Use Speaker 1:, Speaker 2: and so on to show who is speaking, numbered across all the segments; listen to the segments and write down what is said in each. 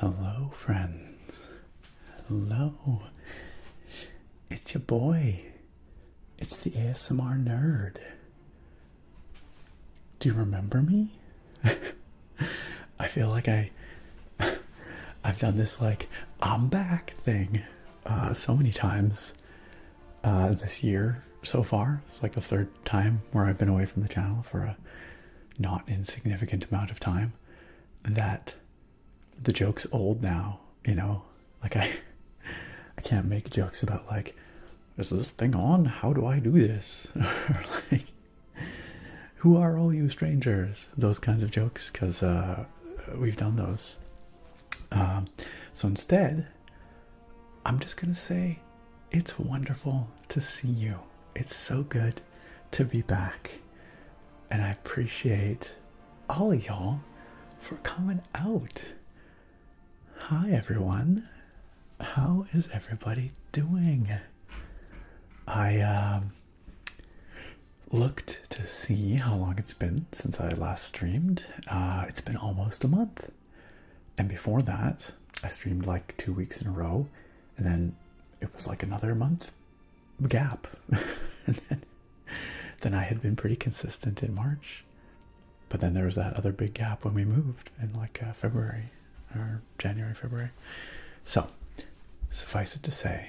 Speaker 1: Hello, friends. Hello. It's your boy. It's the ASMR nerd. Do you remember me? I feel like I've done this like I'm back thing so many times this year so far. It's like the third time where I've been away from the channel for a not insignificant amount of time that the joke's old now, you know? Like I can't make jokes about like, is this thing on? How do I do this? Or like, who are all you strangers? Those kinds of jokes, because we've done those. So instead, I'm just gonna say, it's wonderful to see you. It's so good to be back. And I appreciate all of y'all for coming out. Hi everyone. How is everybody doing? I looked to see how long it's been since I last streamed. It's been almost a month. And before that, I streamed like 2 weeks in a row. And then it was like another month gap. And then I had been pretty consistent in March. But then there was that other big gap when we moved in like February or January, February. So, suffice it to say,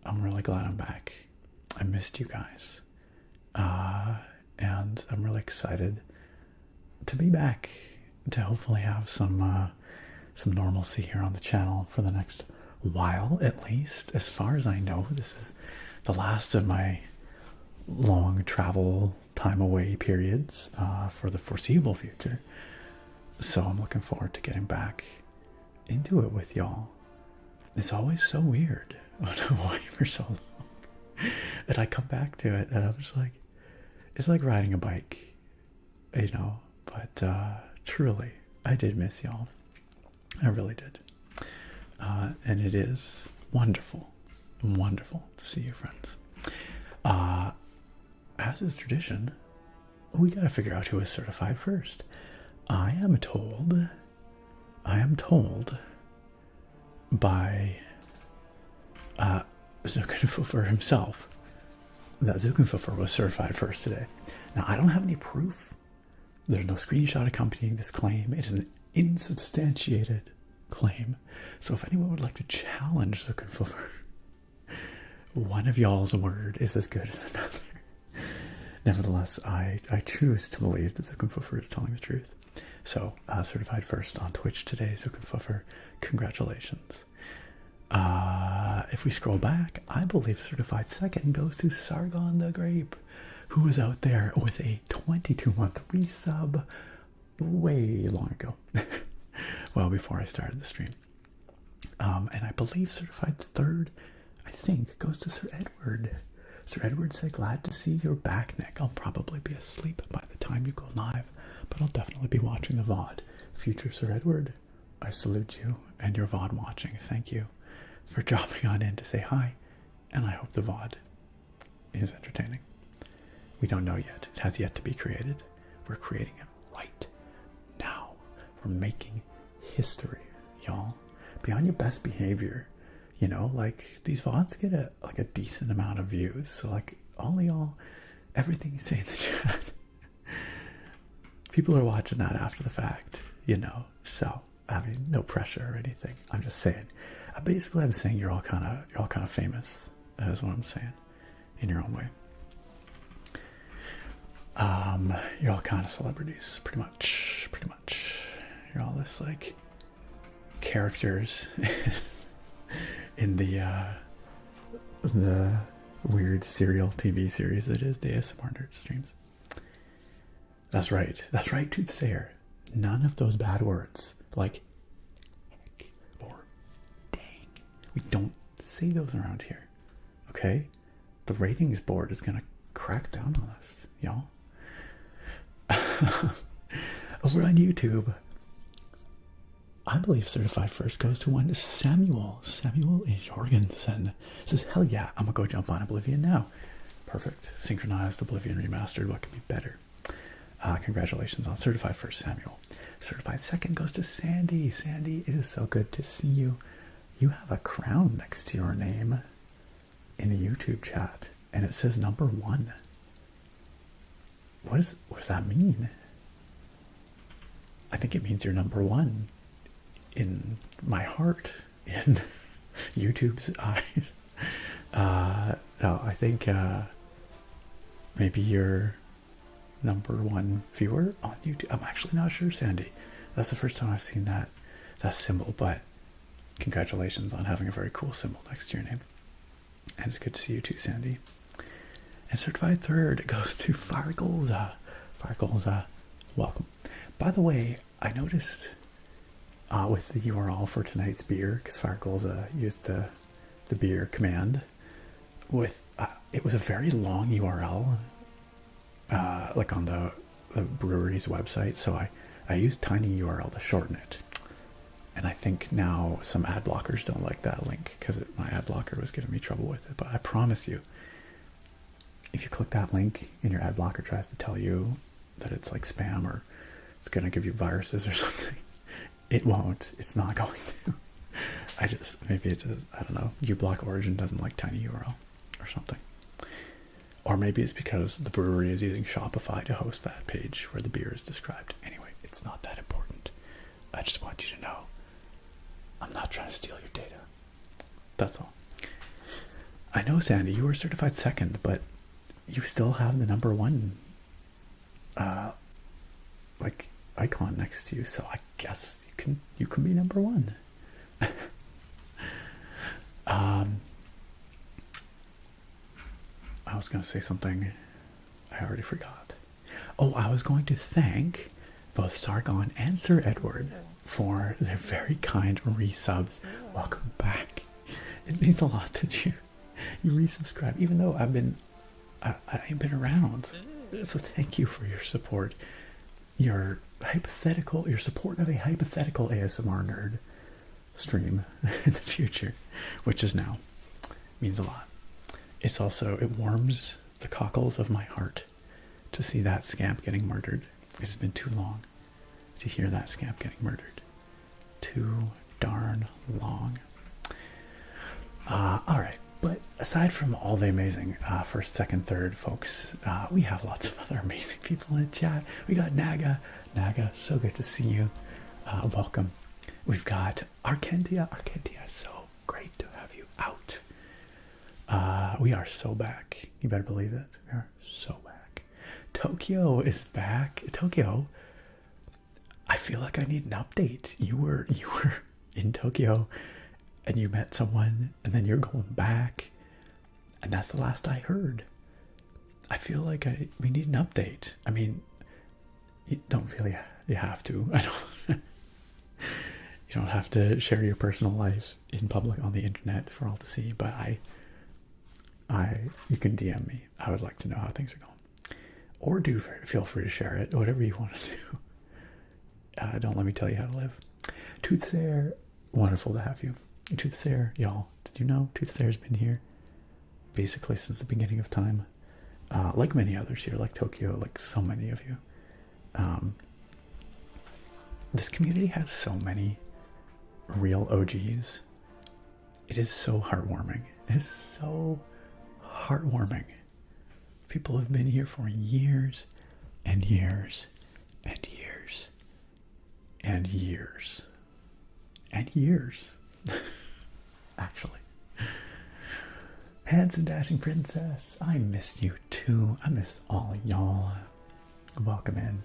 Speaker 1: I'm really glad I'm back. I missed you guys. And I'm really excited to be back, to hopefully have some normalcy here on the channel for the next while, at least. As far as I know, this is the last of my long travel time away periods for the foreseeable future. So I'm looking forward to getting back into it with y'all. It's always so weird when I'm away for so long that I come back to it and I'm just like, it's like riding a bike, you know. But truly, I did miss y'all. I really did. And it is wonderful to see you, friends. As is tradition, we gotta figure out who is certified first. I am told by Zukenfufer himself that Zukenfufer was certified first today. Now, I don't have any proof. There's no screenshot accompanying this claim. It is an insubstantiated claim. So if anyone would like to challenge Zukenfufer, one of y'all's word is as good as another. Nevertheless, I choose to believe that Zukenfufer is telling the truth. So, certified first on Twitch today, Zukenfufer, congratulations. If we scroll back, I believe certified second goes to Sargon the Grape, who was out there with a 22-month resub way long ago. Well, before I started the stream. And I believe certified third, I think, goes to Sir Edward. Sir Edward said, glad to see you're back, Nick. I'll probably be asleep by the time you go live, but I'll definitely be watching the VOD. Future Sir Edward, I salute you and your VOD watching. Thank you for dropping on in to say hi, and I hope the VOD is entertaining. We don't know yet. It has yet to be created. We're creating it right now. We're making history, y'all. Be on your best behavior. You know, like, these VODs get a decent amount of views. So, like, all y'all, everything you say in the chat, people are watching that after the fact, you know. So, I mean, no pressure or anything. I'm just saying. Basically, I'm saying you're all kind of famous. Is what I'm saying, in your own way. You're all kind of celebrities, pretty much. You're all just like characters in the weird serial TV series that is the ASMR Nerd Streams. That's right, Toothsayer. None of those bad words like heck or dang. We don't say those around here, okay? The ratings board is gonna crack down on us, y'all. Over on YouTube, I believe certified first goes to one Samuel Jorgensen. Says, hell yeah, I'm gonna go jump on Oblivion now. Perfect. Synchronized Oblivion Remastered. What could be better? Congratulations on certified first, Samuel. Certified second goes to Sandy. Sandy, it is so good to see you. You have a crown next to your name in the YouTube chat, and it says number 1. What does that mean? I think it means you're number 1 in my heart, in YouTube's eyes. No, I think maybe you're number 1 viewer on YouTube. I'm actually not sure, Sandy. That's the first time I've seen that symbol, but congratulations on having a very cool symbol next to your name. And it's good to see you too, Sandy. And certified third goes to Firegolza. Firegolza, welcome. By the way, I noticed with the URL for tonight's beer, because Firegolza used the beer command, with it was a very long URL, like on the brewery's website, so I used tinyurl to shorten it. And I think now some ad blockers don't like that link, because my ad blocker was giving me trouble with it. But I promise you, if you click that link and your ad blocker tries to tell you that it's like spam or it's going to give you viruses or something, it won't. It's not going to. Maybe it does, I don't know, uBlock Origin doesn't like tinyurl or something. Or maybe it's because the brewery is using Shopify to host that page where the beer is described. Anyway, it's not that important. I just want you to know I'm not trying to steal your data. That's all. I know, Sandy, you were certified second, but you still have the number 1 like icon next to you, so I guess you can be number 1. I was going to say something I already forgot. Oh, I was going to thank both Sargon and Sir Edward for their very kind resubs. Welcome back. It means a lot that you resubscribe, even though I ain't been around. So thank you for your support. Your support of a hypothetical ASMR nerd stream in the future, which is now, means a lot. It warms the cockles of my heart to see that scamp getting murdered. It has been too long to hear that scamp getting murdered. Too darn long. Alright, but aside from all the amazing first, second, third folks, we have lots of other amazing people in the chat. We got Naga. Naga, so good to see you. Welcome. We've got Arkentia. Arkentia, so great to have you out. We are so back. You better believe it. We are so back. Tokyo is back. Tokyo, I feel like I need an update. You were in Tokyo and you met someone and then you're going back, and that's the last I heard. I feel like we need an update. I mean, you don't feel you have to. I don't. You don't have to share your personal life in public on the internet for all to see, but you can DM me. I would like to know how things are going. Or feel free to share it, whatever you want to do. Don't let me tell you how to live. Toothsayer, wonderful to have you. Toothsayer, y'all, did you know Toothsayer's been here basically since the beginning of time? Like many others here, like Tokyo, like so many of you. This community has so many real OGs. It is so heartwarming. It is so heartwarming. People have been here for years and years and years and years and years. Actually. Handsome Dashing Princess, I missed you too. I miss all y'all. Welcome in.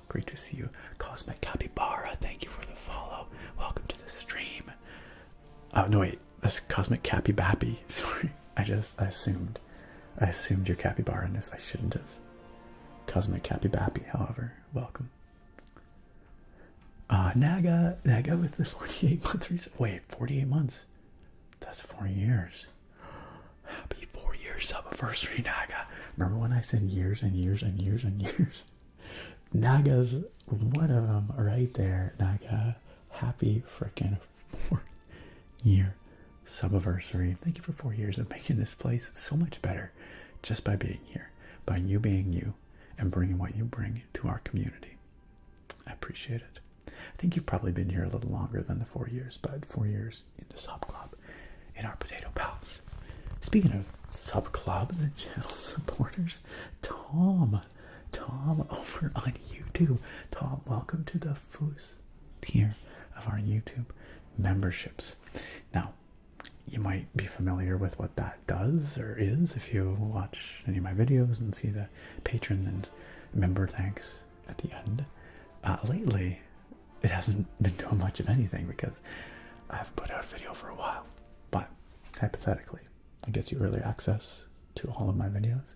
Speaker 1: Great to see you. Cosmic Capybara, thank you for the follow. Welcome to the stream. Oh, no, wait. That's Cosmic Cappy-Bappy. Sorry. I assumed your capybara-ness. I shouldn't have. Cosmic Cappy-Bappy, however. Welcome. Naga with the 48-month reset. Wait, 48 months? That's 4 years. Happy 4 years sub-anniversary, Naga. Remember when I said years and years and years and years? Naga's one of them right there. Naga, happy freaking 4th year sub-anniversary. Thank you for 4 years of making this place so much better just by being here, by you being you, and bringing what you bring to our community. I appreciate it. I think you've probably been here a little longer than the 4 years, but 4 years in the sub club, in our Potato Pals. Speaking of sub clubs and channel supporters, Tom over on YouTube. Tom, welcome to the first tier of our YouTube memberships. Now, you might be familiar with what that does or is if you watch any of my videos and see the patron and member thanks at the end. Lately, it hasn't been doing much of anything because I haven't put out a video for a while. But hypothetically, it gets you early access to all of my videos.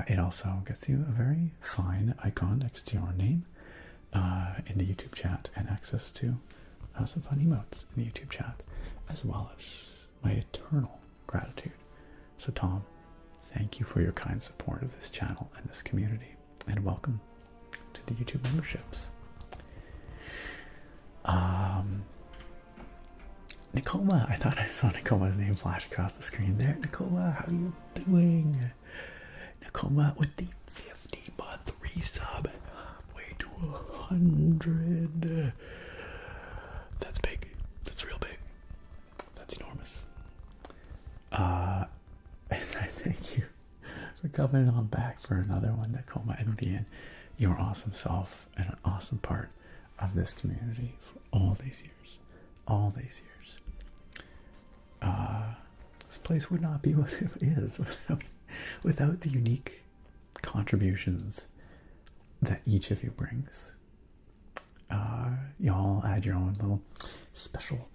Speaker 1: It also gets you a very fine icon next to your name in the YouTube chat, and access to some fun emotes in the YouTube chat, as well as my eternal gratitude. So Tom, thank you for your kind support of this channel and this community, and welcome to the YouTube memberships. Nicoma, I thought I saw Nicoma's name flash across the screen there. Nicoma, how are you doing? Nicoma with the 50-month resub. Way to 100. That's big. That's real big. That's enormous. And I thank you for coming on back for another one, Nicoma, and being your awesome self and an awesome part of this community for all these years. All these years. This place would not be what it is without the unique contributions that each of you brings. You all add your own little special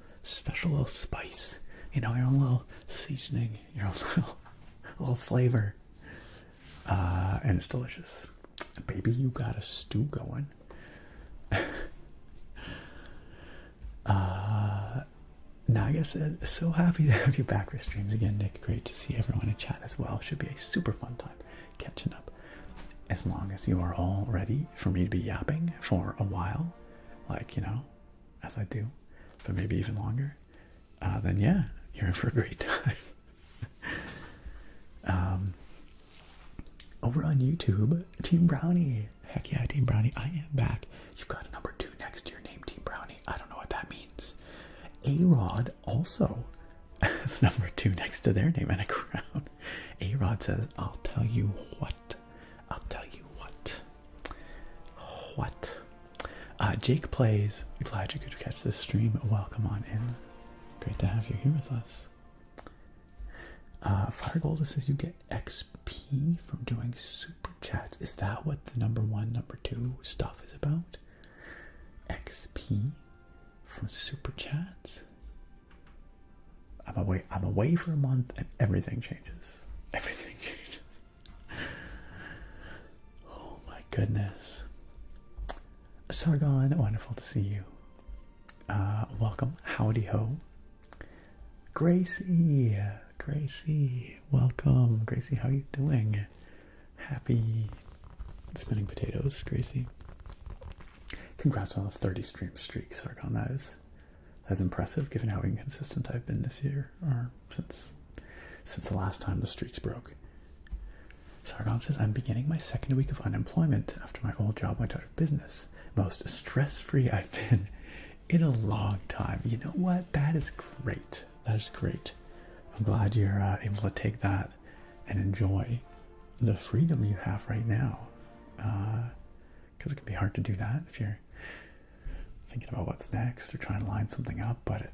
Speaker 1: little spice, you know, your own little seasoning, your own little flavor, and it's delicious. Baby, you got a stew going. Naga said, so happy to have you back for streams again, Nick. Great to see everyone in chat as well. Should be a super fun time catching up. As long as you are all ready for me to be yapping for a while, like, you know, as I do, but maybe even longer, then yeah, you're in for a great time. Over on YouTube, Team Brownie. Heck yeah, Team Brownie, I am back. You've got a number 2 next to your name, Team Brownie. I don't know what that means. A-Rod also has number 2 next to their name and a crown. A-Rod says, I'll tell you what. I'll tell you what. What? Jake Plays. Glad you could catch this stream. Welcome on in. Great to have you here with us. Fire Golda says you get XP from doing super chats. Is that what the number 1, number 2 stuff is about? XP from super chats? I'm away for a month and everything changes. Everything changes. Oh my goodness. Sargon, wonderful to see you. Welcome. Howdy ho. Gracie, welcome. Gracie, how you doing? Happy spinning potatoes, Gracie. Congrats on the 30 stream streak, Sargon. That's impressive given how inconsistent I've been this year, or since the last time the streaks broke. Sargon says, I'm beginning my 2nd week of unemployment after my old job went out of business. Most stress-free I've been in a long time. You know what? That is great. That is great. I'm glad you're able to take that and enjoy the freedom you have right now. Because it can be hard to do that if you're thinking about what's next or trying to line something up, but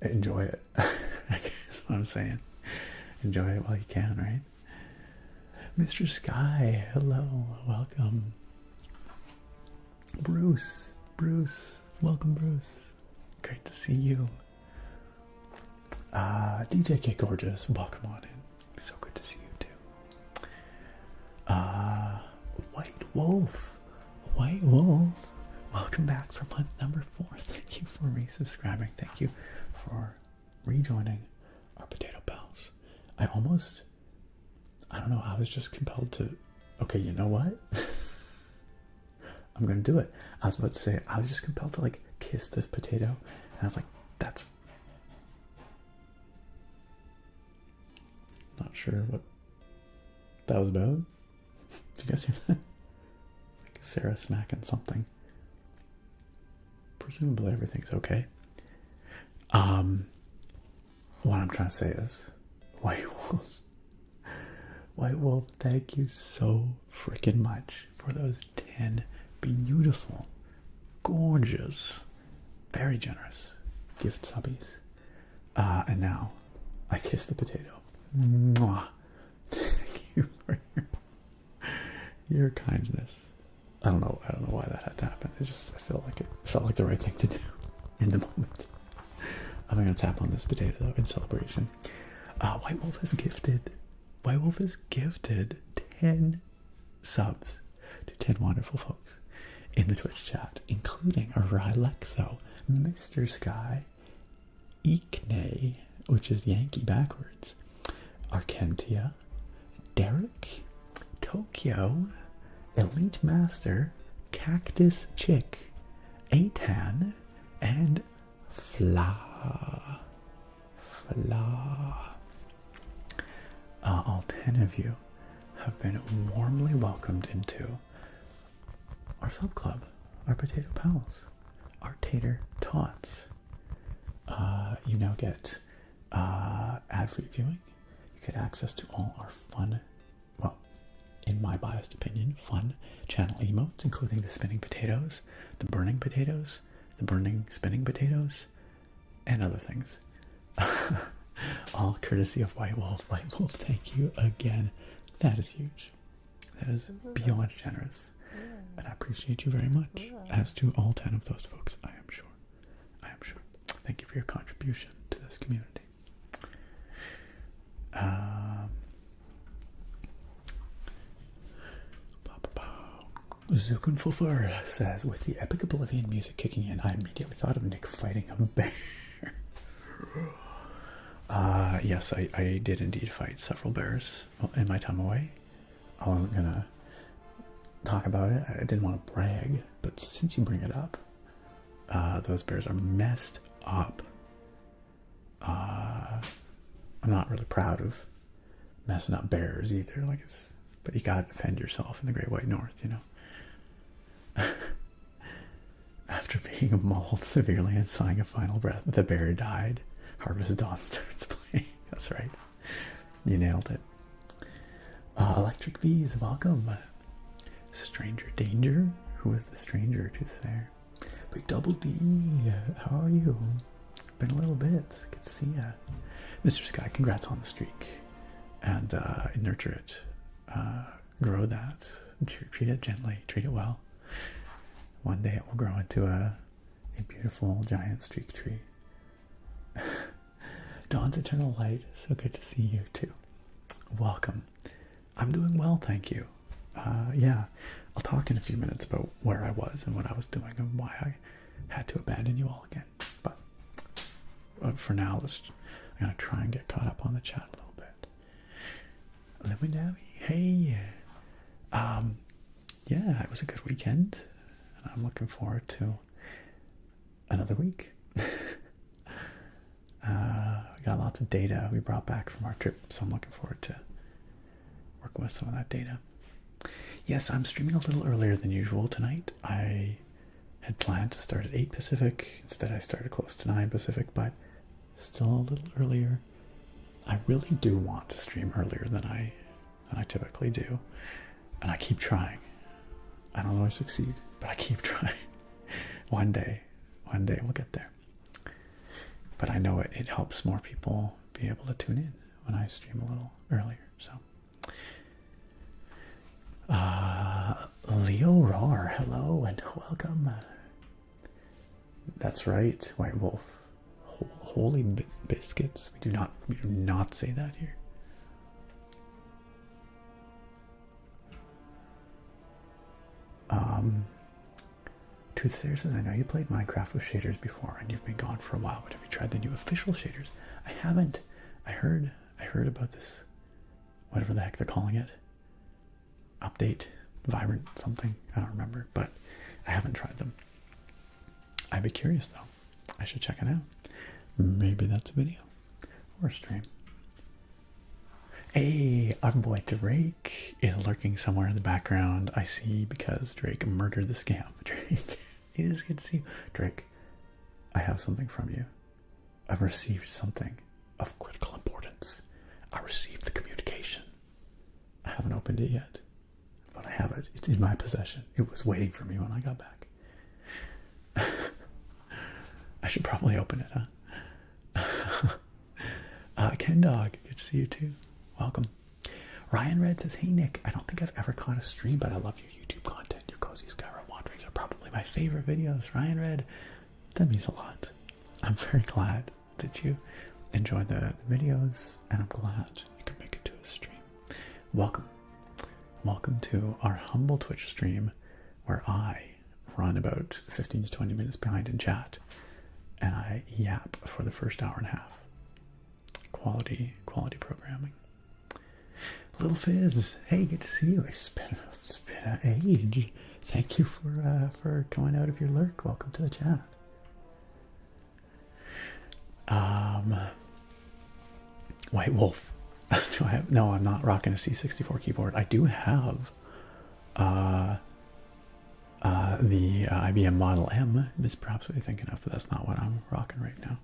Speaker 1: enjoy it. That's what I'm saying. Enjoy it while you can, right? Mr. Sky, hello, welcome. Bruce, welcome, Bruce. Great to see you. DJ K Gorgeous, welcome on in. So good to see you too. White Wolf, welcome back for month number 4. Thank you for resubscribing. Thank you for rejoining our Potato Pals. I don't know, I was just compelled to, okay, you know what? I'm gonna do it. I was about to say, I was just compelled to like kiss this potato, and I was like, that's not sure what that was about. Did you guys hear that? Like Sarah smacking something. Presumably everything's okay. What I'm trying to say is, White Wolf, thank you so freaking much for those 10 beautiful, gorgeous, very generous gift subbies. And now, I kiss the potato. Mwah. Thank you for your kindness. I don't know why that had to happen. I felt like the right thing to do in the moment. I'm gonna tap on this potato though in celebration. White Wolf has gifted 10 subs to 10 wonderful folks in the Twitch chat, including Rylexo, Mr. Sky, Ikne, which is Yankee backwards, Arkentia, Derek, Tokyo, Elite Master, Cactus Chick, Atan, and Fla. All 10 of you have been warmly welcomed into our sub club, our Potato Pals, our Tater Tots. You now get ad-free viewing. You get access to all our fun, well, in my biased opinion, fun channel emotes, including the spinning potatoes, the burning potatoes, the burning spinning potatoes, and other things. All courtesy of White Wolf. White Wolf, thank you again. That is huge. That is beyond generous. And I appreciate you very much. As do all 10 of those folks, I am sure. Thank you for your contribution to this community. Zukunfufur says, with the epic Oblivion music kicking in, I immediately thought of Nick fighting a bear. Yes, I did indeed fight several bears in my time away. I wasn't gonna talk about it. I didn't want to brag, but since you bring it up, those bears are messed up. I'm not really proud of messing up bears either. But you gotta defend yourself in the Great White North, you know. After being mauled severely and sighing a final breath, the bear died. Harvest Dawn starts playing. That's right. You nailed it. Electric Bees, welcome. Stranger Danger? Who is the stranger, Toothsayer? Big Double D, how are you? Been a little bit. Good to see ya. Mr. Sky, congrats on the streak. And nurture it. Grow that. Treat it gently. Treat it well. One day it will grow into a beautiful giant streak tree. Dawn's Eternal Light, so good to see you too. Welcome. I'm doing well, thank you. Yeah, I'll talk in a few minutes about where I was and what I was doing and why I had to abandon you all again. But for now, I'm gonna try and get caught up on the chat a little bit. Luminavi, hey. Yeah, it was a good weekend, and I'm looking forward to another week. We got lots of data we brought back from our trip, so I'm looking forward to working with some of that data. Yes, I'm streaming a little earlier than usual tonight. I had planned to start at 8 Pacific. Instead, I started close to 9 Pacific, but still a little earlier. I really do want to stream earlier than I typically do, and I keep trying. I don't always succeed, but I keep trying. One day we'll get there. But I know it helps more people be able to tune in when I stream a little earlier. So, Leo Roar, hello and welcome. That's right, White Wolf. Holy biscuits. We do not say that here. Toothsayer says, I know you played Minecraft with shaders before and you've been gone for a while, but have you tried the new official shaders? I haven't. I heard about this, whatever the heck they're calling it. Update, Vibrant something, I don't remember, but I haven't tried them. I'd be curious though. I should check it out. Maybe that's a video or a stream. Hey, our boy Drake is lurking somewhere in the background. I see, because Drake murdered the scam. Drake, it is good to see you. Drake, I have something from you. I've received something of critical importance. I received the communication. I haven't opened it yet, but I have it. It's in my possession. It was waiting for me when I got back. I should probably open it, huh? Ken Dog, good to see you too. Welcome. Ryan Red says, hey Nick, I don't think I've ever caught a stream, but I love your YouTube content. Your cozy Skyrim wanderings are probably my favorite videos. Ryan Red, that means a lot. I'm very glad that you enjoy the videos, and I'm glad you can make it to a stream. Welcome. Welcome to our humble Twitch stream, where I run about 15 to 20 minutes behind in chat, and I yap for the first hour and a half. Quality programming. Little Fizz, hey, good to see you. It's been an age. Thank you for coming out of your lurk. Welcome to the chat. White Wolf. Do I have? No, I'm not rocking a C64 keyboard. I do have the IBM Model M. This is perhaps what you're thinking of, but that's not what I'm rocking right now.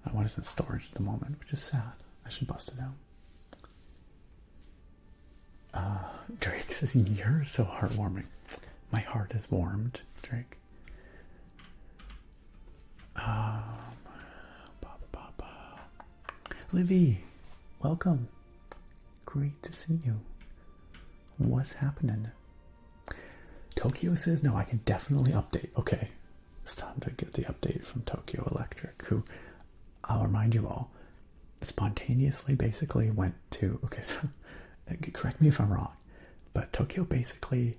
Speaker 1: That one is in storage at the moment, which is sad. I should bust it out. Drake says, you're so heartwarming. My heart is warmed, Drake. Livy, welcome. Great to see you. What's happening? Tokyo says, no, I can definitely update. Okay, it's time to get the update from Tokyo Electric, who, I'll remind you all, spontaneously basically went to, okay, so correct me if I'm wrong, but Tokyo basically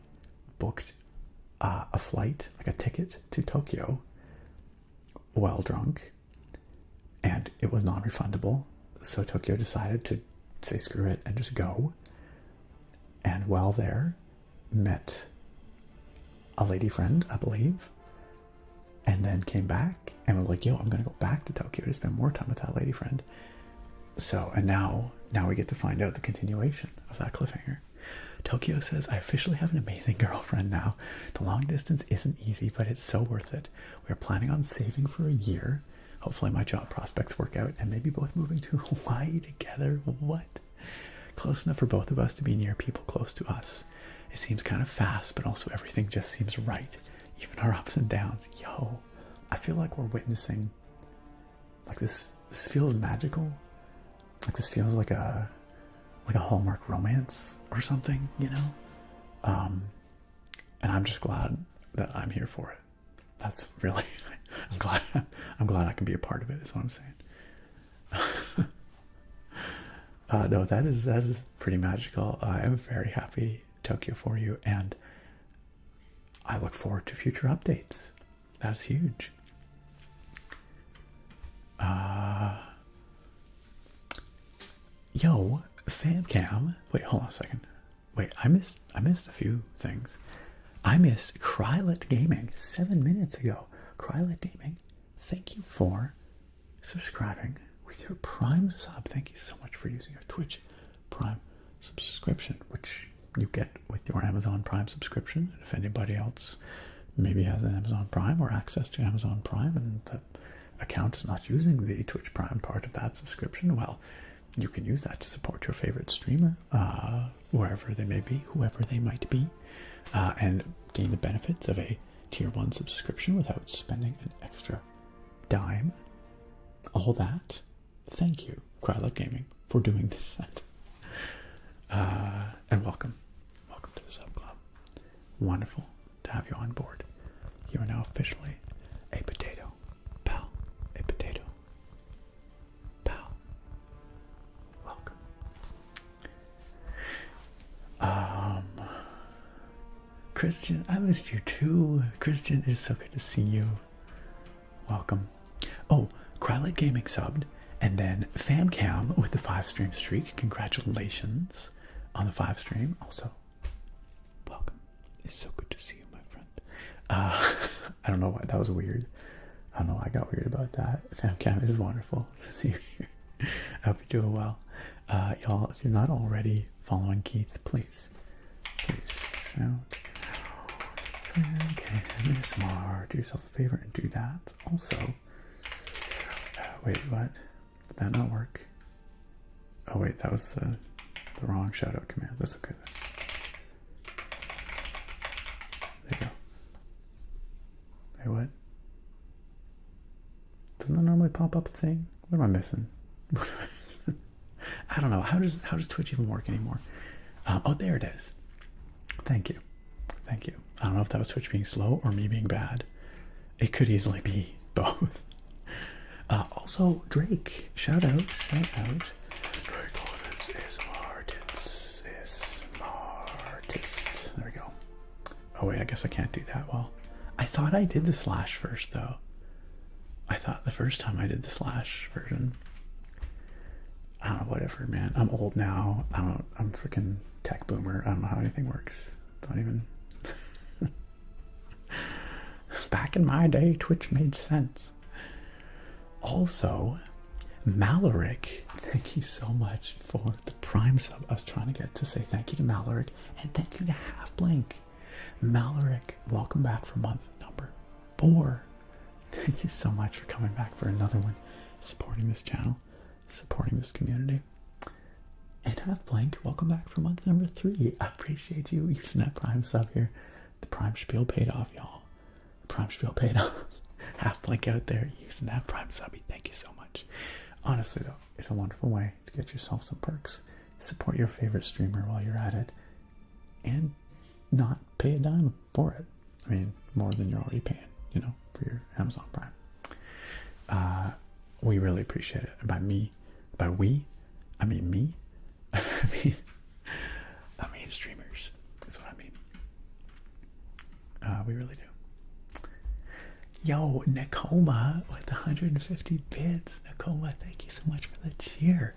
Speaker 1: booked a flight, like a ticket to Tokyo, while drunk, and it was non-refundable. So Tokyo decided to say screw it and just go. And while there, met a lady friend, I believe, and then came back and was like, yo, I'm gonna go back to Tokyo to spend more time with that lady friend. So, and now we get to find out the continuation of that cliffhanger. Tokyo says, I officially have an amazing girlfriend now. The long distance isn't easy, but it's so worth it. We're planning on saving for a year. Hopefully my job prospects work out, and maybe both moving to Hawaii together. What? Close enough for both of us to be near people close to us. It seems kind of fast, but also everything just seems right. Even our ups and downs. Yo, I feel like we're witnessing, like this feels magical. Like this feels like a Hallmark romance or something, you know? And I'm just glad that I'm here for it. That's really, I'm glad I can be a part of it, is what I'm saying. No, that is pretty magical. I am very happy, Tokyo, for you, and I look forward to future updates. That's huge. Yo, Famcam. Wait, hold on a second. Wait, I missed a few things. I missed Krylet Gaming 7 minutes ago. Krylet Gaming, thank you for subscribing with your Prime sub. Thank you so much for using our Twitch Prime subscription, which you get with your Amazon Prime subscription. And if anybody else maybe has an Amazon Prime or access to Amazon Prime and the account is not using the Twitch Prime part of that subscription, well, you can use that to support your favorite streamer, wherever they may be, whoever they might be, and gain the benefits of a tier 1 subscription without spending an extra dime. All that. Thank you, Krylet Gaming, for doing that. And welcome. Welcome to the Sub Club. Wonderful to have you on board. You are now officially a potato, pal. A potato, pal. Welcome. Christian, I missed you too. Christian, it is so good to see you. Welcome. Oh, Krylet Gaming subbed, and then Famcam with the 5-stream streak. Congratulations on the 5 stream. Also, welcome. It's so good to see you, my friend. I don't know why that was weird. I don't know why I got weird about that. Famcam, it is wonderful to see you here. I hope you're doing well. Y'all, if you're not already following Keith, please shout. Okay, ASMR, do yourself a favor and do that. Also, wait, what? Did that not work? Oh wait, that was the wrong shout out command. That's okay then. There you go. Hey, what? Doesn't that normally pop up a thing? What am I missing? I don't know. How does Twitch even work anymore? Oh, there it is. Thank you. Thank you. I don't know if that was Twitch being slow or me being bad. It could easily be both. Also, Drake. Shout out. Drake Olives is artist. There we go. Oh wait, I guess I can't do that well. I thought I did the slash first though. I thought the first time I did the slash version. I don't know, whatever, man. I'm old now. I'm freaking tech boomer. I don't know how anything works. Don't even. Back in my day, Twitch made sense. Also, Maloric, thank you so much for the Prime sub. I was trying to get to say thank you to Maloric and thank you to Half Blink. Maloric, welcome back for month number 4. Thank you so much for coming back for another one, supporting this channel, supporting this community. And Half Blink, welcome back for month number 3. I appreciate you using that Prime sub here. The Prime spiel paid off, y'all. The Prime spiel paid off. Half Blink out there using that Prime subby. Thank you so much. Honestly though, it's a wonderful way to get yourself some perks. Support your favorite streamer while you're at it. And not pay a dime for it. I mean, more than you're already paying, you know, for your Amazon Prime. We really appreciate it. And by we, I mean me. I mean streamers is what I mean. We really do. Yo, Nakoma with 150 bits. Nakoma, thank you so much for the cheer.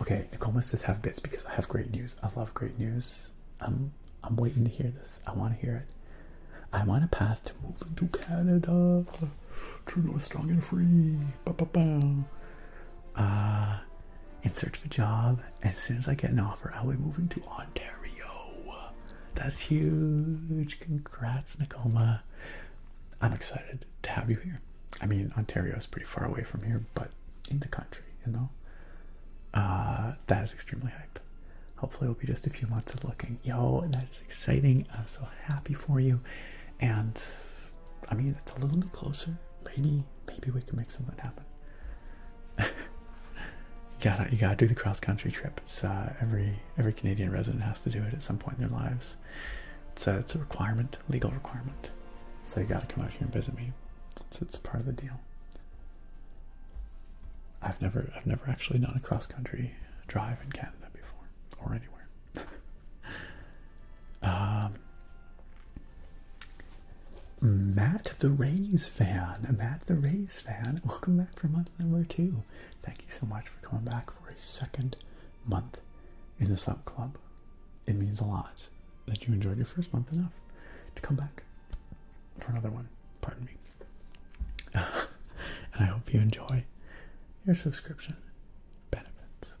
Speaker 1: Okay, Nakoma says have bits because I have great news. I love great news. I'm waiting to hear this. I want to hear it. I'm on a path to moving to Canada. True North, strong and free. In search of a job. And as soon as I get an offer, I'll be moving to Ontario. That's huge. Congrats, Nakoma. I'm excited to have you here. I mean, Ontario is pretty far away from here, but in the country, you know. That is extremely hype. Hopefully it'll be just a few months of looking. Yo, that is exciting. I'm so happy for you. And I mean, it's a little bit closer. Maybe we can make something happen. You gotta do the cross country trip. It's every Canadian resident has to do it at some point in their lives. It's a requirement, legal requirement. So you gotta come out here and visit me. It's part of the deal. I've never actually done a cross country drive in Canada before or anywhere. Matt the Rays fan, welcome back for month number 2. Thank you so much for coming back for a second month in the sub club. It means a lot that you enjoyed your first month enough to come back for another one. Pardon me. And I hope you enjoy your subscription benefits,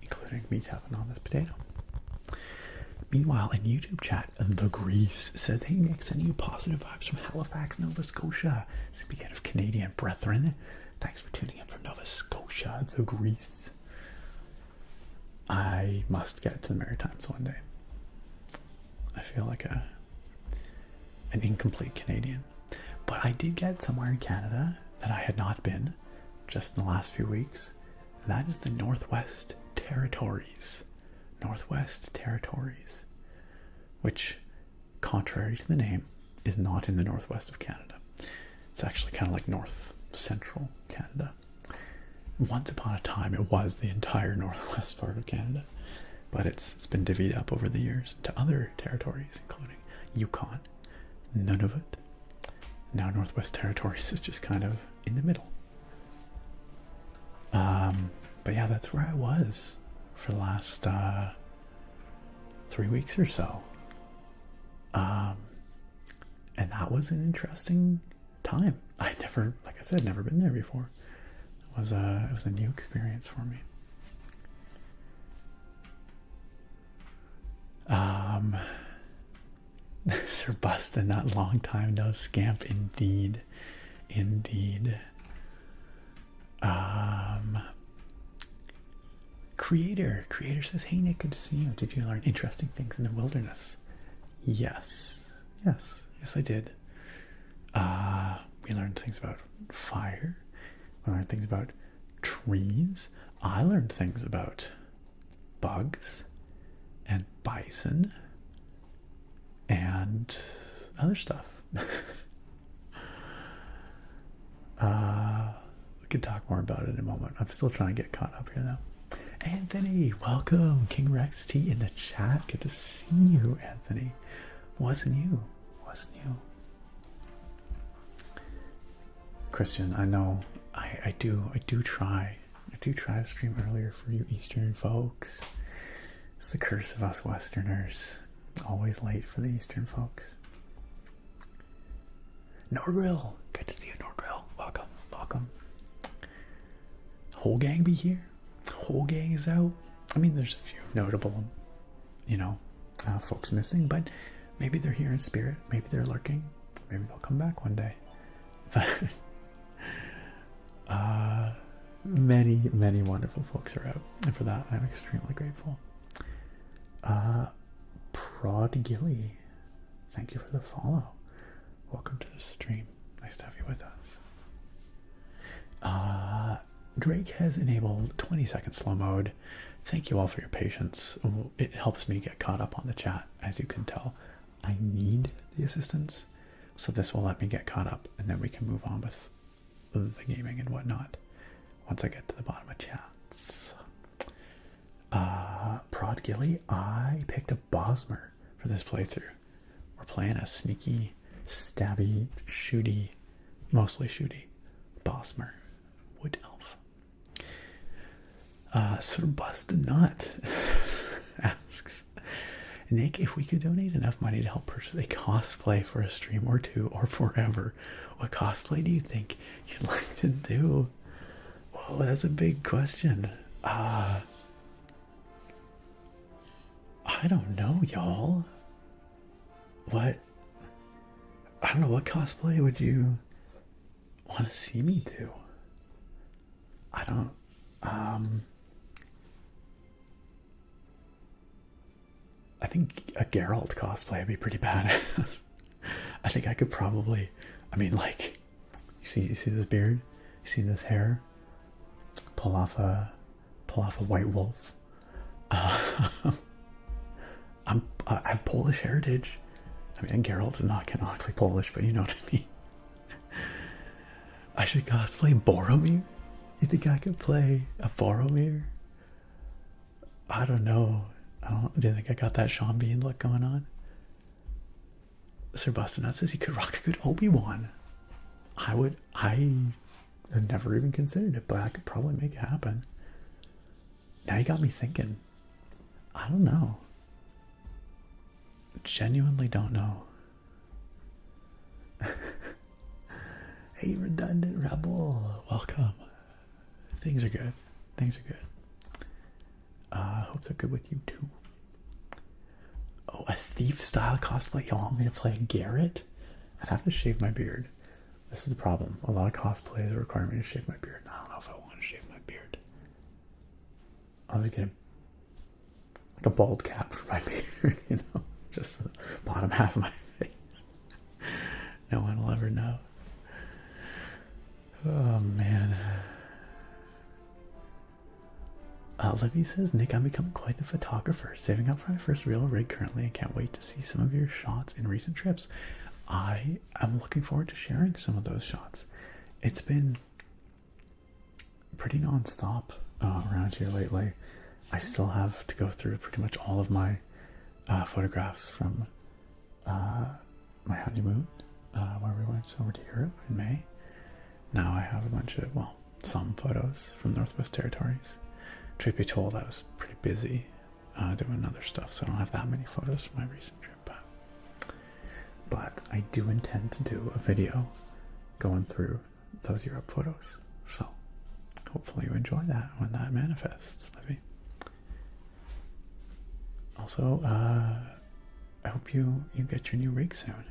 Speaker 1: including me tapping on this potato. Meanwhile, in YouTube chat, The Grease says, hey Nick, sending you positive vibes from Halifax, Nova Scotia. Speaking of Canadian brethren, thanks for tuning in from Nova Scotia, The Grease. I must get to the Maritimes one day. I feel like an incomplete Canadian. But I did get somewhere in Canada that I had not been just in the last few weeks. And that is the Northwest Territories. Northwest Territories, which, contrary to the name, is not in the northwest of Canada. It's actually kind of like north central Canada. Once upon a time, it was the entire northwest part of Canada, but it's been divvied up over the years to other territories, including Yukon, Nunavut. Now Northwest Territories is just kind of in the middle. But yeah, that's where I was for the last 3 weeks or so. And that was an interesting time. I never, like I said, never been there before. It was a new experience for me. Sir Bustin, that long time no scamp, indeed. Indeed. Creator says, hey Nick, good to see you. Did you learn interesting things in the wilderness? Yes I did. We learned things about fire, we learned things about trees, I learned things about bugs and bison and other stuff. We could talk more about it in a moment. I'm still trying to get caught up here though. Anthony, welcome. King Rex T in the chat. Good to see you, Anthony. Wasn't you? Christian, I know. I do try to stream earlier for you Eastern folks. It's the curse of us Westerners. Always late for the Eastern folks. Norgrill, good to see you, Norgrill. Welcome. Whole gang be here. Whole gang is out. I mean, there's a few notable, folks missing, but maybe they're here in spirit. Maybe they're lurking. Maybe they'll come back one day. But many wonderful folks are out, and for that I'm extremely grateful. Prod Gilly, thank you for the follow. Welcome to the stream. Nice to have you with us. Drake has enabled 20-second slow mode. Thank you all for your patience. It helps me get caught up on the chat. As you can tell, I need the assistance, so this will let me get caught up, and then we can move on with the gaming and whatnot once I get to the bottom of chats. Prod Gilly, I picked a Bosmer for this playthrough. We're playing a sneaky, stabby, shooty, mostly shooty Bosmer wood elf. Sir Bustinut asks, Nick, if we could donate enough money to help purchase a cosplay for a stream or two or forever, what cosplay do you think you'd like to do? Whoa, that's a big question. I don't know, y'all. I don't know, what cosplay would you want to see me do? I don't, I think a Geralt cosplay would be pretty badass. I think I could probably, you see this beard? You see this hair? Pull off a white wolf. I have Polish heritage. Geralt is not canonically Polish, but you know what I mean. I should cosplay Boromir. You think I could play a Boromir? I don't know. Do you think I got that Sean Bean look going on? Sir Bustinut says he could rock a good Obi-Wan. I have never even considered it, but I could probably make it happen. Now you got me thinking. I don't know. Genuinely don't know. Hey, Redundant Rebel, welcome. Things are good. Hope they're good with you too. Oh, a thief style cosplay? Y'all want me to play Garrett? I'd have to shave my beard. This is the problem. A lot of cosplays require me to shave my beard. I don't know if I want to shave my beard. I'll just get a bald cap for my beard, just for the bottom half of my face. No one will ever know. Oh man. Livy says, Nick, I'm becoming quite the photographer, saving up for my first real rig currently and can't wait to see some of your shots in recent trips. I am looking forward to sharing some of those shots. It's been pretty non-stop around here lately. I still have to go through pretty much all of my photographs from my honeymoon, where we went over to Europe in May. Now I have a bunch of, some photos from Northwest Territories. Truth be told, I was pretty busy doing other stuff, so I don't have that many photos from my recent trip. But I do intend to do a video going through those Europe photos. So hopefully you enjoy that when that manifests, Livy. Also, I hope you get your new rig soon.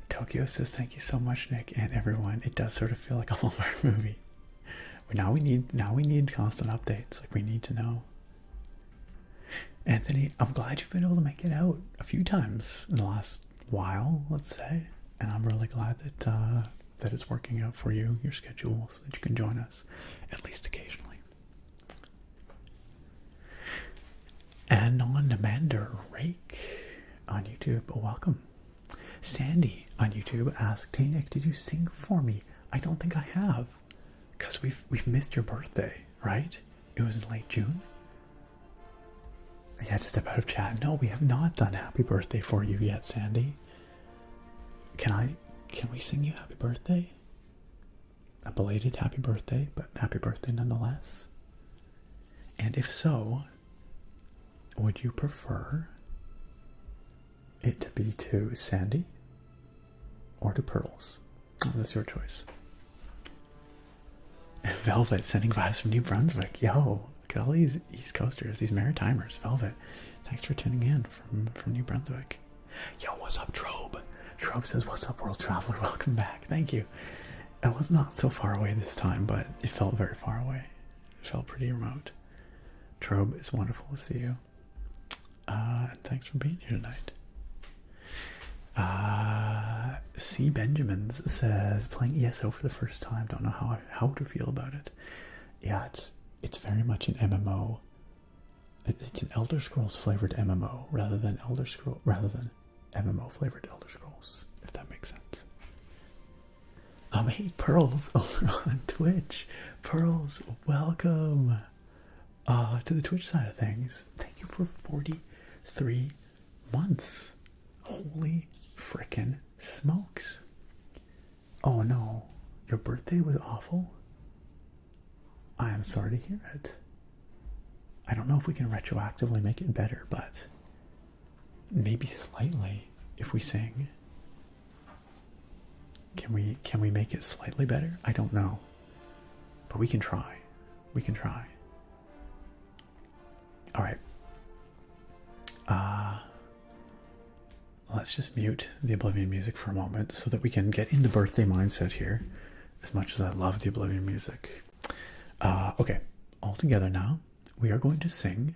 Speaker 1: Tokyo says thank you so much, Nick, and everyone. It does sort of feel like a Hallmark movie. But now we need constant updates. Like, we need to know. Anthony, I'm glad you've been able to make it out a few times in the last while, let's say, and I'm really glad that that it's working out for you, your schedule, so that you can join us at least occasionally. And on Demander Rake on YouTube, welcome. Sandy on YouTube asked, "Hey Nick, did you sing for me?" I don't think I have, because we've missed your birthday, right? It was in late June. I had to step out of chat. No, we have not done happy birthday for you yet, Sandy. Can we sing you happy birthday? A belated happy birthday, but happy birthday nonetheless. And if so, would you prefer it to be to Sandy or to Pearls? Oh, that's your choice. And Velvet sending vibes from New Brunswick. Yo, look at all these East Coasters, these Maritimers. Velvet, thanks for tuning in from New Brunswick. Yo, what's up, Trobe? Trobe says, "What's up, World Traveler? Welcome back." Thank you. I was not so far away this time, but it felt very far away. It felt pretty remote. Trobe, it's wonderful to see you. And thanks for being here tonight. C. Benjamins says, "Playing ESO for the first time. Don't know how to feel about it." Yeah, it's very much an MMO. It's an Elder Scrolls flavored MMO rather than MMO flavored Elder Scrolls, if that makes sense. Hey, Pearls over on Twitch. Pearls, welcome to the Twitch side of things. Thank you for 43 months. Holy frickin' smokes. Oh no, your birthday was awful? I am sorry to hear it. I don't know if we can retroactively make it better, but maybe slightly if we sing. Can we make it slightly better? I don't know. But we can try. We can try. Alright. Let's just mute the Oblivion music for a moment so that we can get in the birthday mindset here, as much as I love the Oblivion music. Okay, all together now, we are going to sing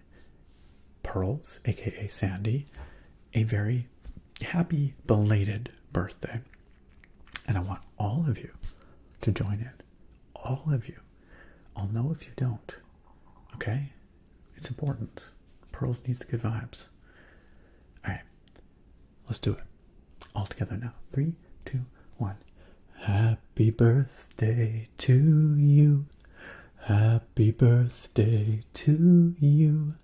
Speaker 1: Pearls, aka Sandy, a very happy belated birthday. And I want all of you to join in. All of you. I'll know if you don't. Okay? It's important. Pearls needs the good vibes. Alright. Let's do it. All together now. 3, 2, 1. Happy birthday to you. Happy birthday to you.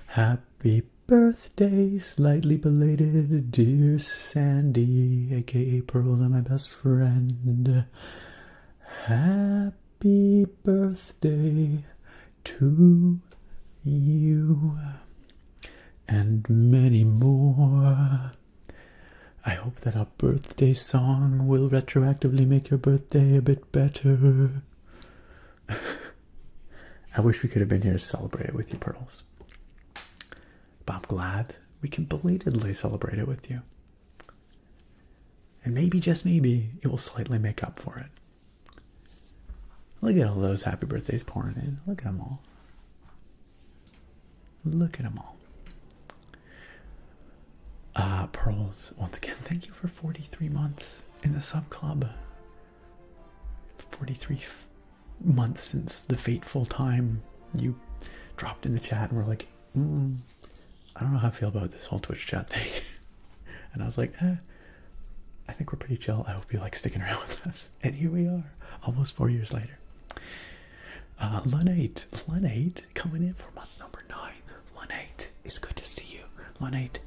Speaker 1: Happy birthday, slightly belated, dear Sandy, aka Pearls are my best friend. Happy birthday to you. And many more. I hope that our birthday song will retroactively make your birthday a bit better. I wish we could have been here to celebrate it with you, Pearls. But I'm glad we can belatedly celebrate it with you. And maybe, just maybe, it will slightly make up for it. Look at all those happy birthdays pouring in. Look at them all. Look at them all. Pearls, once again, thank you for 43 months in the sub club. 43 months since the fateful time you dropped in the chat and were like, I don't know how I feel about this whole Twitch chat thing. And I was like, I think we're pretty chill. I hope you like sticking around with us. And here we are, almost 4 years later. Lunate coming in for month number 9. Lunate, it's good to see you. Lunate,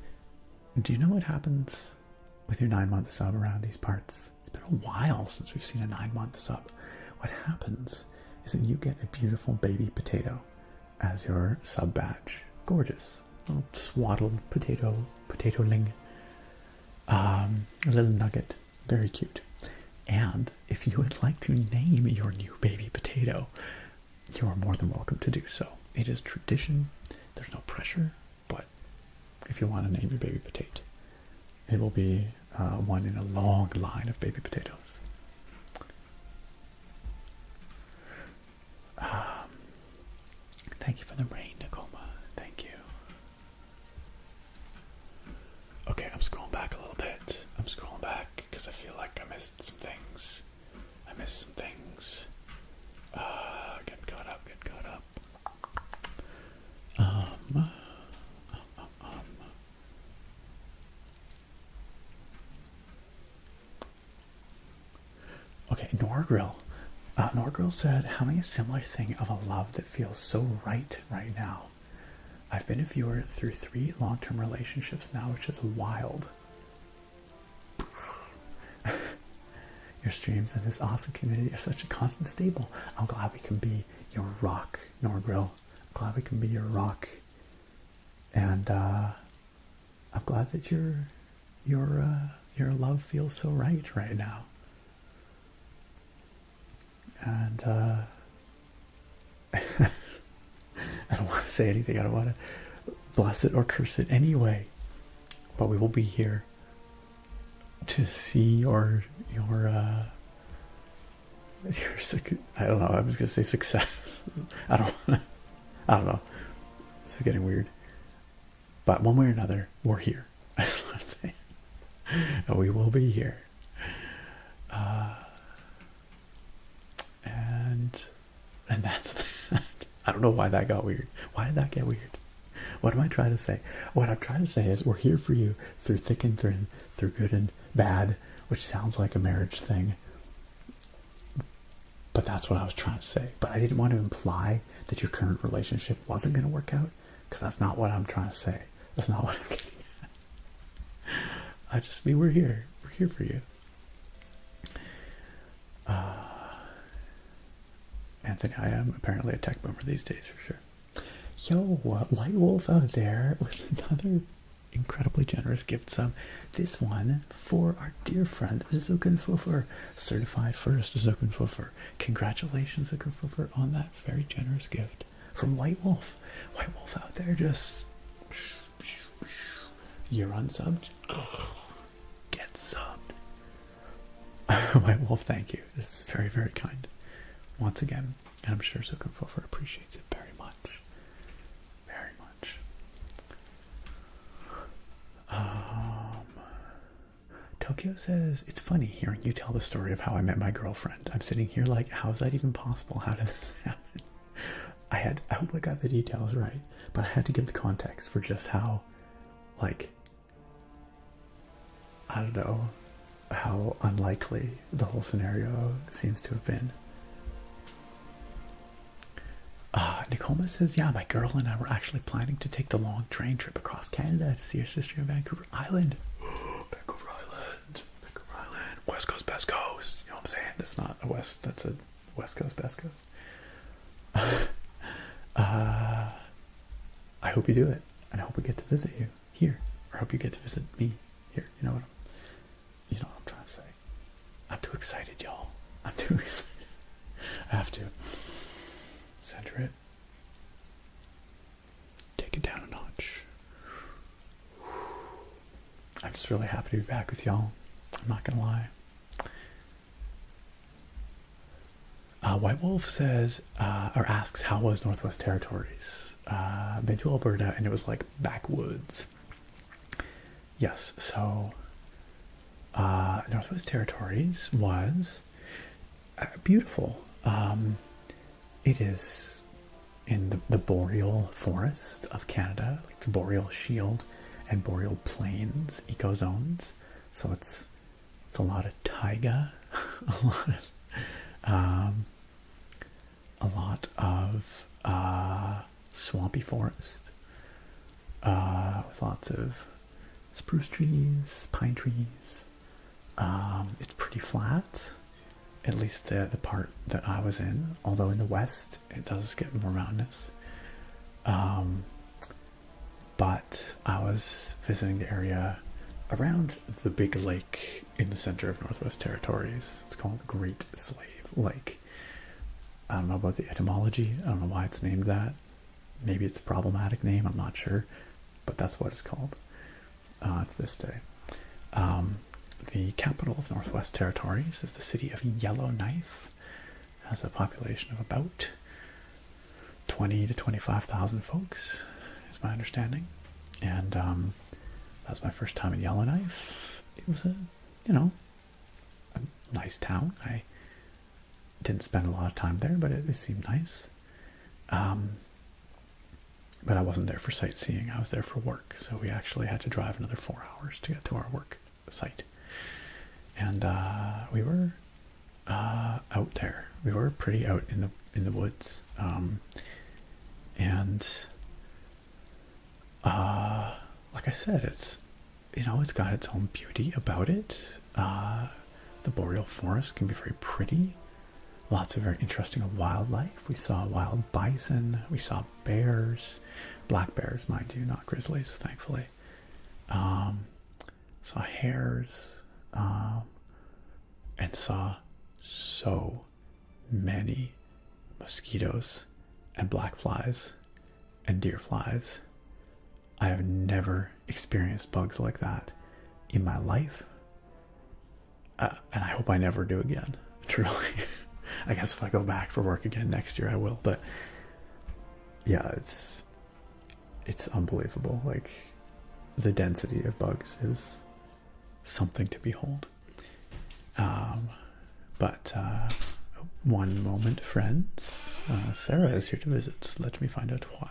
Speaker 1: do you know what happens with your 9-month sub around these parts? It's been a while since we've seen a 9-month sub. What happens is that you get a beautiful baby potato as your sub badge. Gorgeous. Little swaddled potatoling. A little nugget. Very cute. And if you would like to name your new baby potato, you are more than welcome to do so. It is tradition. There's no pressure, but if you want to name your baby potato, it will be one in a long line of baby potatoes. Thank you for the rain, Nicoma. Thank you. Okay, I'm scrolling back a little bit. I'm scrolling back because I feel like I missed some things. Getting caught up, Okay, Norgrill. Norgrill said, having a similar thing of a love that feels so right now. I've been a viewer through 3 long-term relationships now, which is wild. Your streams and this awesome community are such a constant staple. I'm glad we can be your rock, Norgrill. I'm glad we can be your rock. And I'm glad that your love feels so right now. And I don't want to say anything. I don't want to bless it or curse it anyway. But we will be here to see your I don't know. I was gonna say success. I don't know. This is getting weird. But one way or another, we're here. I just want to say, and we will be here. And that's that. I don't know why that got weird. Why did that get weird? What am I trying to say? What I'm trying to say is we're here for you through thick and thin, through good and bad, which sounds like a marriage thing. But that's what I was trying to say. But I didn't want to imply that your current relationship wasn't going to work out, because that's not what I'm trying to say. That's not what I'm getting at. We're here. We're here for you. Anthony, I am apparently a tech boomer these days for sure. Yo, White Wolf out there with another incredibly generous gift sub. This one for our dear friend Zukenfuffer, certified first Zukenfuffer. Congratulations, Zukenfuffer, on that very generous gift from White Wolf. White Wolf out there, just you're unsubbed. Get subbed. White Wolf, thank you. This is very, very kind. Once again, and I'm sure Zukenfuffer appreciates it very much. Very much. Tokyo says, it's funny hearing you tell the story of how I met my girlfriend. I'm sitting here like, how is that even possible? How did this happen? I hope I got the details right, but I had to give the context for just how, like, I don't know, how unlikely the whole scenario seems to have been. Nicoma says, yeah, my girl and I were actually planning to take the long train trip across Canada to see her sister in Vancouver Island. Vancouver Island. West Coast, best coast. You know what I'm saying? That's not a West, that's a West Coast, best coast. I hope you do it. And I hope we get to visit you here. Or I hope you get to visit me here. You know what I'm trying to say. I'm too excited, y'all. I'm too excited. I have to. Center it. Take it down a notch. I'm just really happy to be back with y'all. I'm not gonna lie. White Wolf says, or asks, how was Northwest Territories? Been to Alberta and it was like backwoods. Yes, so Northwest Territories was beautiful. It is in the boreal forest of Canada, like the boreal shield and boreal plains ecozones. So it's a lot of taiga, a lot of swampy forest with lots of spruce trees, pine trees. It's pretty flat. At least the part that I was in, although in the west it does get more mountainous. But I was visiting the area around the big lake in the center of Northwest Territories. It's called Great Slave Lake. I don't know about the etymology. I don't know why it's named that. Maybe it's a problematic name. I'm not sure. But that's what it's called to this day. The capital of Northwest Territories is the city of Yellowknife. It has a population of about 20 to 25,000 folks, is my understanding. And that was my first time in Yellowknife. It was a nice town. I didn't spend a lot of time there, but it seemed nice. But I wasn't there for sightseeing. I was there for work. So we actually had to drive another 4 hours to get to our work site. And we were out there. We were pretty out in the woods. Like I said, it's got its own beauty about it. The boreal forest can be very pretty. Lots of very interesting wildlife. We saw wild bison. We saw bears, black bears, mind you, not grizzlies, thankfully. Saw hares, and saw so many mosquitoes and black flies and deer flies. I have never experienced bugs like that in my life, and I hope I never do again, truly. I guess if I go back for work again next year, I will. But yeah, it's unbelievable. Like, the density of bugs is something to behold. But one moment, friends. Sarah is here to visit. Let me find out why.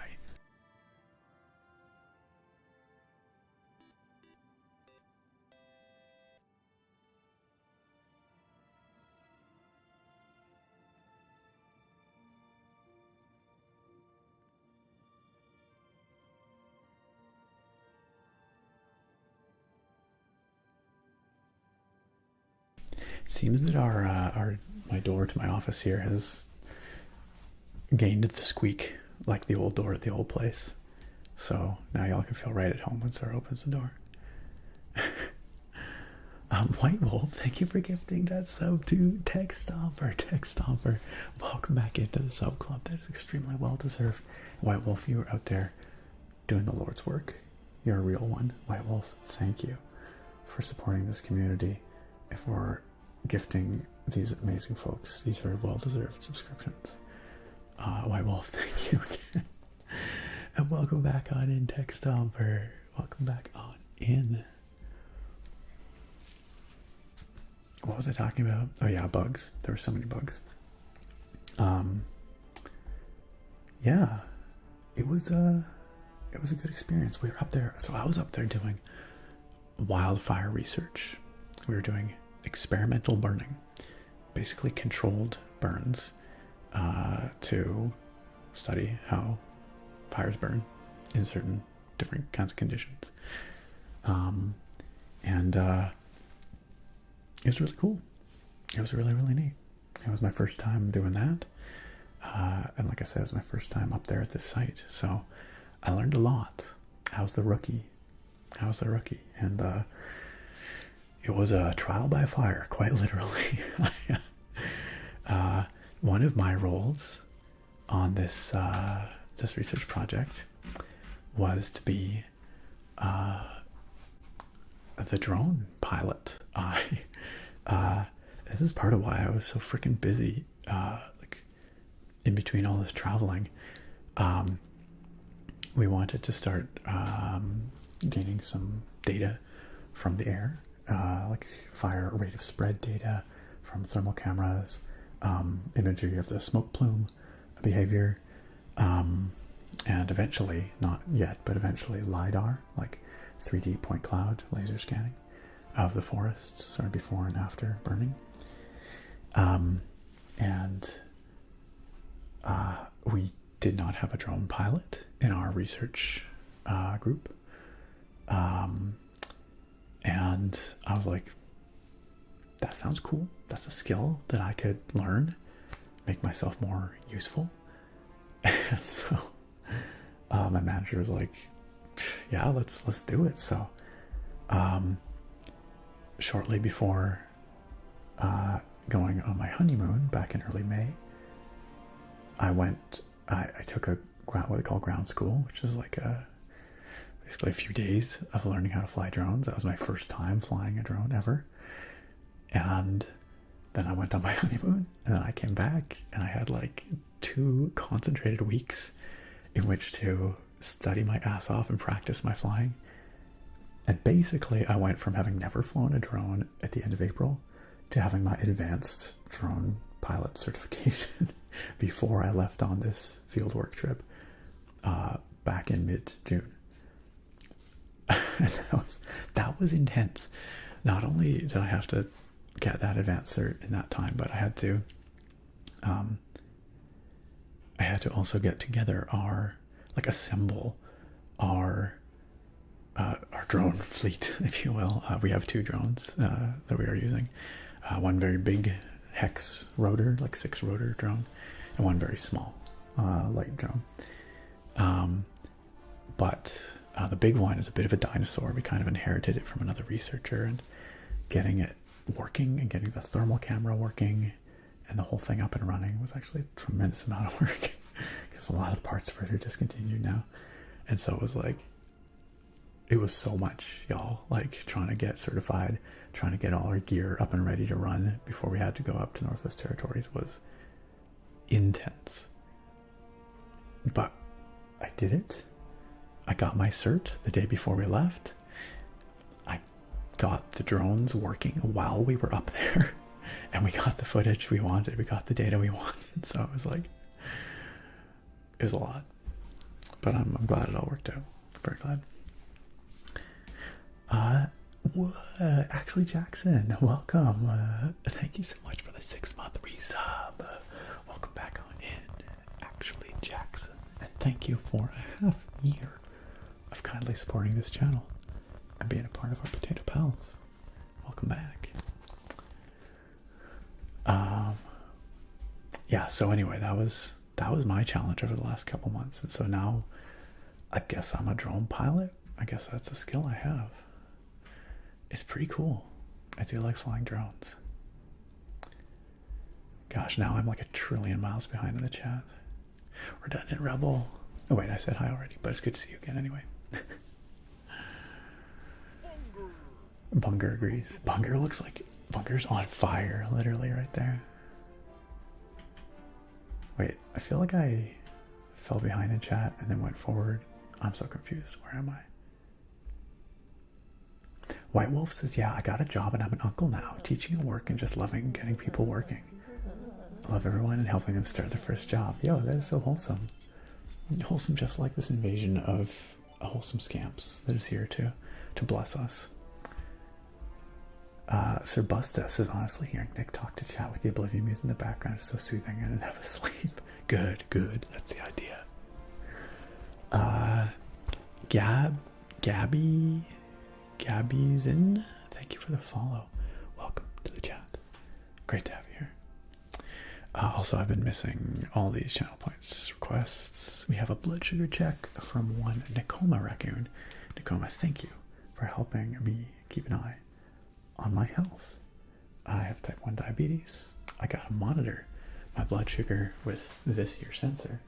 Speaker 1: Seems that my door to my office here has gained the squeak like the old door at the old place. So now y'all can feel right at home when Sarah opens the door. White Wolf, thank you for gifting that sub to Tech Stomper. Welcome back into the sub club. That is extremely well deserved. White Wolf, you were out there doing the Lord's work. You're a real one. White Wolf, thank you for supporting this community and for gifting these amazing folks these very well-deserved subscriptions. White Wolf, thank you again. And welcome back on in, Tech Stomper. Welcome back on in. What was I talking about? Oh yeah, bugs. There were so many bugs. Yeah, it was a good experience. We were up there. So I was up there doing wildfire research. We were doing experimental burning, basically controlled burns, to study how fires burn in certain different kinds of conditions. And it was really cool. It was really, really neat. It was my first time doing that. And like I said, it was my first time up there at this site. So I learned a lot. How's the rookie? And it was a trial by fire, quite literally. One of my roles on this research project was to be the drone pilot. This is part of why I was so freaking busy, like in between all this traveling. We wanted to start gaining some data from the air, like fire rate of spread data from thermal cameras, imagery of the smoke plume behavior, and eventually, not yet, but eventually LiDAR, like 3D point cloud laser scanning of the forests, sort of before and after burning. And we did not have a drone pilot in our research group. And I was like, that sounds cool. That's a skill that I could learn, make myself more useful. And so my manager was like, yeah, let's do it. So shortly before going on my honeymoon back in early May, I took what they call ground school, which is like basically a few days of learning how to fly drones. That was my first time flying a drone ever. And then I went on my honeymoon, and then I came back, and I had like 2 concentrated weeks in which to study my ass off and practice my flying. And basically, I went from having never flown a drone at the end of April to having my advanced drone pilot certification before I left on this fieldwork trip back in mid-June. And that was intense. Not only did I have to get that advanced cert in that time, but I had to also get together assemble our drone fleet, if you will. We have 2 drones that we are using. One very big hex rotor, like 6 rotor drone, and one very small light drone. But the big one is a bit of a dinosaur. We kind of inherited it from another researcher, and getting it working and getting the thermal camera working and the whole thing up and running was actually a tremendous amount of work because a lot of parts for it are discontinued now. And so it was so much, y'all, like trying to get certified, trying to get all our gear up and ready to run before we had to go up to Northwest Territories was intense. But I did it. I got my cert the day before we left. I got the drones working while we were up there, and we got the footage we wanted. We got the data we wanted. So it was a lot. But I'm glad it all worked out. Very glad. Actually, Jackson, welcome. Thank you so much for the 6-month resub. Welcome back on in, actually, Jackson. And thank you for a half year of kindly supporting this channel and being a part of our Potato Pals. Welcome back. Yeah, so anyway, that was my challenge over the last couple months. And so now I guess I'm a drone pilot. I guess that's a skill I have. It's pretty cool. I do like flying drones. Gosh, now I'm like 1 trillion miles behind in the chat. Redundant Rebel. Oh wait, I said hi already, but it's good to see you again anyway. Bunger agrees. Bunger's on fire, literally right there. Wait, I feel like I fell behind in chat and then went forward. I'm so confused. Where am I? White Wolf says, yeah, I got a job and I'm an uncle now, teaching and work and just loving getting people working. I love everyone and helping them start their first job. Yo, that is so wholesome. Wholesome, just like this invasion of wholesome scamps that is here to bless us. Sir Busta says, honestly, hearing Nick talk to chat with the Oblivion music in the background is so soothing. I didn't have a sleep. Good. That's the idea. Gabby's in. Thank you for the follow. Welcome to the chat. Great to have you here. Also, I've been missing all these channel points requests. We have a blood sugar check from one Nicoma Raccoon. Nicoma, thank you for helping me keep an eye on my health. I have type 1 diabetes. I got to monitor my blood sugar with this here sensor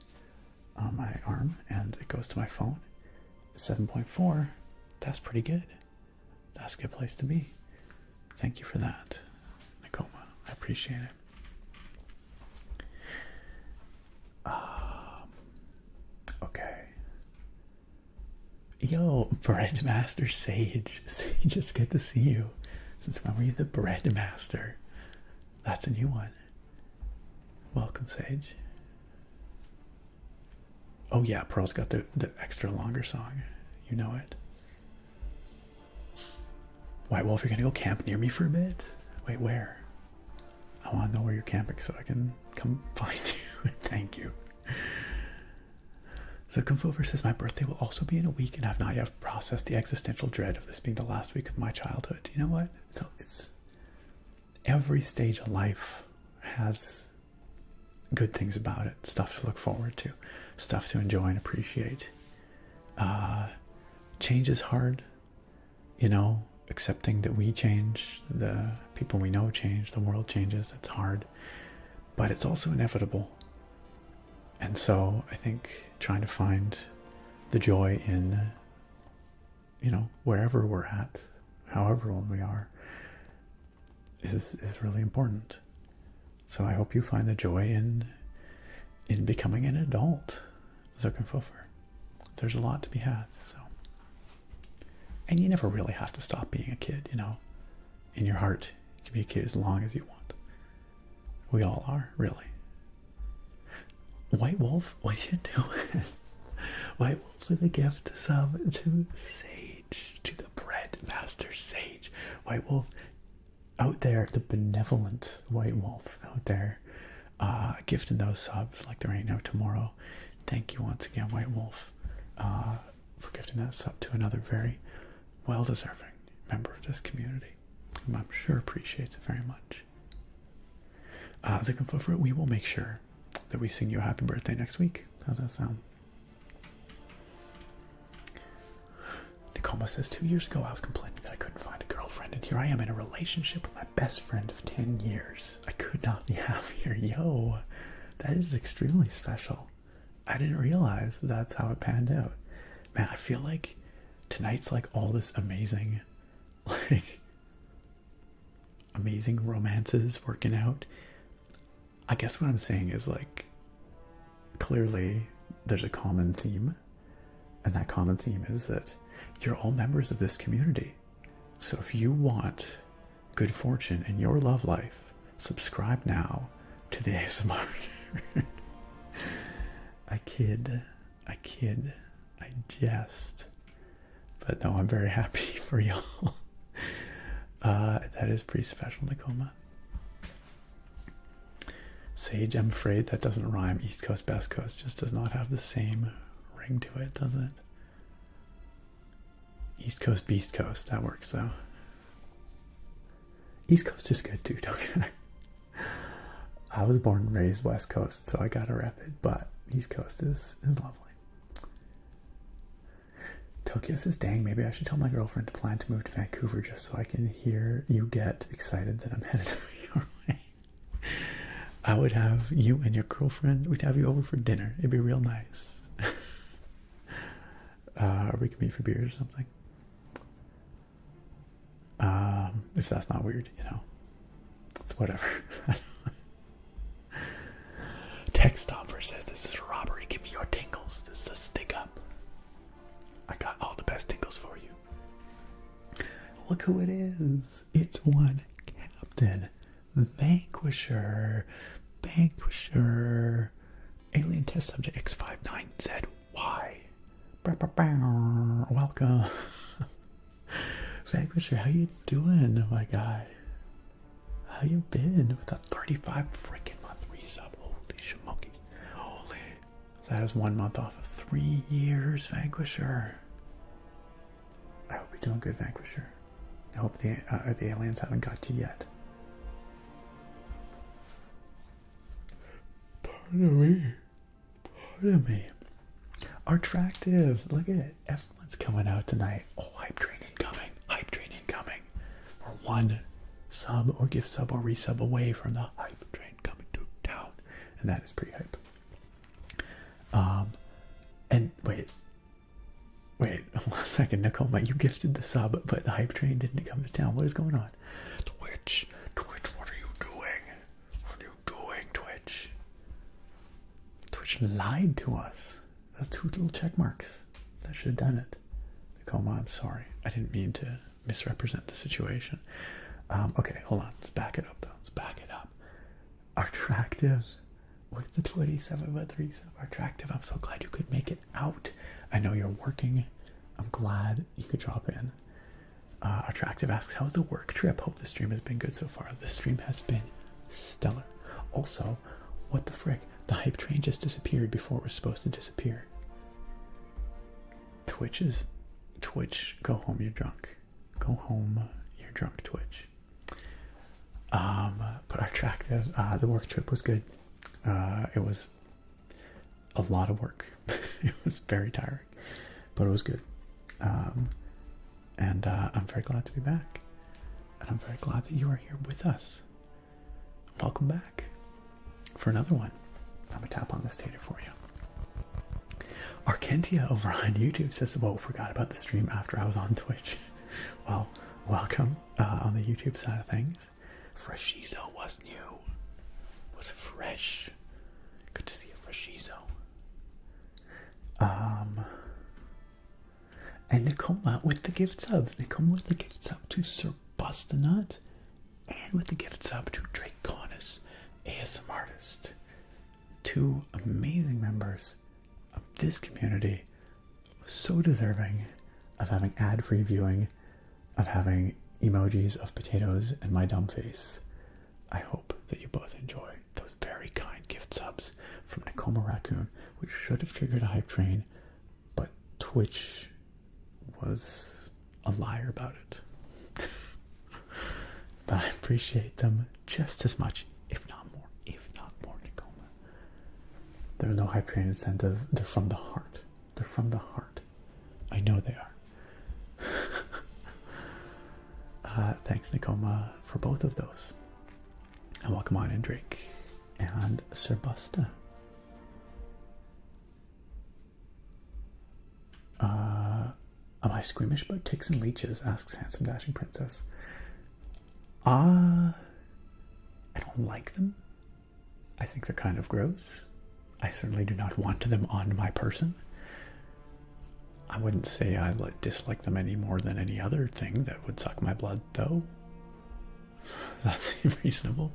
Speaker 1: on my arm, and it goes to my phone. 7.4. That's pretty good. That's a good place to be. Thank you for that, Nicoma. I appreciate it. Okay. Yo, Bread Master Sage. Sage, it's good to see you. Since when were you the Bread Master? That's a new one. Welcome, Sage. Oh yeah, Pearl's got the extra longer song. You know it. White Wolf, you're gonna go camp near me for a bit? Wait, where? I want to know where you're camping so I can come find you. Thank you. So Kung Fu says, my birthday will also be in a week and I've not yet processed the existential dread of this being the last week of my childhood. You know what? So it's every stage of life has good things about it, stuff to look forward to, stuff to enjoy and appreciate. Change is hard, you know. accepting that we change, the people we know change, the world changes. It's hard, but it's also inevitable. And so I think trying to find the joy in, you know, wherever we're at, however old we are, is really important. So I hope you find the joy in becoming an adult, Zuckenpuffer. There's a lot to be had. So, and you never really have to stop being a kid, you know. In your heart, you can be a kid as long as you want. We all are, really. White Wolf, what are you doing? White Wolf with a gift sub to Sage, to the Bread Master Sage. White Wolf out there, the benevolent White Wolf out there, gifting those subs like there ain't no tomorrow. Thank you once again, White Wolf, for gifting that sub to another very well-deserving member of this community, whom I'm sure appreciates it very much. Zuckenpuffer, we will make sure that we sing you a happy birthday next week. How's that sound? Nicoma says, 2 years ago I was complaining that I couldn't find a girlfriend, and here I am in a relationship with my best friend of 10 years. I could not be happier. Yo, that is extremely special. I didn't realize that's how it panned out. Man, I feel like tonight's like all this amazing, like, amazing romances working out. I guess what I'm saying is, like, clearly there's a common theme, and that common theme is that you're all members of this community. So if you want good fortune in your love life, subscribe now to the ASMR. I kid, I jest. But no, I'm very happy for y'all. That is pretty special, Nicoma. Sage, I'm afraid that doesn't rhyme. East Coast, Best Coast just does not have the same ring to it, does it? East Coast, Beast Coast, that works though. East Coast is good too, don't you? I was born and raised West Coast, so I gotta rep it, but East Coast is lovely. Tokyo says, dang, maybe I should tell my girlfriend to plan to move to Vancouver just so I can hear you get excited that I'm headed your way. I would have you and your girlfriend, we'd have you over for dinner. It'd be real nice. Or we could meet for beers or something. If that's not weird, you know. It's whatever. Tech Stopper says, this is a robbery. Give me your tingles. This is a stick up. I got all the best tingles for you. Look who it is. It's one Captain Vanquisher. Alien Test Subject X59ZY. Welcome. Vanquisher, how you doing, my guy? How you been with that 35 freaking month resub? Holy shmonkeys. Holy. That is 1 month off of 3 years, Vanquisher. I hope you're doing good, Vanquisher. I hope the aliens haven't got you yet. Pardon me. Attractive. Look at it. Everyone's coming out tonight. Oh, hype train incoming. Hype train incoming. We're one sub or gift sub or resub away from the hype train coming to town. And that is pretty hype. And wait 1 second, Nicole, you gifted the sub, but the hype train didn't come to town. What is going on? Twitch, what are you doing? What are you doing, Twitch? Twitch lied to us. Those 2 little check marks. That should have done it. Nicole, I'm sorry. I didn't mean to misrepresent the situation. Okay, hold on. Let's back it up, though. Let's back it up. Attractive. With the 27/3 sub. Attractive. I'm so glad you could make it out. I know you're working. I'm glad you could drop in. Attractive asks, how's the work trip? Hope the stream has been good so far. The stream has been stellar. Also, what the frick? The hype train just disappeared before it was supposed to disappear. Twitch, go home, you're drunk. Go home, you're drunk, Twitch. But attractive, the work trip was good. It was a lot of work. It was very tiring, but it was good. And I'm very glad to be back. And I'm very glad that you are here with us. Welcome back for another one. I'm going to tap on this tater for you. Arkentia over on YouTube says, whoa, forgot about the stream after I was on Twitch. Well, welcome on the YouTube side of things. Freshizo was new. Was fresh. Good to see a Freshizo. And Nicoma with the gift subs. Nicoma with the gift sub to Sir Bustinut. And with the gift sub to Drake Conus, ASM artist. Two amazing members of this community. So deserving of having ad-free viewing, of having emojis of potatoes and my dumb face. I hope that you both enjoy those very kind gift subs from Nicoma Raccoon, which should have triggered a hype train, but Twitch was a liar about it. But I appreciate them just as much, if not more, Nicoma. There's no hype train incentive. They're from the heart. They're from the heart. I know they are. Thanks, Nicoma, for both of those. And welcome on in, Drake and Sir Busta. Am I squeamish about ticks and leeches? Asks Handsome Dashing Princess. I don't like them. I think they're kind of gross. I certainly do not want them on my person. I wouldn't say I dislike them any more than any other thing that would suck my blood, though. That seems reasonable.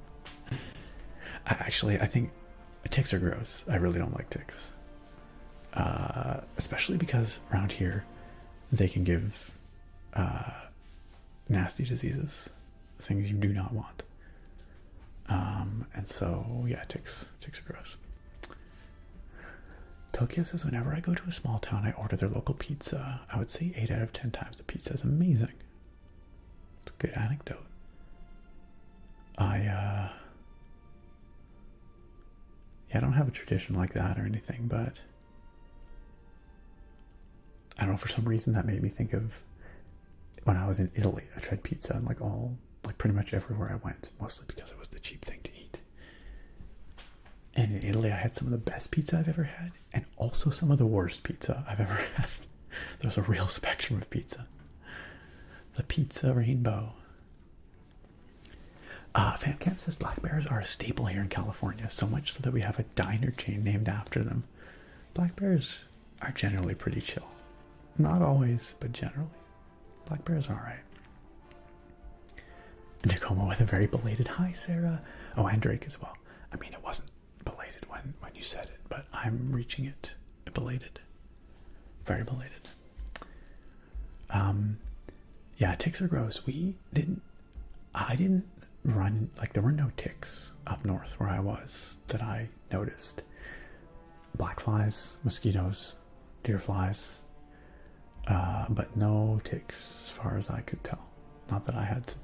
Speaker 1: Actually, I think ticks are gross. I really don't like ticks. Especially because around here, they can give nasty diseases. Things you do not want. And so, yeah, ticks are gross. Tokyo says, whenever I go to a small town, I order their local pizza. I would say 8 out of 10 times the pizza is amazing. It's a good anecdote. I don't have a tradition like that or anything, but I don't know, for some reason that made me think of when I was in Italy. I tried pizza and pretty much everywhere I went, mostly because it was the cheap thing to eat. And in Italy, I had some of the best pizza I've ever had, and also some of the worst pizza I've ever had. There's a real spectrum of pizza. The pizza rainbow. FanCamp says black bears are a staple here in California, so much so that we have a diner chain named after them. Black bears are generally pretty chill. Not always, but generally. Black bears are alright. Nicoma with a very belated hi, Sarah. Oh, and Drake as well. I mean, it wasn't belated when you said it, but I'm reaching it belated. Very belated. Yeah, ticks are gross. I didn't run, there were no ticks up north where I was that I noticed. Black flies, mosquitoes, deer flies, but no ticks as far as I could tell. Not that I had to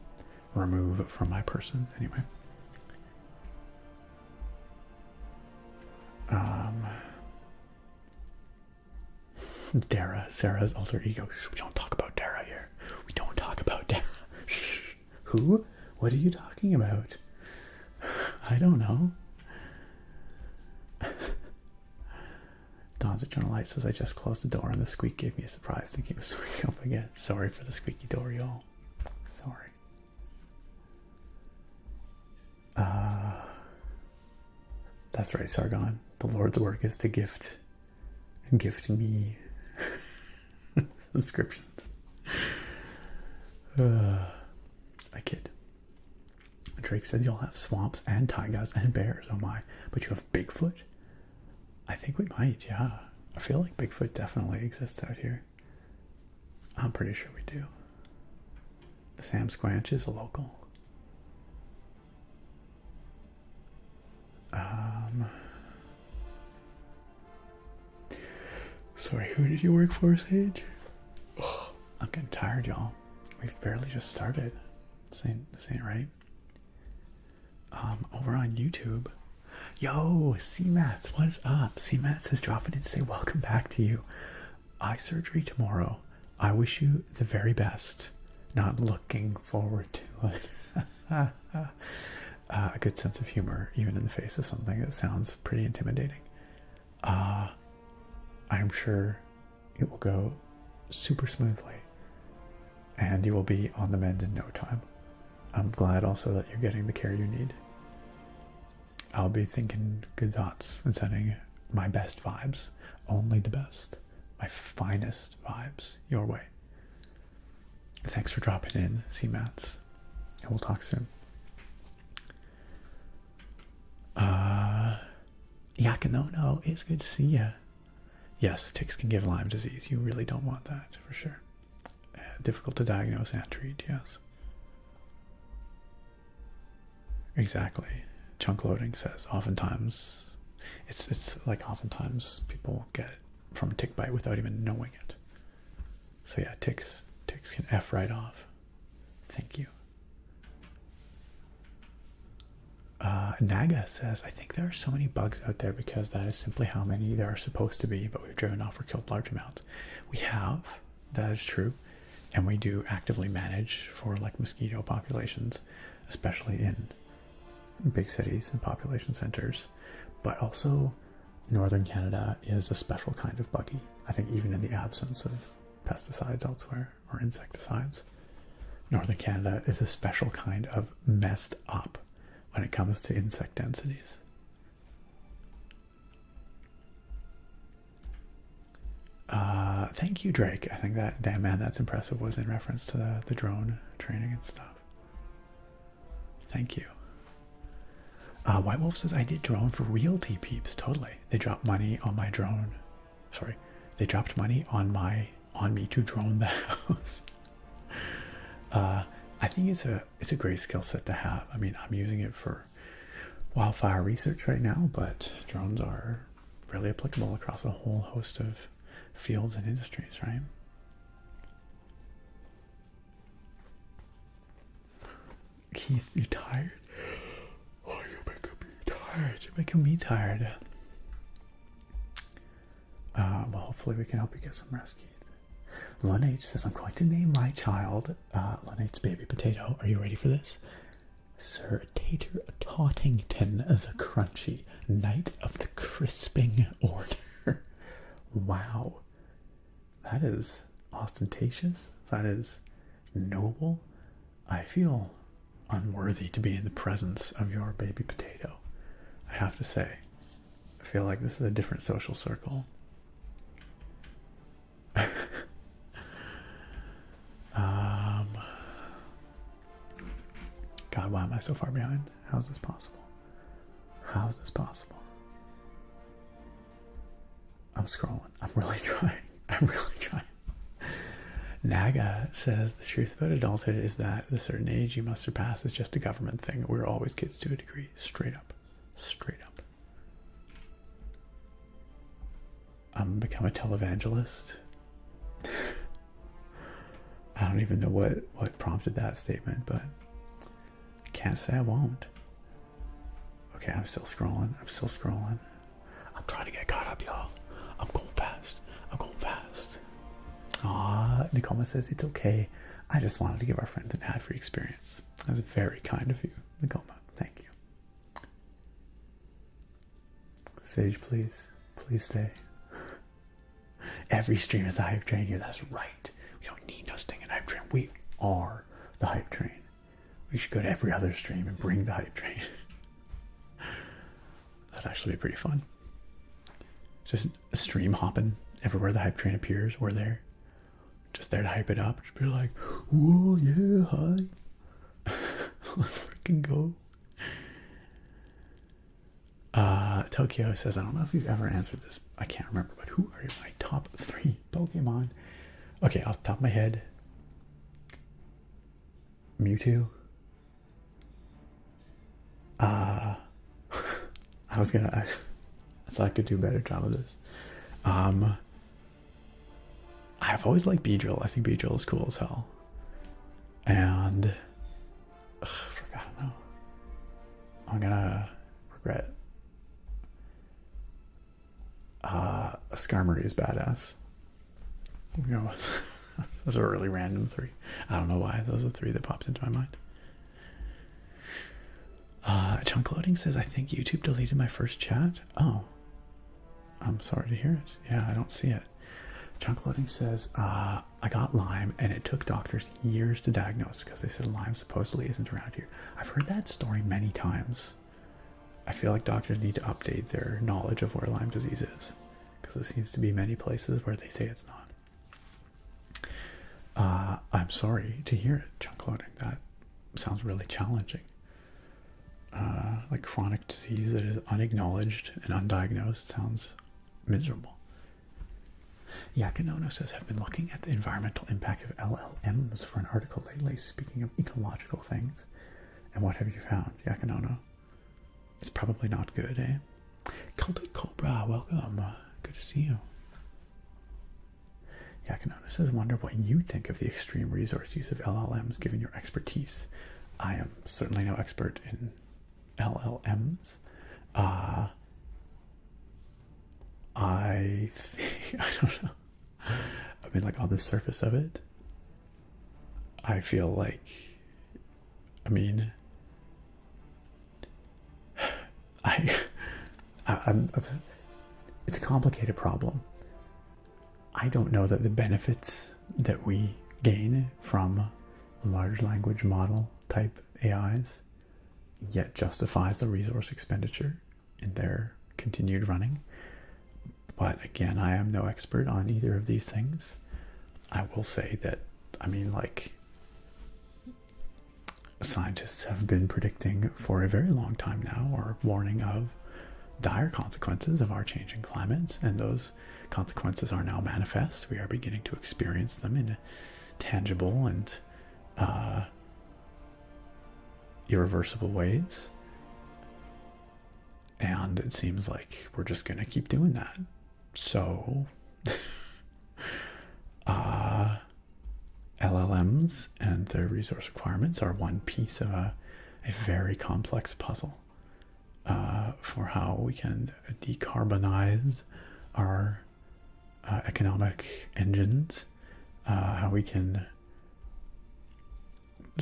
Speaker 1: remove from my person anyway. Dara, Sarah's alter ego. Shh, we don't talk about Dara here. We don't talk about Dara. Shh. Who? What are you talking about? I don't know. Dawn's Eternal Light says, I just closed the door and the squeak gave me a surprise thinking it was squeaking up again. Sorry for the squeaky door, y'all. Sorry. That's right, Sargon. The Lord's work is to gift me subscriptions. I kid. Drake said you'll have swamps and taigas and bears. Oh my. But you have Bigfoot? I think we might, yeah. I feel like Bigfoot definitely exists out here. I'm pretty sure we do. Sam Squanch is a local. Sorry, who did you work for, Sage? Oh, I'm getting tired, y'all. We've barely just started. This ain't right. Over on YouTube. Yo, CMATS, what's up? CMATS is dropping in to say welcome back to you. Eye surgery tomorrow. I wish you the very best. Not looking forward to it. A good sense of humor, even in the face of something that sounds pretty intimidating. I'm sure it will go super smoothly, and you will be on the mend in no time. I'm glad also that you're getting the care you need. I'll be thinking good thoughts and sending my best vibes, only the best, my finest vibes your way. Thanks for dropping in, CMATs, and we'll talk soon. Yakinono, it's good to see you. Yes, ticks can give Lyme disease. You really don't want that, for sure. Difficult to diagnose and treat, yes. Exactly. Chunk loading says oftentimes, it's like oftentimes people get it from a tick bite without even knowing it. So yeah, ticks can F right off. Thank you. Naga says, I think there are so many bugs out there because that is simply how many there are supposed to be, but we've driven off or killed large amounts. We have, that is true, and we do actively manage for like mosquito populations, especially in big cities and population centers, but also northern Canada is a special kind of buggy. I think even in the absence of pesticides elsewhere or insecticides, northern Canada is a special kind of messed up when it comes to insect densities. Thank you, Drake. I think that, damn man, that's impressive, was in reference to the drone training and stuff. Thank you. White Wolf says, I did drone for realty, peeps. Totally. They dropped money on my drone. Sorry. They dropped money on me to drone the house. I think it's a great skill set to have. I mean, I'm using it for wildfire research right now, but drones are really applicable across a whole host of fields and industries, right? Keith, you tired? Oh, you're making me tired. You're making me tired. Well, hopefully we can help you get some rest, Keith. Lun H says, I'm going to name my child Lun H's baby potato. Are you ready for this? Sir Tater Tottington the Crunchy, Knight of the Crisping Order. Wow. That is ostentatious. That is noble. I feel unworthy to be in the presence of your baby potato. I have to say. I feel like this is a different social circle. God, why am I so far behind? How is this possible? How is this possible? I'm scrolling. I'm really trying. I'm really trying. Naga says, the truth about adulthood is that the certain age you must surpass is just a government thing. We're always kids to a degree. Straight up. Straight up. I'm become a televangelist. I don't even know what prompted that statement, but I can't say I won't. Okay, I'm still scrolling. I'm still scrolling. I'm trying to get caught up, y'all. I'm going fast. I'm going fast. Aw, Nicoma says, it's okay. I just wanted to give our friends an ad-free experience. That's very kind of you, Nicoma. Thank you. Sage, please. Please stay. Every stream is a hype train here. That's right. We don't need no stinging hype train. We are the hype train. We should go to every other stream and bring the hype train. That'd actually be pretty fun. Just a stream hopping everywhere the hype train appears. We're there. Just there to hype it up. Just be like, whoa, yeah, hi. Let's freaking go. Tokyo says, I don't know if you've ever answered this. I can't remember, but who are my top 3 Pokemon? Okay, off the top of my head, Mewtwo. I thought I could do a better job of this. I've always liked Beedrill. I think Beedrill is cool as hell. And I don't know. I'm gonna regret. Skarmory is badass. You know, Those are really random 3. I don't know why. Those are 3 that popped into my mind. Chunk Loading says, I think YouTube deleted my first chat. Oh. I'm sorry to hear it. Yeah, I don't see it. Chunk Loading says, I got Lyme and it took doctors years to diagnose because they said Lyme supposedly isn't around here. I've heard that story many times. I feel like doctors need to update their knowledge of where Lyme disease is, because it seems to be many places where they say it's not. I'm sorry to hear it, Chunk Loading. That sounds really challenging. Like chronic disease that is unacknowledged and undiagnosed sounds miserable. Yakinono says, I've been looking at the environmental impact of LLMs for an article lately, speaking of ecological things. And what have you found, Yakinono? It's probably not good, eh? Celtic Cobra, welcome. Good to see you. Yakinono says, wonder what you think of the extreme resource use of LLMs given your expertise. I am certainly no expert in LLMs. I think, I don't know. I mean, like on the surface of it, I feel like, I mean, it's a complicated problem. I don't know that the benefits that we gain from large language model type AIs yet justifies the resource expenditure in their continued running. But again, I am no expert on either of these things. I will say that, I mean, like, scientists have been predicting for a very long time now, or warning of dire consequences of our changing climate, and those consequences are now manifest. We are beginning to experience them in tangible and irreversible ways, and it seems like we're just going to keep doing that. So LLMs and their resource requirements are one piece of a very complex puzzle for how we can decarbonize our economic engines, how we can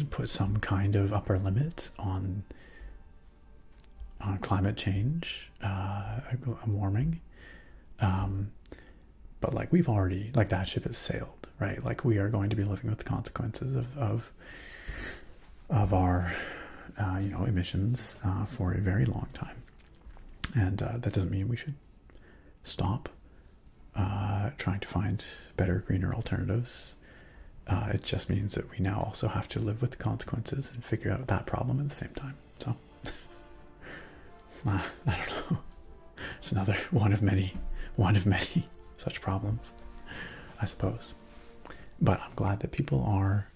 Speaker 1: put some kind of upper limit on climate change, warming. But like we've already, like that ship has sailed, right? Like we are going to be living with the consequences of our emissions for a very long time, and that doesn't mean we should stop trying to find better, greener alternatives. It just means that we now also have to live with the consequences and figure out that problem at the same time. So I don't know. It's another one of many such problems, I suppose. But I'm glad that people are,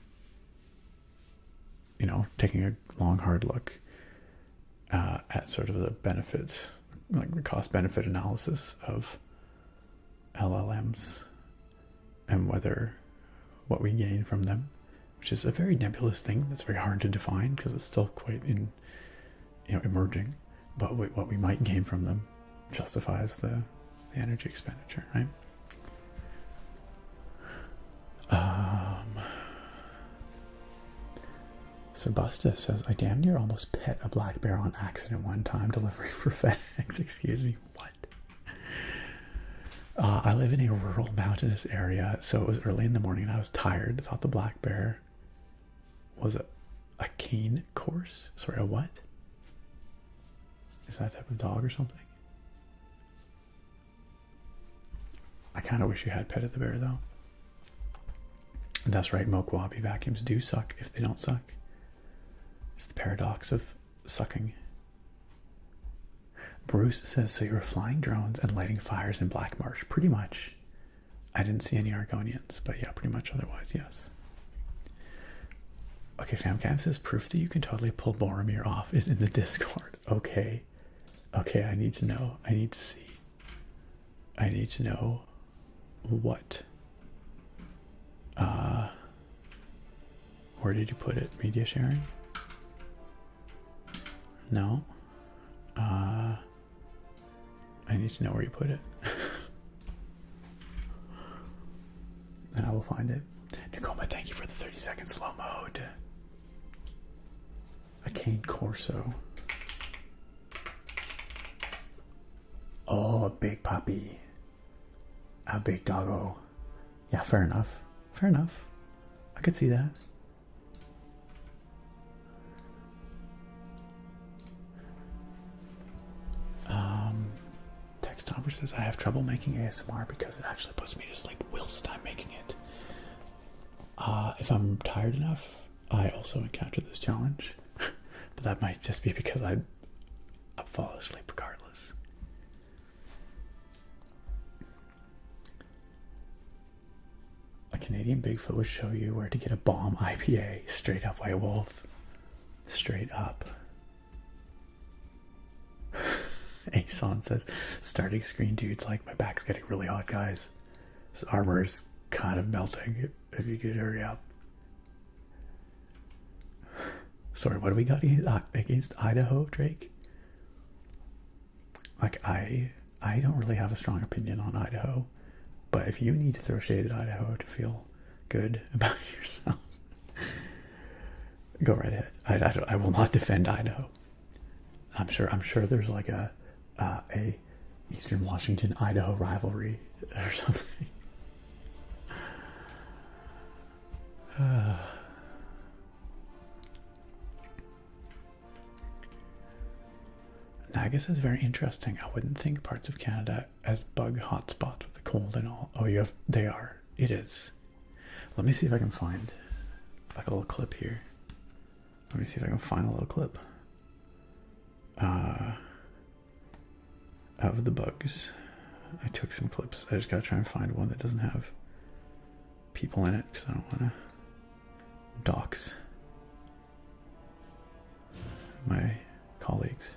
Speaker 1: taking a long, hard look at sort of the benefit, like the cost-benefit analysis of LLMs and what we gain from them, which is a very nebulous thing that's very hard to define because it's still quite emerging. But what we might gain from them justifies the energy expenditure, right? Sebusta says, I damn near almost pet a black bear on accident one time delivering for FedEx. Excuse me, what? I live in a rural mountainous area, so it was early in the morning and I was tired. I thought the black bear was a cane corse. Sorry, a what? Is that type of dog or something? I kind of wish you had petted the bear, though. That's right, Mokwabi vacuums do suck if they don't suck. It's the paradox of sucking. Bruce says, so you were flying drones and lighting fires in Black Marsh. Pretty much. I didn't see any Argonians, but yeah, pretty much otherwise, yes. Okay, FamCam says, proof that you can totally pull Boromir off is in the Discord. Okay. Okay, I need to know. I need to see. I need to know what. Where did you put it? Media sharing? No. I need to know where you put it. And I will find it. 30-second slow mode. A cane corso. Oh, a big puppy. A big doggo. Yeah, fair enough. Fair enough. I could see that. Text Topper says, I have trouble making ASMR because it actually puts me to sleep whilst I'm making it. If I'm tired enough, I also encounter this challenge. But that might just be because I fall asleep regardless. A Canadian Bigfoot would show you where to get a bomb IPA. Straight up White Wolf. Straight up. Ason says, starting screen dudes like my back's getting really hot, guys. This armor's kind of melting. If you could hurry up. Sorry, what do we got against Idaho, Drake? Like, I don't really have a strong opinion on Idaho, but if you need to throw shade at Idaho to feel good about yourself, go right ahead. I will not defend Idaho. I'm sure there's like a Eastern Washington Idaho rivalry or something. Nagas is very interesting. I wouldn't think parts of Canada as bug hotspot with the cold and all. Oh, they are. It is. Let me see if I can find like a little clip here. Let me see if I can find a little clip of the bugs. I took some clips. I just gotta try and find one that doesn't have people in it because I don't want to dox my colleagues.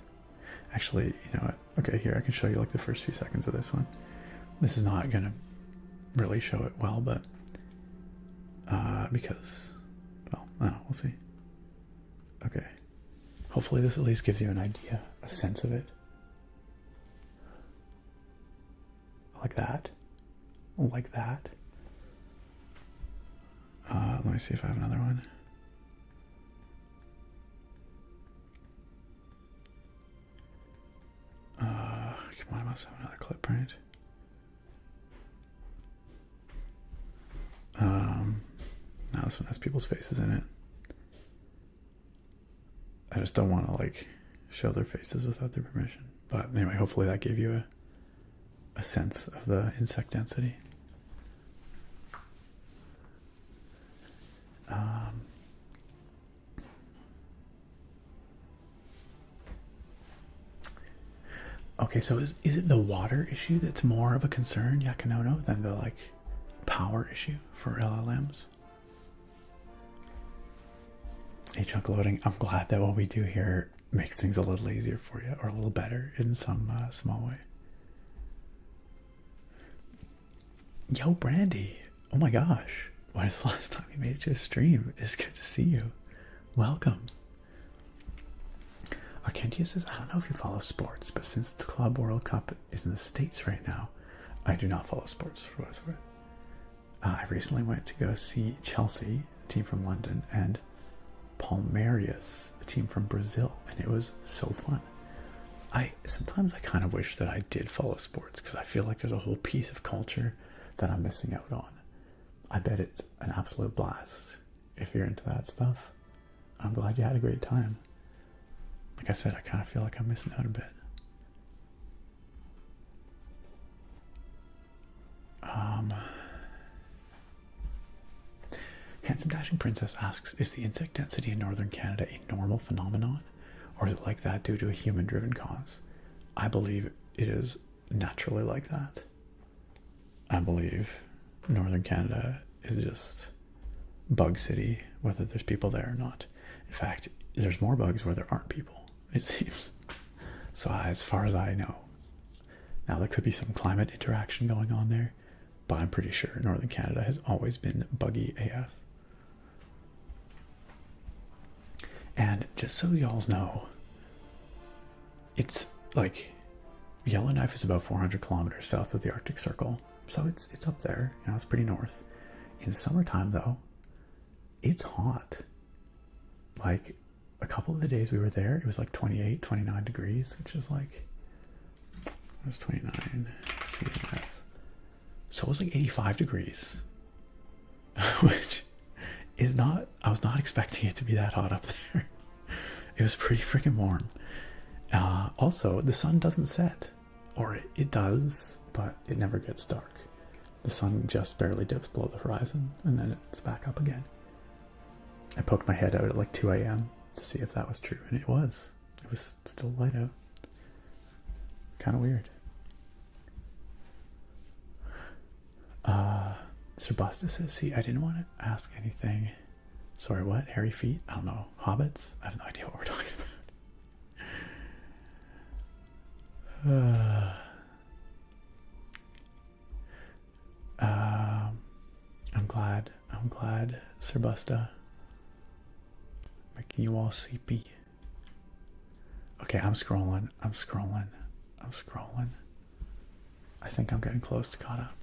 Speaker 1: Actually, you know what? Okay, here, I can show you like the first few seconds of this one. This is not gonna really show it well, but because, well, I don't know, we'll see. Okay. Hopefully this at least gives you an idea, a sense of it. Like that. Like that. Let me see if I have another one. Come on, I must have another clip, right? Now this one has people's faces in it. I just don't want to like show their faces without their permission. But anyway, hopefully that gave you a sense of the insect density. Okay, so is it the water issue that's more of a concern, Yakanono, than the like power issue for LLMs? Hey, chunk loading. I'm glad that what we do here makes things a little easier for you, or a little better in some small way. Yo, Brandy. Oh my gosh. When is the last time you made it to a stream? It's good to see you. Welcome. Arkentia says, I don't know if you follow sports, but since the Club World Cup is in the States right now, I do not follow sports for what it's worth. I recently went to go see Chelsea, a team from London, and Palmeiras, a team from Brazil, and it was so fun. Sometimes I kind of wish that I did follow sports because I feel like there's a whole piece of culture that I'm missing out on. I bet it's an absolute blast if you're into that stuff. I'm glad you had a great time. Like I said, I kind of feel like I'm missing out a bit. Handsome Dashing Princess asks, is the insect density in northern Canada a normal phenomenon? Or is it like that due to a human-driven cause? I believe it is naturally like that. I believe northern Canada is just bug city, whether there's people there or not. In fact, there's more bugs where there aren't people, it seems. So as far as I know. Now there could be some climate interaction going on there, but I'm pretty sure northern Canada has always been buggy AF. And just so y'all know, it's like Yellowknife is about 400 kilometers south of the Arctic Circle, so it's up there. You know, it's pretty north. In the summertime, though, it's hot. Like, a couple of the days we were there, it was like 28, 29 degrees, which is like, it was 29 CMF. So it was like 85 degrees, which is not, I was not expecting it to be that hot up there. It was pretty freaking warm. Also, the sun doesn't set, or it does, but it never gets dark. The sun just barely dips below the horizon, and then it's back up again. I poked my head out at like 2 a.m. to see if that was true, and it was. It was still light out. Kind of weird. Sir Busta says, see, I didn't want to ask anything. Sorry, what? Hairy feet? I don't know. Hobbits? I have no idea what we're talking about. I'm glad, Sir Busta. Making you all sleepy. Okay, I'm scrolling. I think I'm getting close to caught up.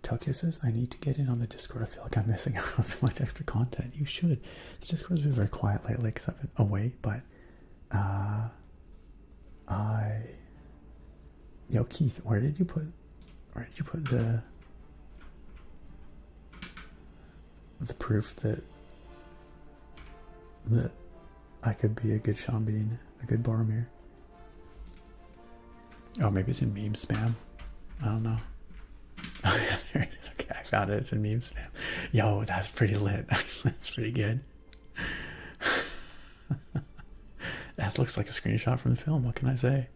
Speaker 1: Tokyo says, I need to get in on the Discord. I feel like I'm missing out on so much extra content. You should. The Discord's been very quiet lately because I've been away, but Yo, Keith, where did you put the proof that I could be a good Sean Bean, a good Boromir? Oh, maybe it's in meme spam. I don't know. Oh yeah, there it is. Okay, I found it. It's in meme spam. Yo, that's pretty lit. That's pretty good. That looks like a screenshot from the film. What can I say?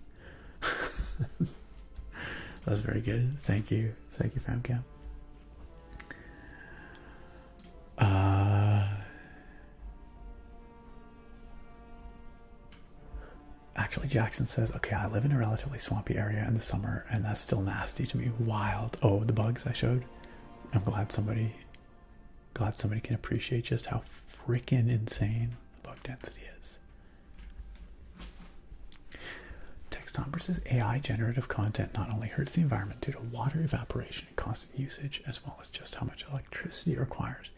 Speaker 1: That's very good. Thank you, Famcam. Actually, Jackson says, okay, I live in a relatively swampy area in the summer, and that's still nasty to me. Wild. Oh, the bugs I showed. I'm glad somebody can appreciate just how freaking insane the bug density is. Textomber says, AI generative content not only hurts the environment due to water evaporation and constant usage, as well as just how much electricity it requires,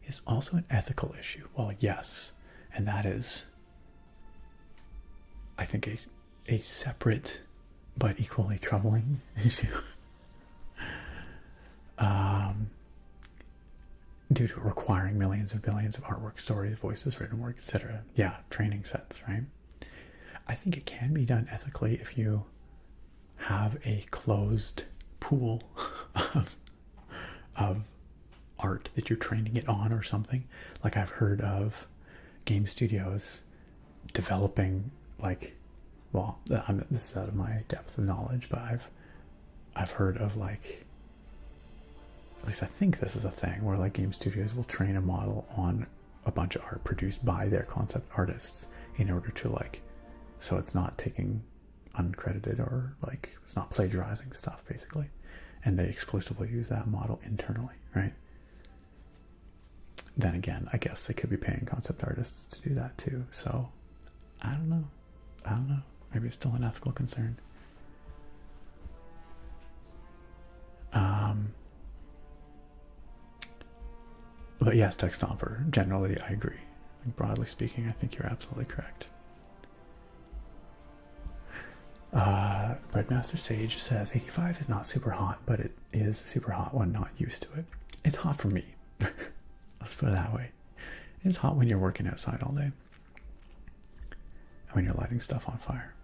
Speaker 1: is also an ethical issue. Well, yes, and that is, I think, a separate but equally troubling issue. Due to requiring millions of billions of artwork, stories, voices, written work, etc. Yeah, training sets, right? I think it can be done ethically if you have a closed pool of art that you're training it on or something. Like, I've heard of game studios developing, like, well, this is out of my depth of knowledge, but I've heard of, like, at least I think this is a thing where, like, game studios will train a model on a bunch of art produced by their concept artists in order to, like, so it's not taking uncredited or, like, it's not plagiarizing stuff, basically. And they exclusively use that model internally, right? Then again, I guess they could be paying concept artists to do that too. So I don't know. Maybe it's still an ethical concern. But yes, Textomper, generally I agree. Like, broadly speaking, I think you're absolutely correct. Redmaster Sage says 85 is not super hot, but it is super hot when not used to it. It's hot for me. Let's put it that way. It's hot when you're working outside all day. And when you're lighting stuff on fire.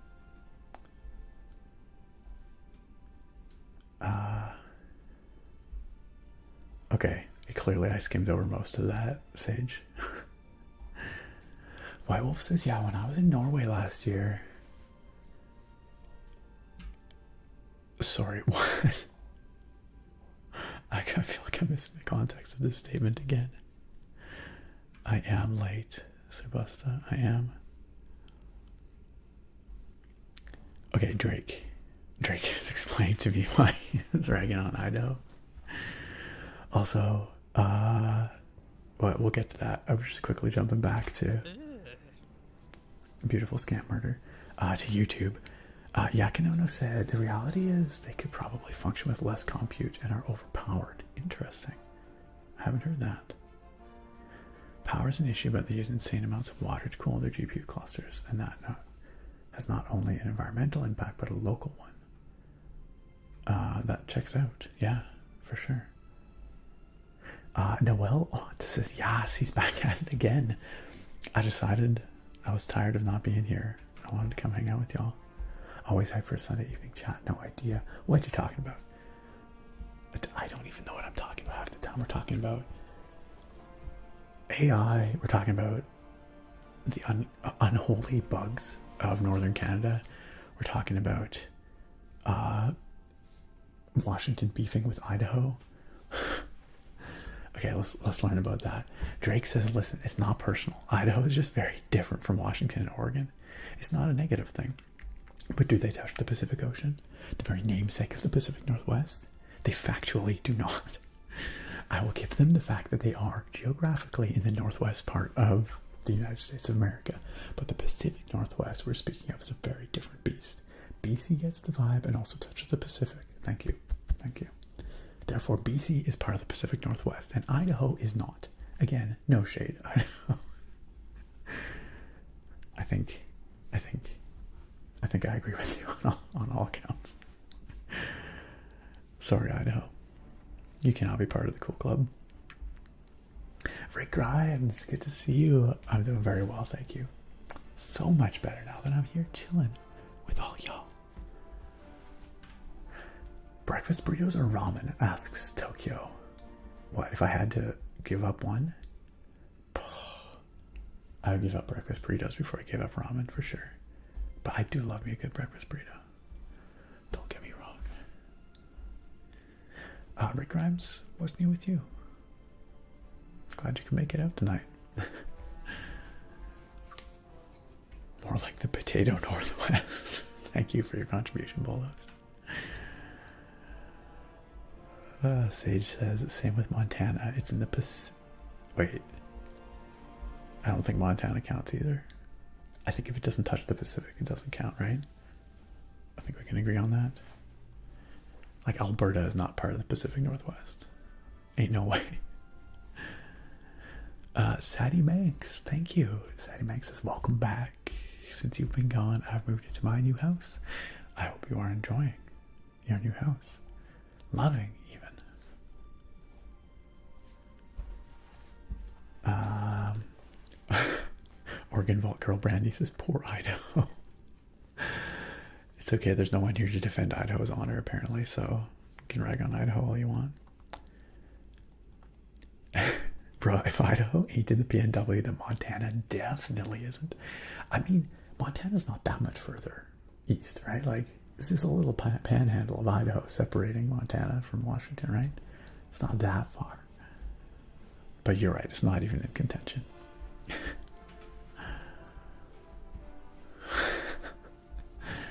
Speaker 1: Okay, clearly I skimmed over most of that, Sage. White Wolf says, yeah, when I was in Norway last year. Sorry, what? I feel like I'm missing the context of this statement again. I am late, Sebusta. I am. Okay, Drake. Drake has explained to me why he's ragging on Idaho. Also, we'll get to that. I was just quickly jumping back to Beautiful Scam Murder, to YouTube. Yakinono said, the reality is they could probably function with less compute and are overpowered. Interesting. I haven't heard that. power is an issue, but they use insane amounts of water to cool their GPU clusters, and that has not only an environmental impact, but a local one. That checks out. Yeah, for sure. Noel says, yes, he's back at it again. I decided I was tired of not being here. I wanted to come hang out with y'all. Always hyped for a Sunday evening chat. No idea what you're talking about. I don't even know what I'm talking about half the time. We're talking about AI. We're talking about the unholy bugs of northern Canada. We're talking about Washington beefing with Idaho. Okay, let's learn about that. Drake says, listen, it's not personal. Idaho is just very different from Washington and Oregon. It's not a negative thing. But do they touch the Pacific Ocean? The very namesake of the Pacific Northwest? They factually do not. I will give them the fact that they are geographically in the northwest part of the United States of America. But the Pacific Northwest we're speaking of is a very different beast. BC gets the vibe and also touches the Pacific. Thank you. Thank you. Therefore, BC is part of the Pacific Northwest, and Idaho is not. Again, no shade, Idaho. I think I agree with you on all accounts. Sorry, Idaho. You cannot be part of the cool club. Rick Grimes, good to see you. I'm doing very well, thank you. So much better now that I'm here chilling with all y'all. Breakfast burritos or ramen? Asks Tokyo. What, if I had to give up one? I would give up breakfast burritos before I gave up ramen, for sure. But I do love me a good breakfast burrito. Don't get me wrong. Rick Grimes, what's new with you? Glad you can make it out tonight. More like the potato Northwest. Thank you for your contribution, Bolos. Sage says, same with Montana. It's in the Wait. I don't think Montana counts either. I think if it doesn't touch the Pacific, it doesn't count, right? I think we can agree on that. Like, Alberta is not part of the Pacific Northwest. Ain't no way. Sadie Manx, thank you. Sadie Manx says, welcome back. Since you've been gone, I've moved into my new house. I hope you are enjoying your new house. Loving, even. Oregon Vault Girl Brandy says, poor Idaho. It's okay, there's no one here to defend Idaho's honor, apparently, so you can rag on Idaho all you want. Bro, if Idaho ain't in the PNW, then Montana definitely isn't. I mean, Montana's not that much further east, right? Like, it's just a little panhandle of Idaho separating Montana from Washington, right? It's not that far. But you're right, it's not even in contention.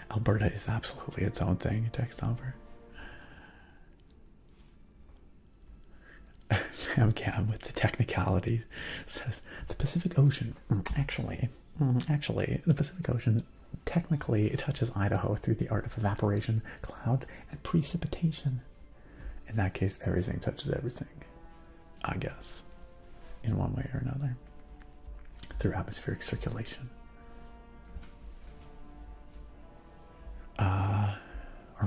Speaker 1: Alberta is absolutely its own thing, text Albert. Sam Cam with the technicalities says the Pacific Ocean actually the Pacific Ocean technically touches Idaho through the art of evaporation, clouds, and precipitation. In that case, everything touches everything, I guess, in one way or another, through atmospheric circulation.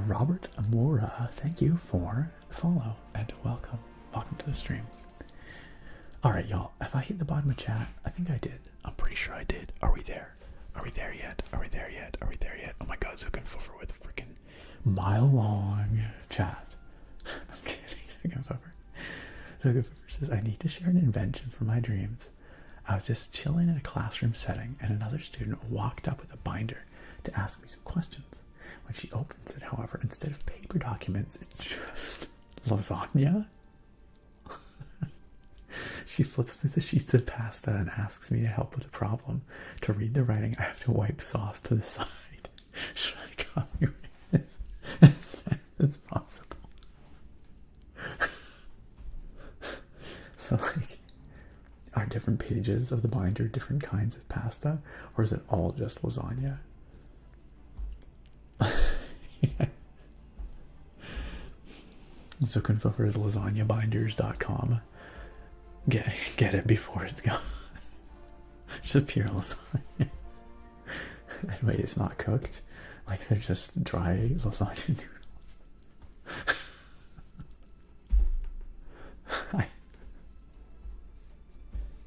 Speaker 1: Robert Amora, thank you for the follow and welcome. Welcome to the stream. Alright, y'all. Have I hit the bottom of chat? I think I did. I'm pretty sure I did. Are we there? Are we there yet? Are we there yet? Are we there yet? Oh my god, Zuckenfuffer with a freaking mile-long chat. I'm kidding, Zuckenfuffer. Zuckenfuffer says, I need to share an invention from my dreams. I was just chilling in a classroom setting and another student walked up with a binder to ask me some questions. When she opens it, however, instead of paper documents, it's just lasagna. She flips through the sheets of pasta and asks me to help with the problem. To read the writing, I have to wipe sauce to the side. Should I copyright this as fast as possible? So, like, are different pages of the binder different kinds of pasta? Or is it all just lasagna? Zuckenfuffer is lasagnabinders.com. Get it before it's gone. Just pure lasagna. And wait, it's not cooked? Like they're just dry lasagna noodles.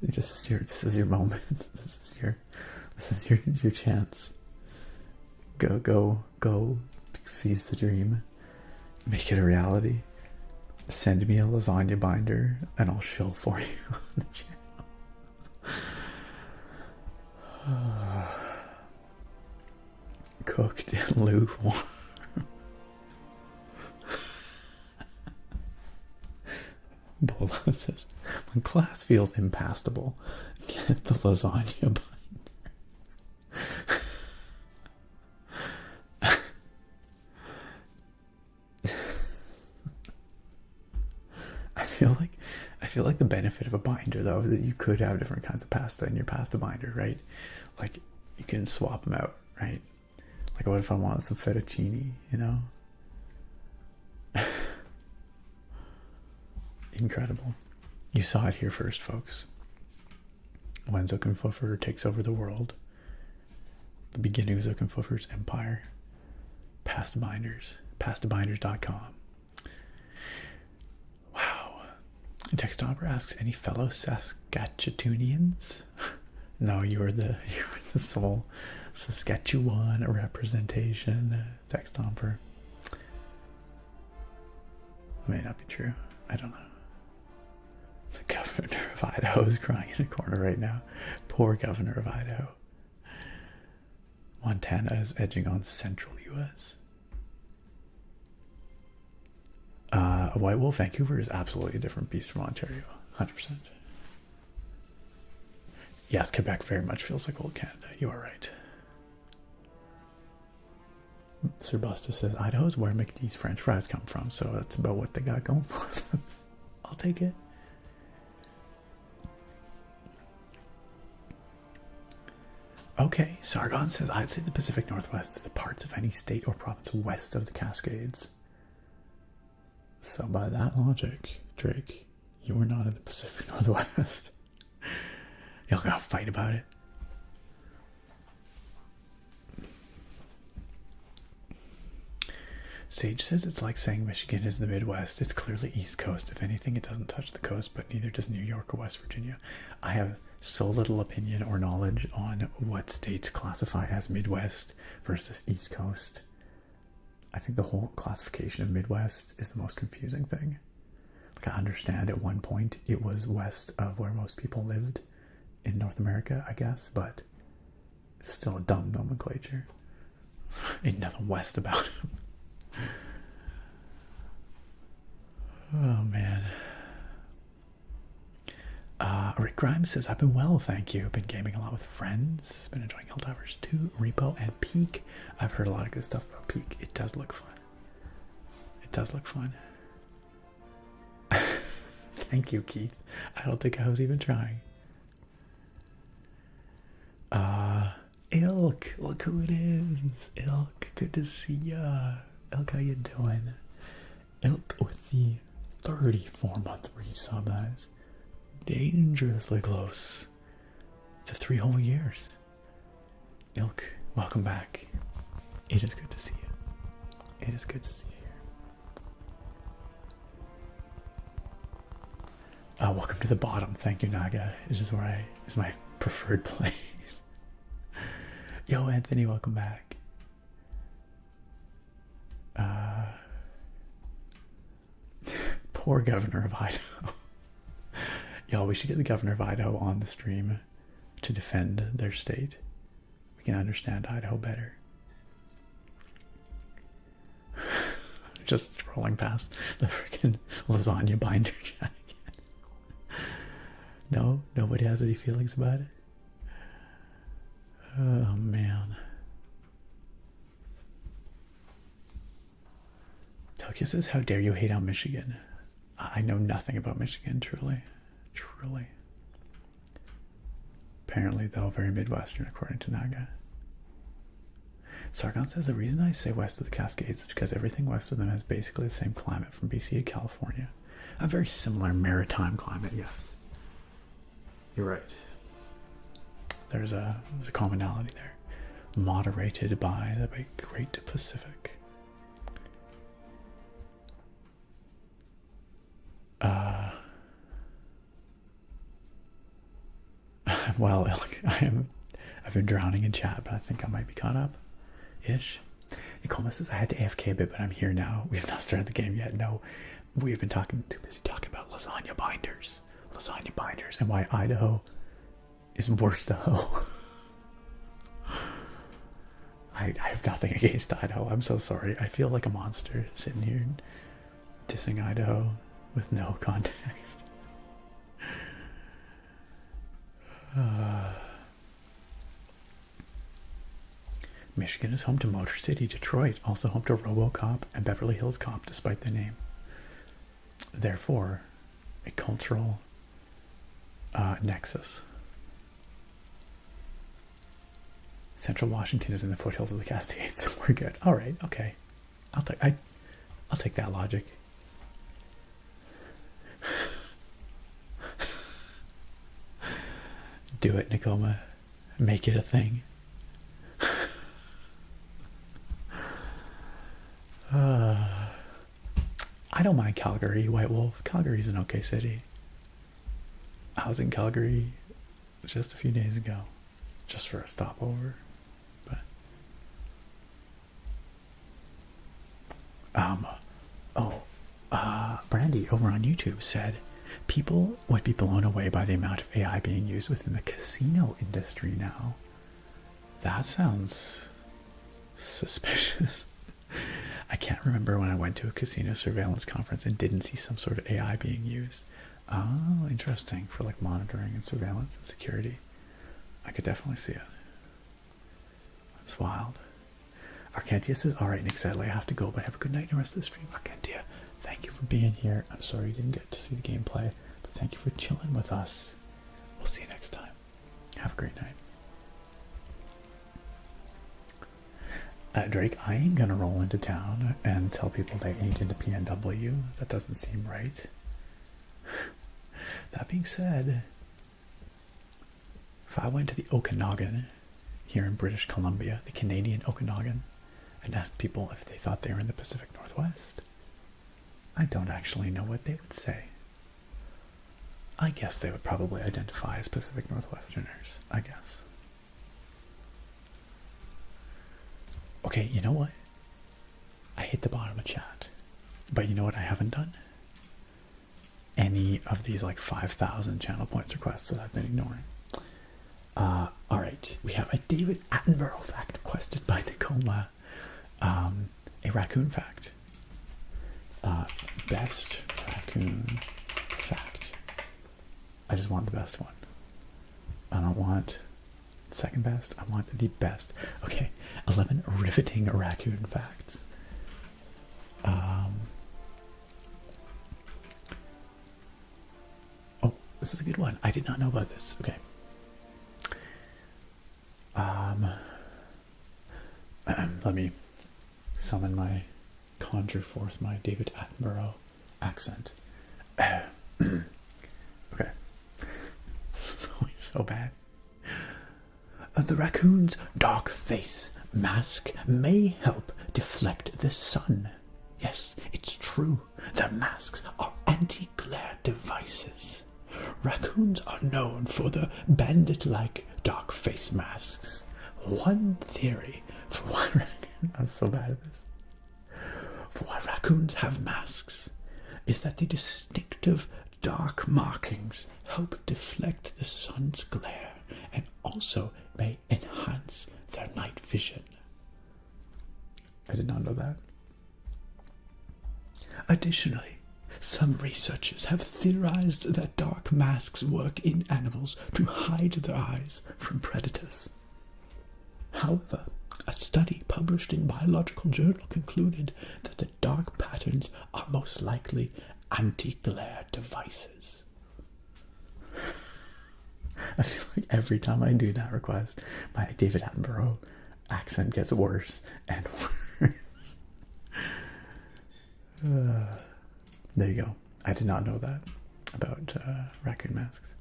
Speaker 1: This is your moment. This is your chance. Go seize the dream. Make it a reality. Send me a lasagna binder and I'll shill for you on the channel. Cooked and lukewarm. Bolo says, when class feels impassable, get the lasagna binder. I feel like the benefit of a binder though is that you could have different kinds of pasta in your pasta binder, right? Like you can swap them out, right? Like what if I wanted some fettuccine, you know? Incredible. You saw it here first, folks. When Zuckenpfeffer takes over the world, the beginning of Zuckenpfeffer's empire. Pasta binders. pastabinders.com. Wow. Textopper asks, any fellow Saskatchewanians? No, you're the sole Saskatchewan representation, Textopper. May not be true. I don't know. The governor of Idaho is crying in a corner right now. Poor governor of Idaho. Montana is edging on central U.S. White Wolf, Vancouver is absolutely a different beast from Ontario. 100%. Yes, Quebec very much feels like old Canada. You are right. Sir Busta says, Idaho is where McDee's French fries come from, so that's about what they got going for them. I'll take it. Okay, Sargon says, I'd say the Pacific Northwest is the parts of any state or province west of the Cascades. So by that logic, Drake, you were not in the Pacific Northwest. Y'all gotta fight about it. Sage says it's like saying Michigan is the Midwest. It's clearly East Coast. If anything, it doesn't touch the coast, but neither does New York or West Virginia. I have so little opinion or knowledge on what states classify as Midwest versus East Coast. I think the whole classification of Midwest is the most confusing thing. Like, I understand at one point it was west of where most people lived in North America, I guess, but it's still a dumb nomenclature. Ain't nothing west about it. Oh man. Rick Grimes says, I've been well, thank you. Been gaming a lot with friends. Been enjoying Helldivers 2, Repo, and Peak. I've heard a lot of good stuff about Peak. It does look fun. It does look fun. Thank you, Keith. I don't think I was even trying. Ilk, look who it is. Ilk, good to see ya. Ilk, how you doing? Ilk with the 34-month resub, that is dangerously close to 3 whole years. Ilk, welcome back. It is good to see you. It is good to see you here. Welcome to the bottom. Thank you, Naga. This is where is my preferred place. Yo, Anthony, welcome back. Poor governor of Idaho. Y'all, we should get the governor of Idaho on the stream to defend their state. We can understand Idaho better. Just scrolling past the freaking lasagna binder chat again. No, nobody has any feelings about it. Oh man. Tokyo says, how dare you hate on Michigan? I know nothing about Michigan, truly. Truly. Apparently, though, very Midwestern, according to Naga. Sargon says, the reason I say west of the Cascades is because everything west of them has basically the same climate from BC to California. A very similar maritime climate, yes. You're right. there's a commonality there. Moderated by the Great Pacific. Well, I've been drowning in chat, but I think I might be caught up ish. Nicole says I had to AFK a bit, but I'm here now. We've not started the game yet. No, we've been too busy talking about lasagna binders, and why Idaho is worse to hoe. I have nothing against Idaho. I'm so sorry. I feel like a monster sitting here dissing Idaho with no context. Michigan is home to Motor City, Detroit, also home to RoboCop and Beverly Hills Cop, despite the name. Therefore, a cultural nexus. Central Washington is in the foothills of the Cascades, so we're good. All right, okay. I'll take that logic. Do it, Nakoma. Make it a thing. I don't mind Calgary, White Wolf. Calgary's an okay city. I was in Calgary just a few days ago, just for a stopover. But Brandy over on YouTube said people would be blown away by the amount of AI being used within the casino industry now. That sounds suspicious. I can't remember when I went to a casino surveillance conference and didn't see some sort of AI being used. Oh, interesting. For like monitoring and surveillance and security. I could definitely see it. It's wild. Arcantia says, alright, Nick, sadly I have to go, but have a good night and the rest of the stream. Arcantia, thank you for being here. I'm sorry you didn't get to see the gameplay, but thank you for chilling with us. We'll see you next time. Have a great night. Drake, I ain't gonna roll into town and tell people they ain't into PNW. That doesn't seem right. That being said, if I went to the Okanagan here in British Columbia, the Canadian Okanagan, and asked people if they thought they were in the Pacific Northwest, I don't actually know what they would say. I guess they would probably identify as Pacific Northwesterners, I guess. Okay, you know what? I hit the bottom of chat. But you know what I haven't done? Any of these like 5,000 channel points requests that I've been ignoring. Alright, we have a David Attenborough fact requested by Nicoma. A raccoon fact. Best raccoon fact. I just want the best one. I don't want second best. I want the best. Okay, 11 riveting raccoon facts. Oh, this is a good one. I did not know about this. Okay. Let me conjure forth my David Attenborough accent. Okay. This is always so bad. The raccoon's dark face mask may help deflect the sun. Yes, it's true. Their masks are anti-glare devices. Raccoons are known for the bandit-like dark face masks. One theory for why I'm so bad at this. For why raccoons have masks is that the distinctive dark markings help deflect the sun's glare and also may enhance their night vision. I did not know that. Additionally, some researchers have theorized that dark masks work in animals to hide their eyes from predators. However, a study published in Biological Journal concluded that the dark patterns are most likely anti-glare devices. I feel like every time I do that request, my David Attenborough accent gets worse and worse. There you go. I did not know that about raccoon masks.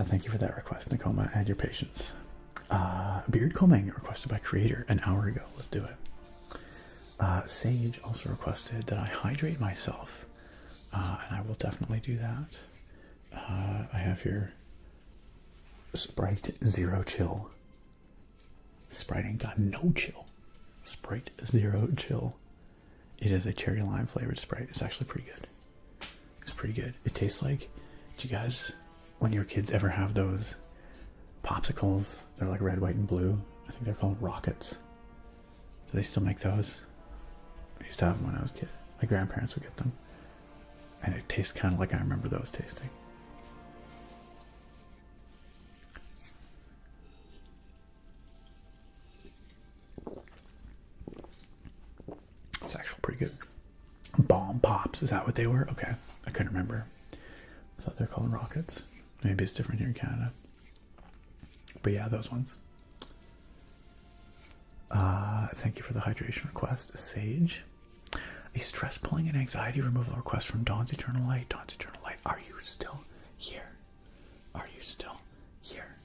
Speaker 1: Thank you for that request, Nakoma, and your patience. Beard combing requested by creator an hour ago. Let's do it. Sage also requested that I hydrate myself, and I will definitely do that. I have here Sprite Zero Chill. Sprite ain't got no chill. Sprite Zero Chill. It is a cherry lime flavored Sprite. It's actually pretty good. It's pretty good. It tastes like, do you guys, when your kids ever have those popsicles? They're like red, white, and blue. I think they're called Rockets. Do they still make those? I used to have them when I was a kid. My grandparents would get them. And it tastes kind of like I remember those tasting. It's actually pretty good. Bomb Pops, is that what they were? Okay, I couldn't remember. I thought they're called Rockets. Maybe it's different here in Canada. But yeah, those ones. Thank you for the hydration request, Sage. A stress pulling and anxiety removal request from Dawn's Eternal Light. Dawn's Eternal Light, are you still here? Are you still here?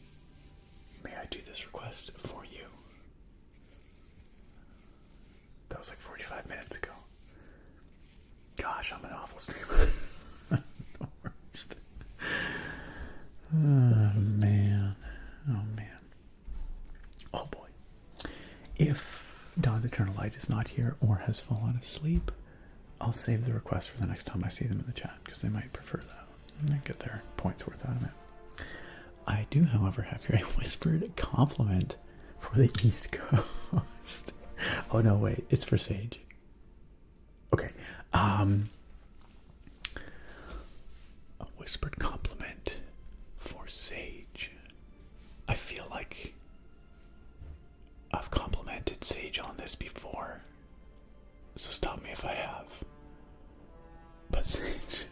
Speaker 1: May I do this request for you? That was like 45 minutes ago. Gosh, I'm an awful streamer. The worst. Oh man. Oh man. Oh boy. If Dawn's Eternal Light is not here or has fallen asleep, I'll save the request for the next time I see them in the chat, because they might prefer that and get their points worth out of it. I do, however, have here a whispered compliment for the East Coast. Oh no, wait, it's for Sage. Okay. A whispered compliment for Sage. I feel like I've complimented Sage on this before, so stop me if I have. But Sage,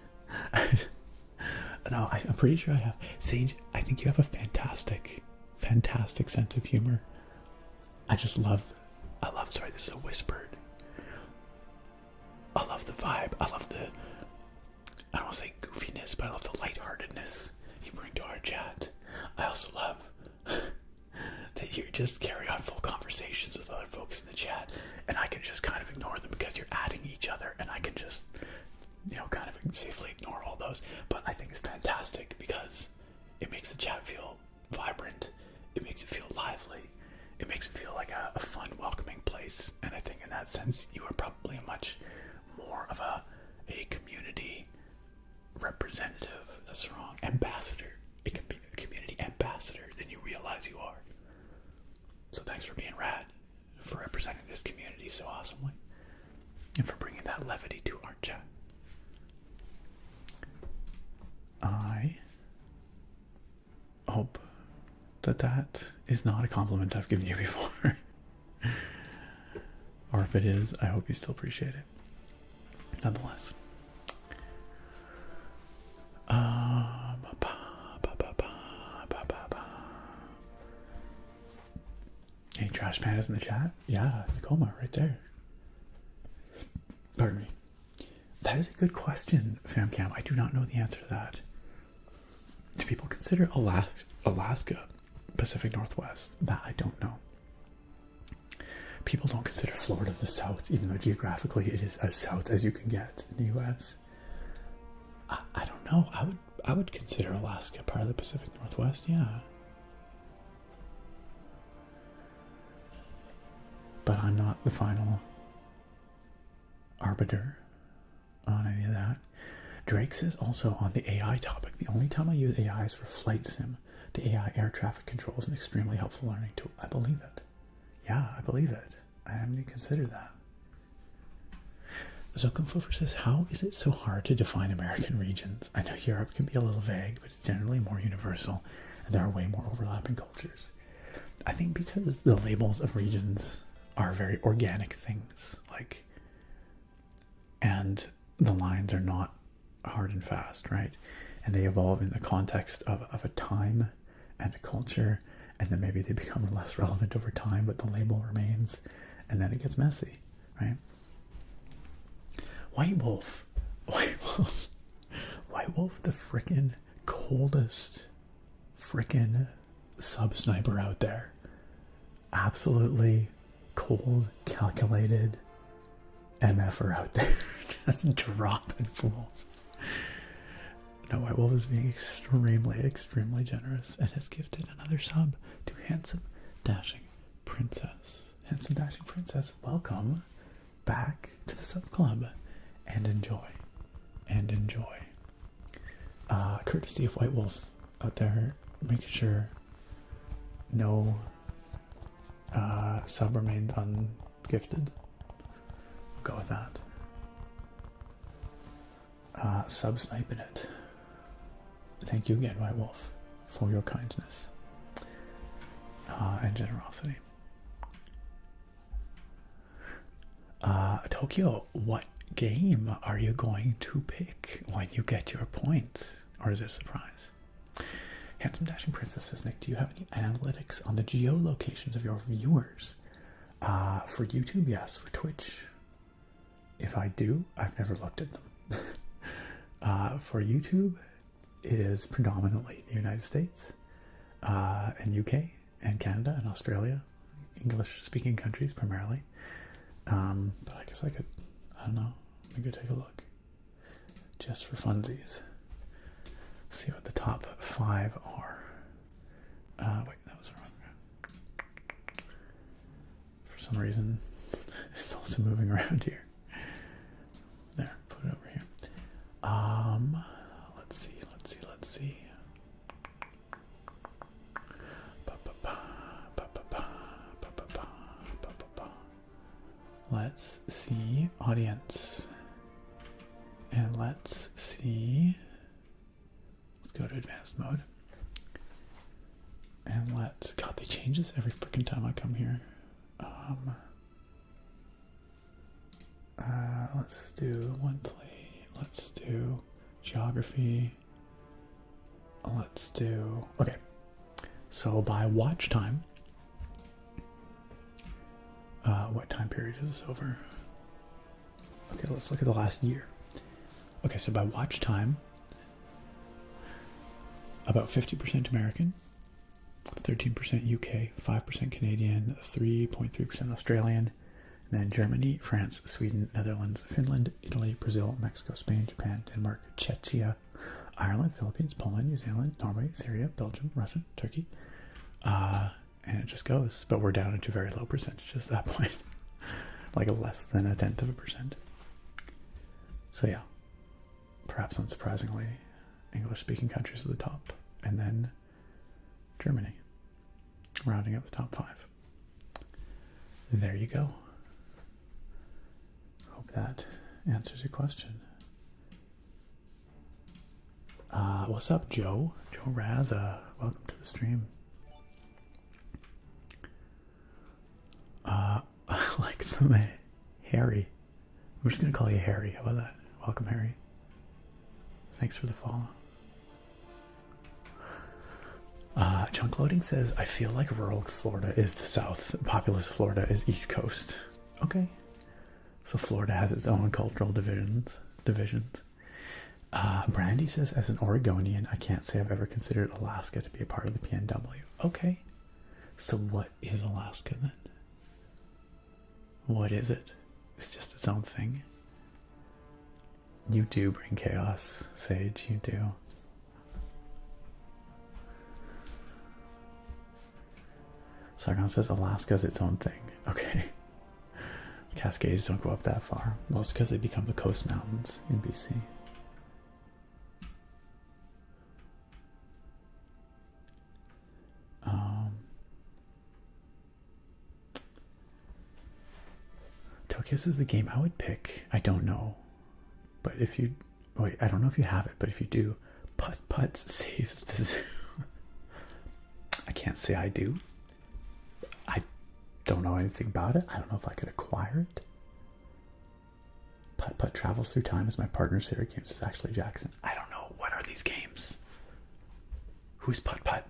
Speaker 1: no, I'm pretty sure I have. Sage, I think you have a fantastic sense of humor. I love, sorry, this is a whispered. I love the vibe. I love the, I don't want to say goofiness, but I love the lightheartedness you bring to our chat. I also love that you just carry on full conversations with other folks in the chat, and I can just kind of ignore them because you're adding each other, and I can just, kind of safely ignore all those. But I think it's fantastic because it makes the chat feel vibrant. It makes it feel lively. It makes it feel like a fun, welcoming place. And I think in that sense, you are probably much more of a community representative. That's wrong. Ambassador. It can be a community ambassador than you realize you are. So thanks for being rad, for representing this community so awesomely, and for bringing that levity to our chat. I hope that is not a compliment I've given you before. Or if it is, I hope you still appreciate it. Nonetheless. Any trash pandas in the chat? Yeah, Nakoma, right there. Pardon me. That is a good question, FamCam. I do not know the answer to that. Do people consider Alaska Pacific Northwest? That I don't know. People don't consider Florida the South, even though geographically it is as south as you can get in the U.S. I don't know. I would consider Alaska part of the Pacific Northwest, yeah. But I'm not the final arbiter on any of that. Drake says also on the AI topic, the only time I use AI is for flight sim. The AI air traffic control is an extremely helpful learning tool. I believe it. Yeah, I believe it. I haven't even considered that. Zokumfofer says, how is it so hard to define American regions? I know Europe can be a little vague, but it's generally more universal, and there are way more overlapping cultures. I think because the labels of regions are very organic things, and the lines are not hard and fast, right? And they evolve in the context of a time and a culture, and then maybe they become less relevant over time, but the label remains, and then it gets messy, right? White Wolf, the frickin' coldest frickin' sub sniper out there. Absolutely cold, calculated MFer out there. Just dropping fools. No, White Wolf is being extremely generous and has gifted another sub to Handsome Dashing Princess. Handsome Dashing Princess, welcome back to the sub club and enjoy. Courtesy of White Wolf out there, making sure no sub remains ungifted. We'll go with that. Sub sniping it. Thank you again, White Wolf, for your kindness and generosity. Tokyo, what game are you going to pick when you get your points? Or is it a surprise? Handsome Dashing Princess says, Nick, do you have any analytics on the geolocations of your viewers? For YouTube, yes. For Twitch, if I do, I've never looked at them. For YouTube, it is predominantly the United States and UK and Canada and Australia, English-speaking countries primarily. But I guess I don't know, we could take a look just for funsies. See what the top 5 are. Wait, that was wrong. For some reason, it's also moving around here. There, put it over here. Let's see. Let's see audience. And let's see. Let's go to advanced mode. And God, they change this every freaking time I come here. Let's do monthly. Let's do geography. Let's do, okay. So by watch time, what time period is this over? Okay, let's look at the last year. Okay, so by watch time, about 50% American, 13% UK, 5% Canadian, 3.3% Australian, and then Germany, France, Sweden, Netherlands, Finland, Italy, Brazil, Mexico, Spain, Japan, Denmark, Czechia, Ireland, Philippines, Poland, New Zealand, Norway, Syria, Belgium, Russia, Turkey, and it just goes. But we're down into very low percentages at that point, like less than 0.1%. So yeah, perhaps unsurprisingly, English-speaking countries are the top, and then Germany, rounding up the top 5. There you go. Hope that answers your question. What's up, Joe? Joe Raza, welcome to the stream. I like the Harry. I'm just gonna call you Harry. How about that? Welcome, Harry. Thanks for the follow. Chunk Loading says, I feel like rural Florida is the south, populous Florida is east coast. Okay. So Florida has its own cultural divisions. Brandy says, as an Oregonian, I can't say I've ever considered Alaska to be a part of the PNW. Okay. So what is Alaska then? What is it? It's just its own thing. You do bring chaos, Sage, you do. Sargon says Alaska's its own thing. Okay. Cascades don't go up that far. Well, it's because they become the coast mountains in BC. Tokyo says the game I would pick, I don't know. But if you, wait, I don't know if you have it, but if you do, Putt Putts saves the zoo. I can't say I do. I don't know anything about it. I don't know if I could acquire it. Putt Putt Travels Through Time is my partner's favorite game. This is actually Jackson. I don't know. What are these games? Who's Putt Putt?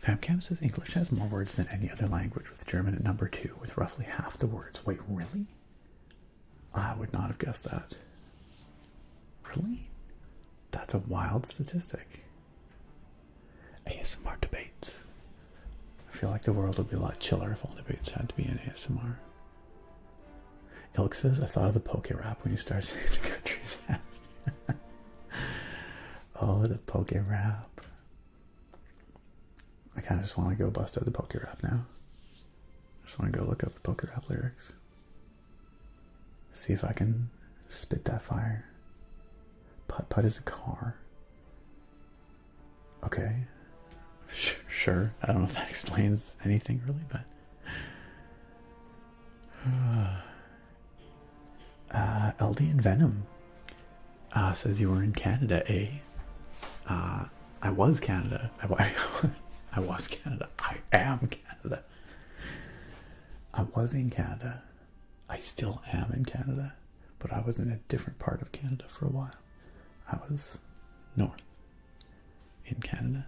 Speaker 1: Famcam says English has more words than any other language, with German at number 2 with roughly half the words. Wait, really? I would not have guessed that. Really? That's a wild statistic. ASMR debates. I feel like the world would be a lot chiller if all debates had to be in ASMR. Ilk says, I thought of the poke rap when you started saying the country's fast. Oh, the poke rap. I kind of just want to go bust out the poke rap now. I just want to go look up the poke rap lyrics. See if I can spit that fire. Putt-putt is a car. Okay. Sure. I don't know if that explains anything really, but... LD and Venom says you were in Canada, eh? I was Canada. I was Canada. I am Canada. I was in Canada. I still am in Canada. But I was in a different part of Canada for a while. I was north in Canada.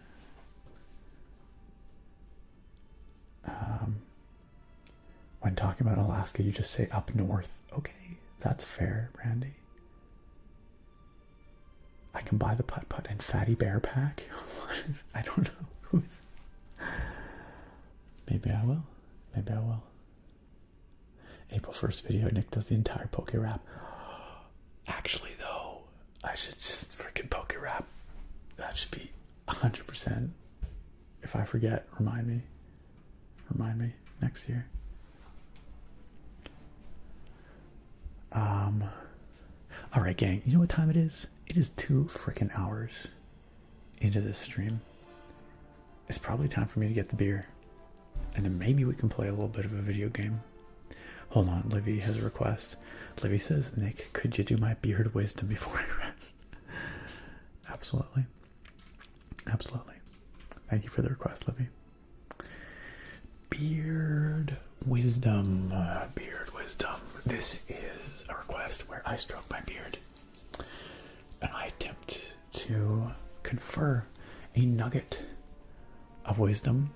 Speaker 1: When talking about Alaska, you just say up north. Okay, that's fair, Brandy. I can buy the putt-putt and Fatty Bear pack. I don't know who is. Maybe I will. Maybe I will. April 1st video, Nick does the entire poke rap. Actually, though, I should just freaking poke rap. That should be 100%. If I forget, remind me. Remind me next year. Alright, gang. You know what time it is? It is 2 freaking hours into this stream. It's probably time for me to get the beer. And then maybe we can play a little bit of a video game. Hold on, Livy has a request. Livy says, Nick, could you do my beard wisdom before I rest? Absolutely. Absolutely. Thank you for the request, Livy. Beard wisdom. Beard wisdom. This is a request where I stroke my beard. And I attempt to confer a nugget of wisdom.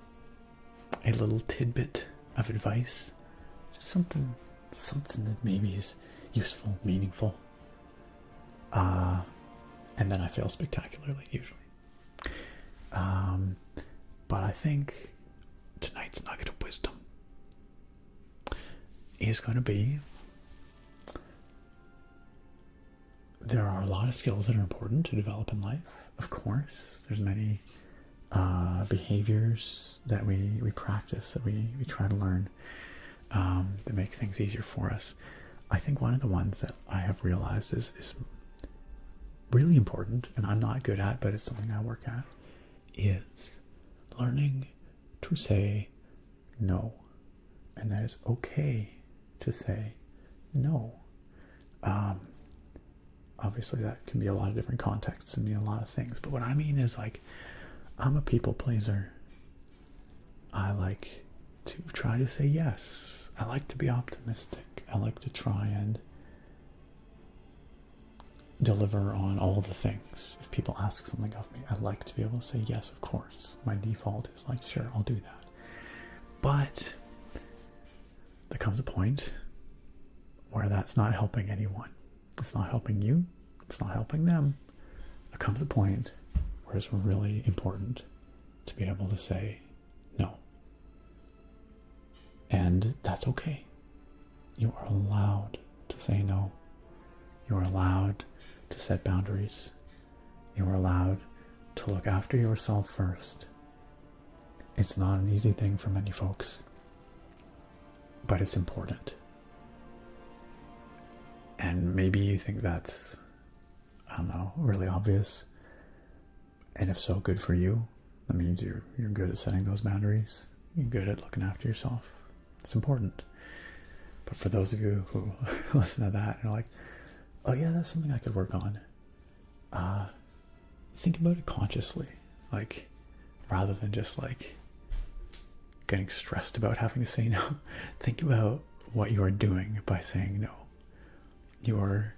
Speaker 1: A little tidbit of advice. Just something that maybe is useful, meaningful. And then I fail spectacularly, usually. But I think tonight's nugget of wisdom is going to be, there are a lot of skills that are important to develop in life. Of course, there's many behaviors that we practice, that we try to learn, that make things easier for us. I think one of the ones that I have realized is really important, and I'm not good at, but it's something I work at, is learning to say no. And that is okay to say no. Obviously that can be a lot of different contexts and mean a lot of things, but what I mean is, like, I'm a people pleaser. I like to try to say yes. I like to be optimistic. I like to try and deliver on all the things. If people ask something of me, I like to be able to say yes, of course. My default is like, sure, I'll do that. But there comes a point where that's not helping anyone. It's not helping you. It's not helping them. There comes a point where it's really important to be able to say no. And that's okay. You are allowed to say no. You are allowed to set boundaries. You are allowed to look after yourself first. It's not an easy thing for many folks, but it's important. And maybe you think that's, I don't know, really obvious. And if so, good for you. That means you're good at setting those boundaries. You're good at looking after yourself. It's important. But for those of you who listen to that and are like, oh yeah, that's something I could work on. Think about it consciously. Like, rather than just like getting stressed about having to say no. Think about what you are doing by saying no. You are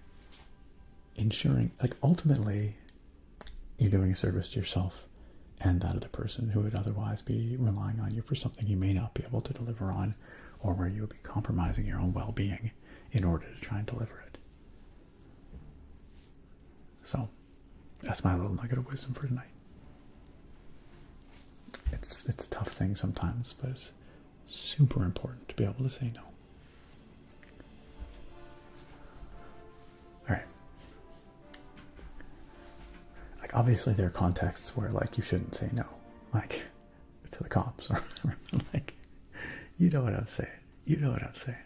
Speaker 1: ensuring, like, ultimately you're doing a service to yourself and that other person who would otherwise be relying on you for something you may not be able to deliver on, or where you would be compromising your own well-being in order to try and deliver it. So that's my little nugget of wisdom for tonight. It's a tough thing sometimes, but it's super important to be able to say no. All right. Like, obviously there are contexts where, like, you shouldn't say no, like to the cops or whatever. Like, you know what I'm saying. You know what I'm saying.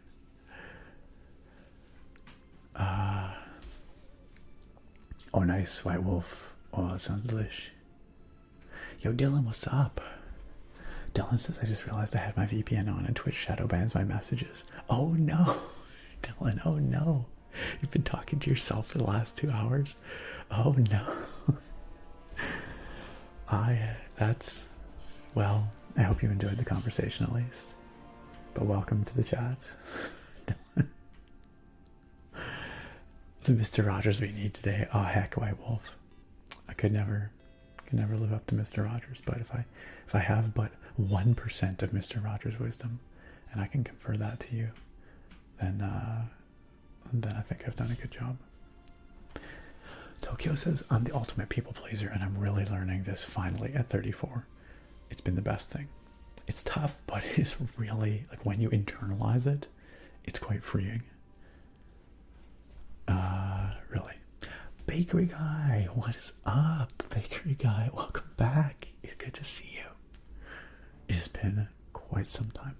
Speaker 1: Oh, nice, White Wolf. Oh, that sounds delish. Yo, Dylan, what's up? Dylan says, I just realized I had my VPN on and Twitch shadow bans my messages. Oh, no. Dylan, oh, no. You've been talking to yourself for the last 2 hours? Oh, no. Well, I hope you enjoyed the conversation at least. But welcome to the chats. The Mr. Rogers we need today. Oh, heck, White Wolf. I could never live up to Mr. Rogers, but if I have but 1% of Mr. Rogers' wisdom, and I can confer that to you, then I think I've done a good job. Tokyo says, I'm the ultimate people pleaser, and I'm really learning this finally at 34. It's been the best thing. It's tough, but it's really, like, when you internalize it, it's quite freeing. Really. Bakery Guy, what is up? Bakery Guy, welcome back. It's good to see you. It has been quite some time.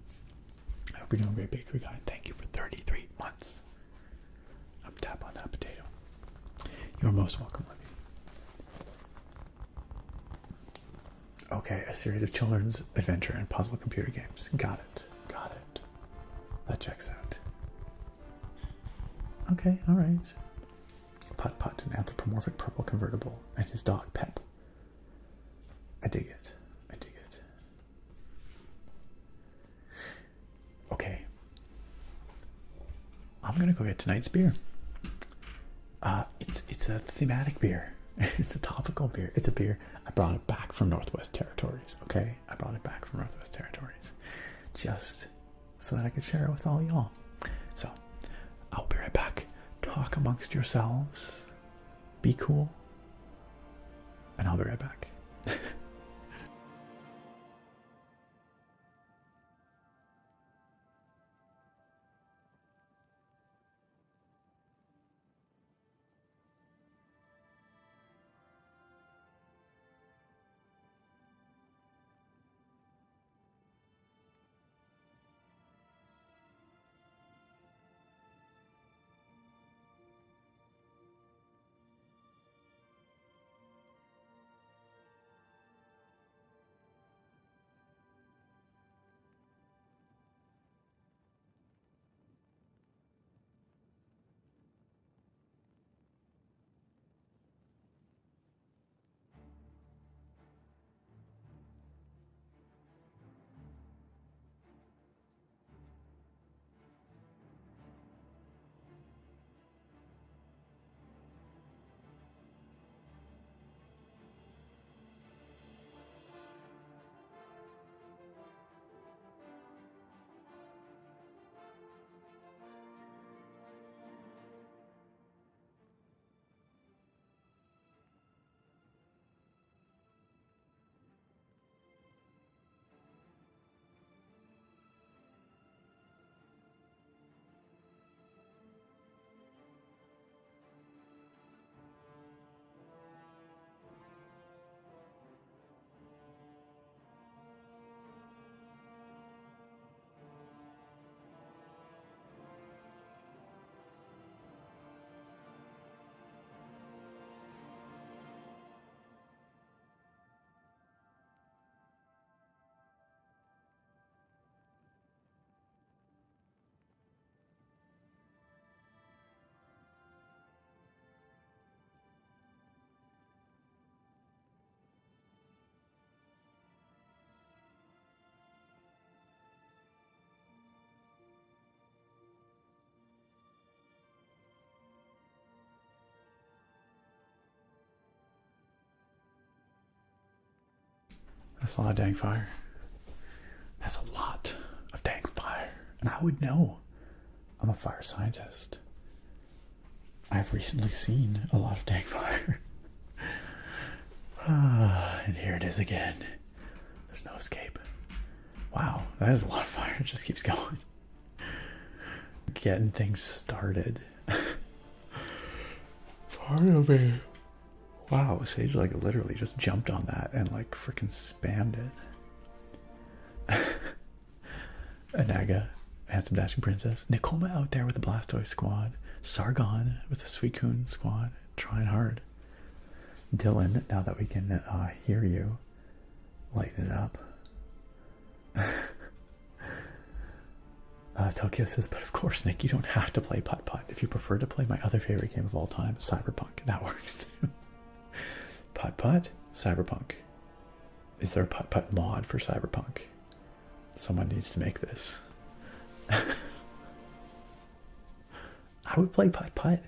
Speaker 1: I hope you're doing great, Bakery Guy. Thank you for 33 months. Tap on that potato. You're most welcome, Libby. Okay, a series of children's adventure and puzzle computer games. Got it. Got it. That checks out. Okay, alright. Putt Putt, an anthropomorphic purple convertible, and his dog Pep. I dig it. I dig it. Okay. I'm gonna go get tonight's beer. It's a thematic beer. It's a topical beer. It's a beer. I brought it back from Northwest Territories, okay? I brought it back from Northwest Territories. Just so that I could share it with all y'all. So, I'll be right back. Talk amongst yourselves. Be cool. And I'll be right back. That's a lot of dang fire. That's a lot of dang fire. And I would know. I'm a fire scientist. I've recently seen a lot of dang fire. And here it is again. There's no escape. Wow, that is a lot of fire. It just keeps going. Getting things started. Part of it. Wow, Sage like literally just jumped on that and like freaking spammed it. Anaga, Handsome Dashing Princess. Nikoma out there with the Blastoise squad. Sargon with the Suicune squad. Trying hard. Dylan, now that we can hear you, lighten it up. Tokyo says, but of course, Nick, you don't have to play Putt-Putt. If you prefer to play my other favorite game of all time, Cyberpunk, that works too. Putt-Putt, Cyberpunk. Is there a Putt-Putt mod for Cyberpunk? Someone needs to make this. I would play Putt-Putt.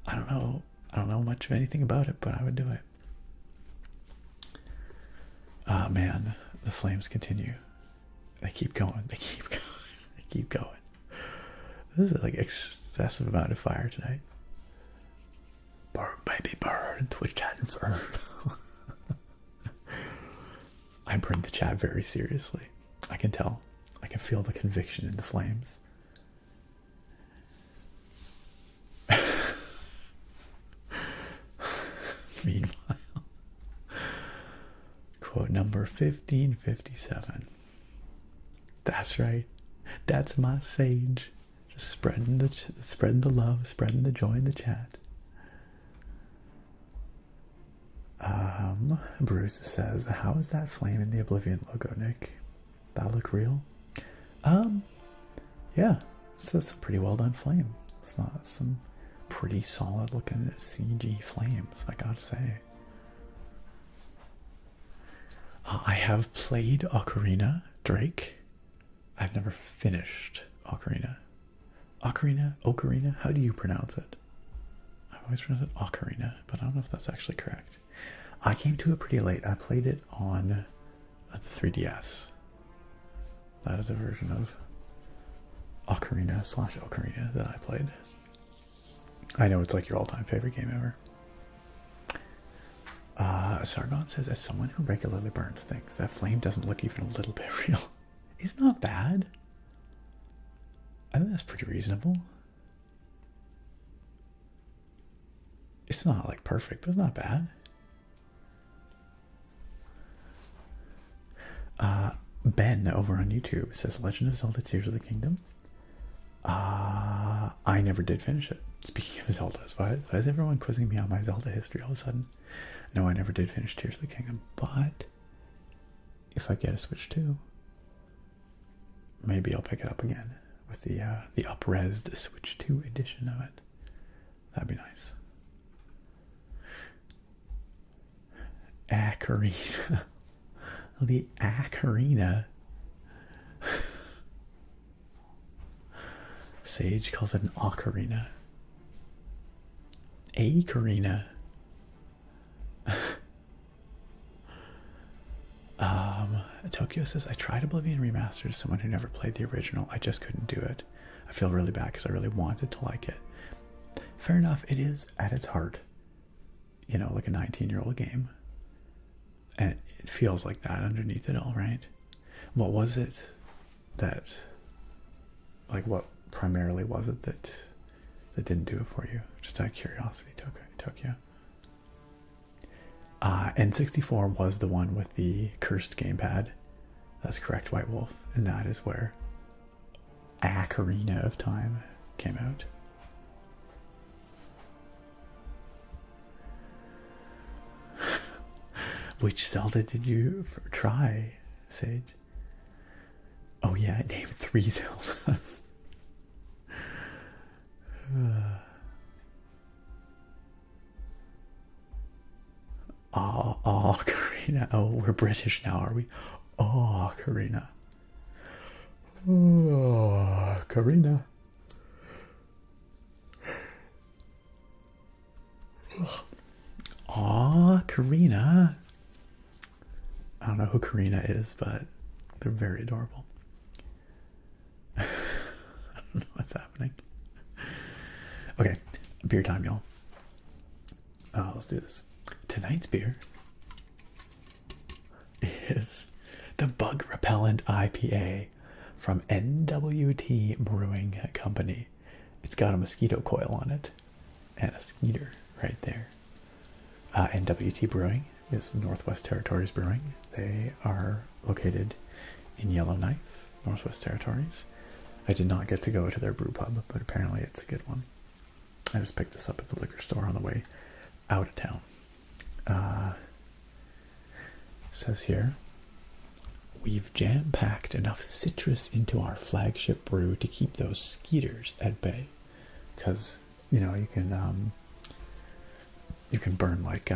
Speaker 1: I don't know much of anything about it, but I would do it. Man, the flames continue. They keep going. They keep going. They keep going. This is like excessive amount of fire tonight. Burn, baby, burn. Twitch chat inferred. I bring the chat very seriously. I can tell. I can feel the conviction in the flames. Meanwhile, quote number 1557. That's right. That's my Sage. Just spreading the love, spreading the joy in the chat. Bruce says, how is that flame in the Oblivion logo, Nick? That look real? Yeah, it's a pretty well done flame. It's not some pretty solid looking CG flames, I gotta say. I have played Ocarina, Drake. I've never finished Ocarina. Ocarina? How do you pronounce it? I always pronounce it Ocarina, but I don't know if that's actually correct. I came to it pretty late. I played it on the 3DS. That is a version of Ocarina/Ocarina that I played. I know it's like your all-time favorite game ever. Sargon says, as someone who regularly burns things, that flame doesn't look even a little bit real. It's not bad. I think that's pretty reasonable. It's not like perfect, but it's not bad. Ben over on YouTube says, Legend of Zelda Tears of the Kingdom. I never did finish it. Speaking of Zeldas, why is everyone quizzing me on my Zelda history all of a sudden? No, I never did finish Tears of the Kingdom, but if I get a Switch 2, maybe I'll pick it up again with the up-resed Switch 2 edition of it. That'd be nice. Ocarina. The Ocarina. Sage calls it an ocarina. Acarina. Tokyo says, I tried Oblivion Remastered as someone who never played the original. I just couldn't do it. I feel really bad because I really wanted to like it. Fair enough, it is at its heart, you know, like a 19-year-old game. And it feels like that underneath it all, right? What was it that, like, what primarily was it that didn't do it for you? Just out of curiosity, Tokyo. N64 was the one with the cursed gamepad. That's correct, White Wolf. And that is where Ocarina of Time came out. Which Zelda did you try, Sage? Oh yeah, name 3 Zeldas. Ocarina. Oh, we're British now, are we? Ocarina. Ocarina. Ocarina. I don't know who Karina is, but they're very adorable. I don't know beer time, y'all. Let's do this. Tonight's beer is the Bug Repellent IPA from NWT Brewing Company. It's got a mosquito coil on it and a skeeter right there. NWT Brewing is Northwest Territories Brewing. They are located in Yellowknife, Northwest Territories. I did not get to go to their brew pub, but apparently it's a good one. I just picked this up at the liquor store on the way out of town. Says here, we've jam-packed enough citrus into our flagship brew to keep those skeeters at bay. Because, you know, you can burn like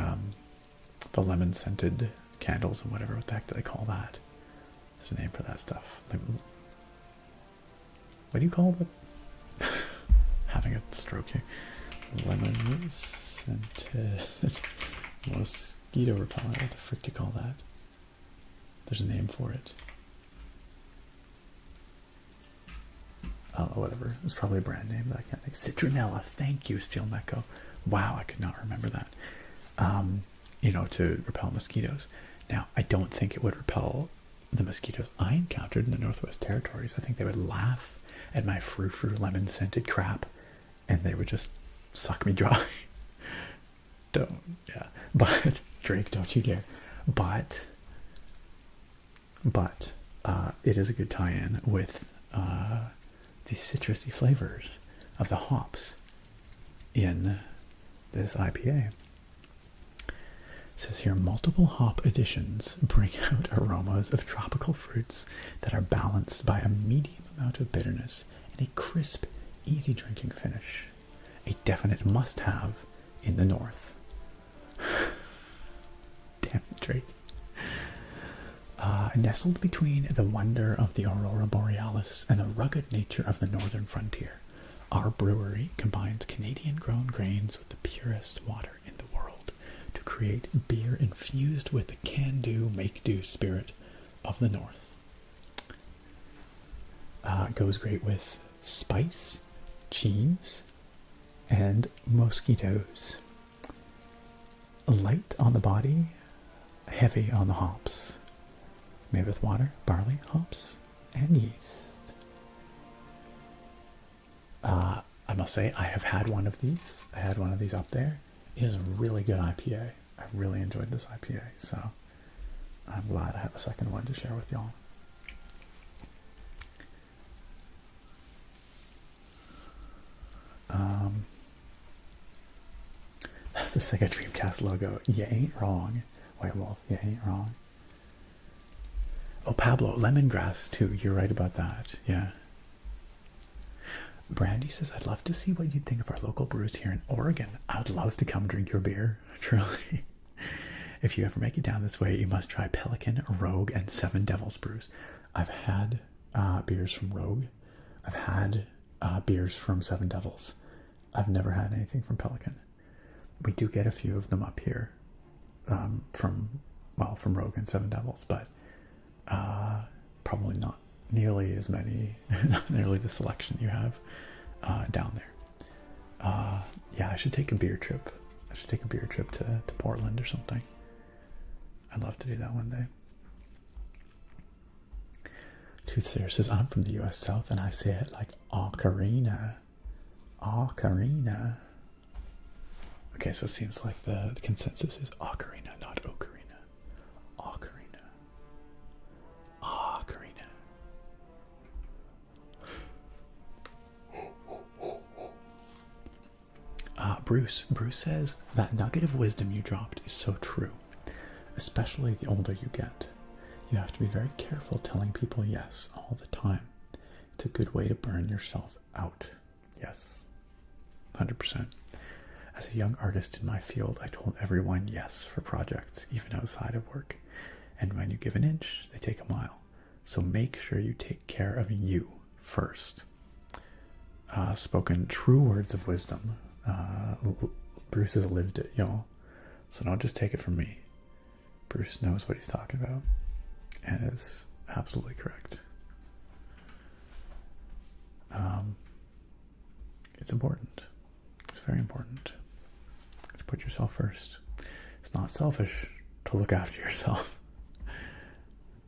Speaker 1: the lemon-scented candles and whatever. What the heck do they call that? There's a name for that stuff. Like, what do you call it? Having a stroke here. Lemon-scented mosquito repellent. What the frick do you call that? There's a name for it. I don't know, whatever. It's probably a brand name that I can't think. Citronella. Thank you, Steel Mecho. Wow, I could not remember that. You know, to repel mosquitoes. Now, I don't think it would repel the mosquitoes I encountered in the Northwest Territories. I think they would laugh at my frou-frou lemon-scented crap, and they would just suck me dry. But Drake, don't you dare. But it is a good tie-in with the citrusy flavors of the hops in this IPA. It says here, multiple hop additions bring out aromas of tropical fruits that are balanced by a medium amount of bitterness and a crisp, easy drinking finish. A definite must-have in the north. Damn it, Drake. Nestled between the wonder of the Aurora Borealis and the rugged nature of the northern frontier, our brewery combines Canadian-grown grains with the purest water in the world to create beer infused with the can-do, make-do spirit of the north. Goes great with spice, cheese, and mosquitoes. Light on the body, heavy on the hops. Made with water, barley, hops, and yeast. I must say, I have had one of these. I had one of these up there. It is a really good IPA. I really enjoyed this IPA, so I'm glad I have a second one to share with y'all. That's the Sega Dreamcast logo. You ain't wrong. White Wolf, you ain't wrong. Oh, Pablo, lemongrass too. You're right about that. Yeah. Brandy says, I'd love to see what you'd think of our local brews here in Oregon. I'd love to come drink your beer. Truly. If you ever make it down this way, you must try Pelican, Rogue, and Seven Devils brews. I've had beers from Rogue. I've had beers from Seven Devils. I've never had anything from Pelican. We do get a few of them up here from Rogue and Seven Devils, but probably not nearly as many, not nearly the selection you have down there. Yeah, I should take a beer trip. I should take a beer trip to Portland or something. I'd love to do that one day. Toothsayer says, I'm from the US South and I say it like ocarina. Ocarina. Okay, so it seems like the consensus is ocarina, not ocarina. Ocarina. Ocarina. Bruce says, that nugget of wisdom you dropped is so true. Especially the older you get. You have to be very careful telling people yes all the time. It's a good way to burn yourself out. Yes. 100%. As a young artist in my field, I told everyone yes for projects, even outside of work. And when you give an inch, they take a mile. So make sure you take care of you first. Spoken true words of wisdom. Bruce has lived it, y'all. So don't just take it from me. Bruce knows what he's talking about and is absolutely correct. It's important. It's very important. To put yourself first. It's not selfish to look after yourself.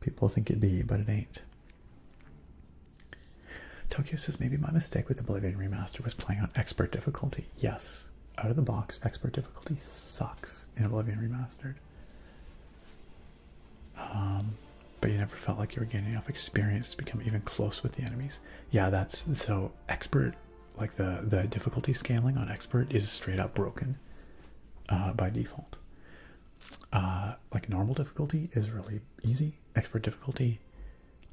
Speaker 1: People think it'd be, but it ain't. Tokyo says, maybe my mistake with Oblivion Remastered was playing on expert difficulty. Yes, out of the box, expert difficulty sucks in Oblivion Remastered. But you never felt like you were gaining enough experience to become even close with the enemies. Yeah, that's so expert. Like the difficulty scaling on expert is straight up broken by default. Like normal difficulty is really easy. Expert difficulty,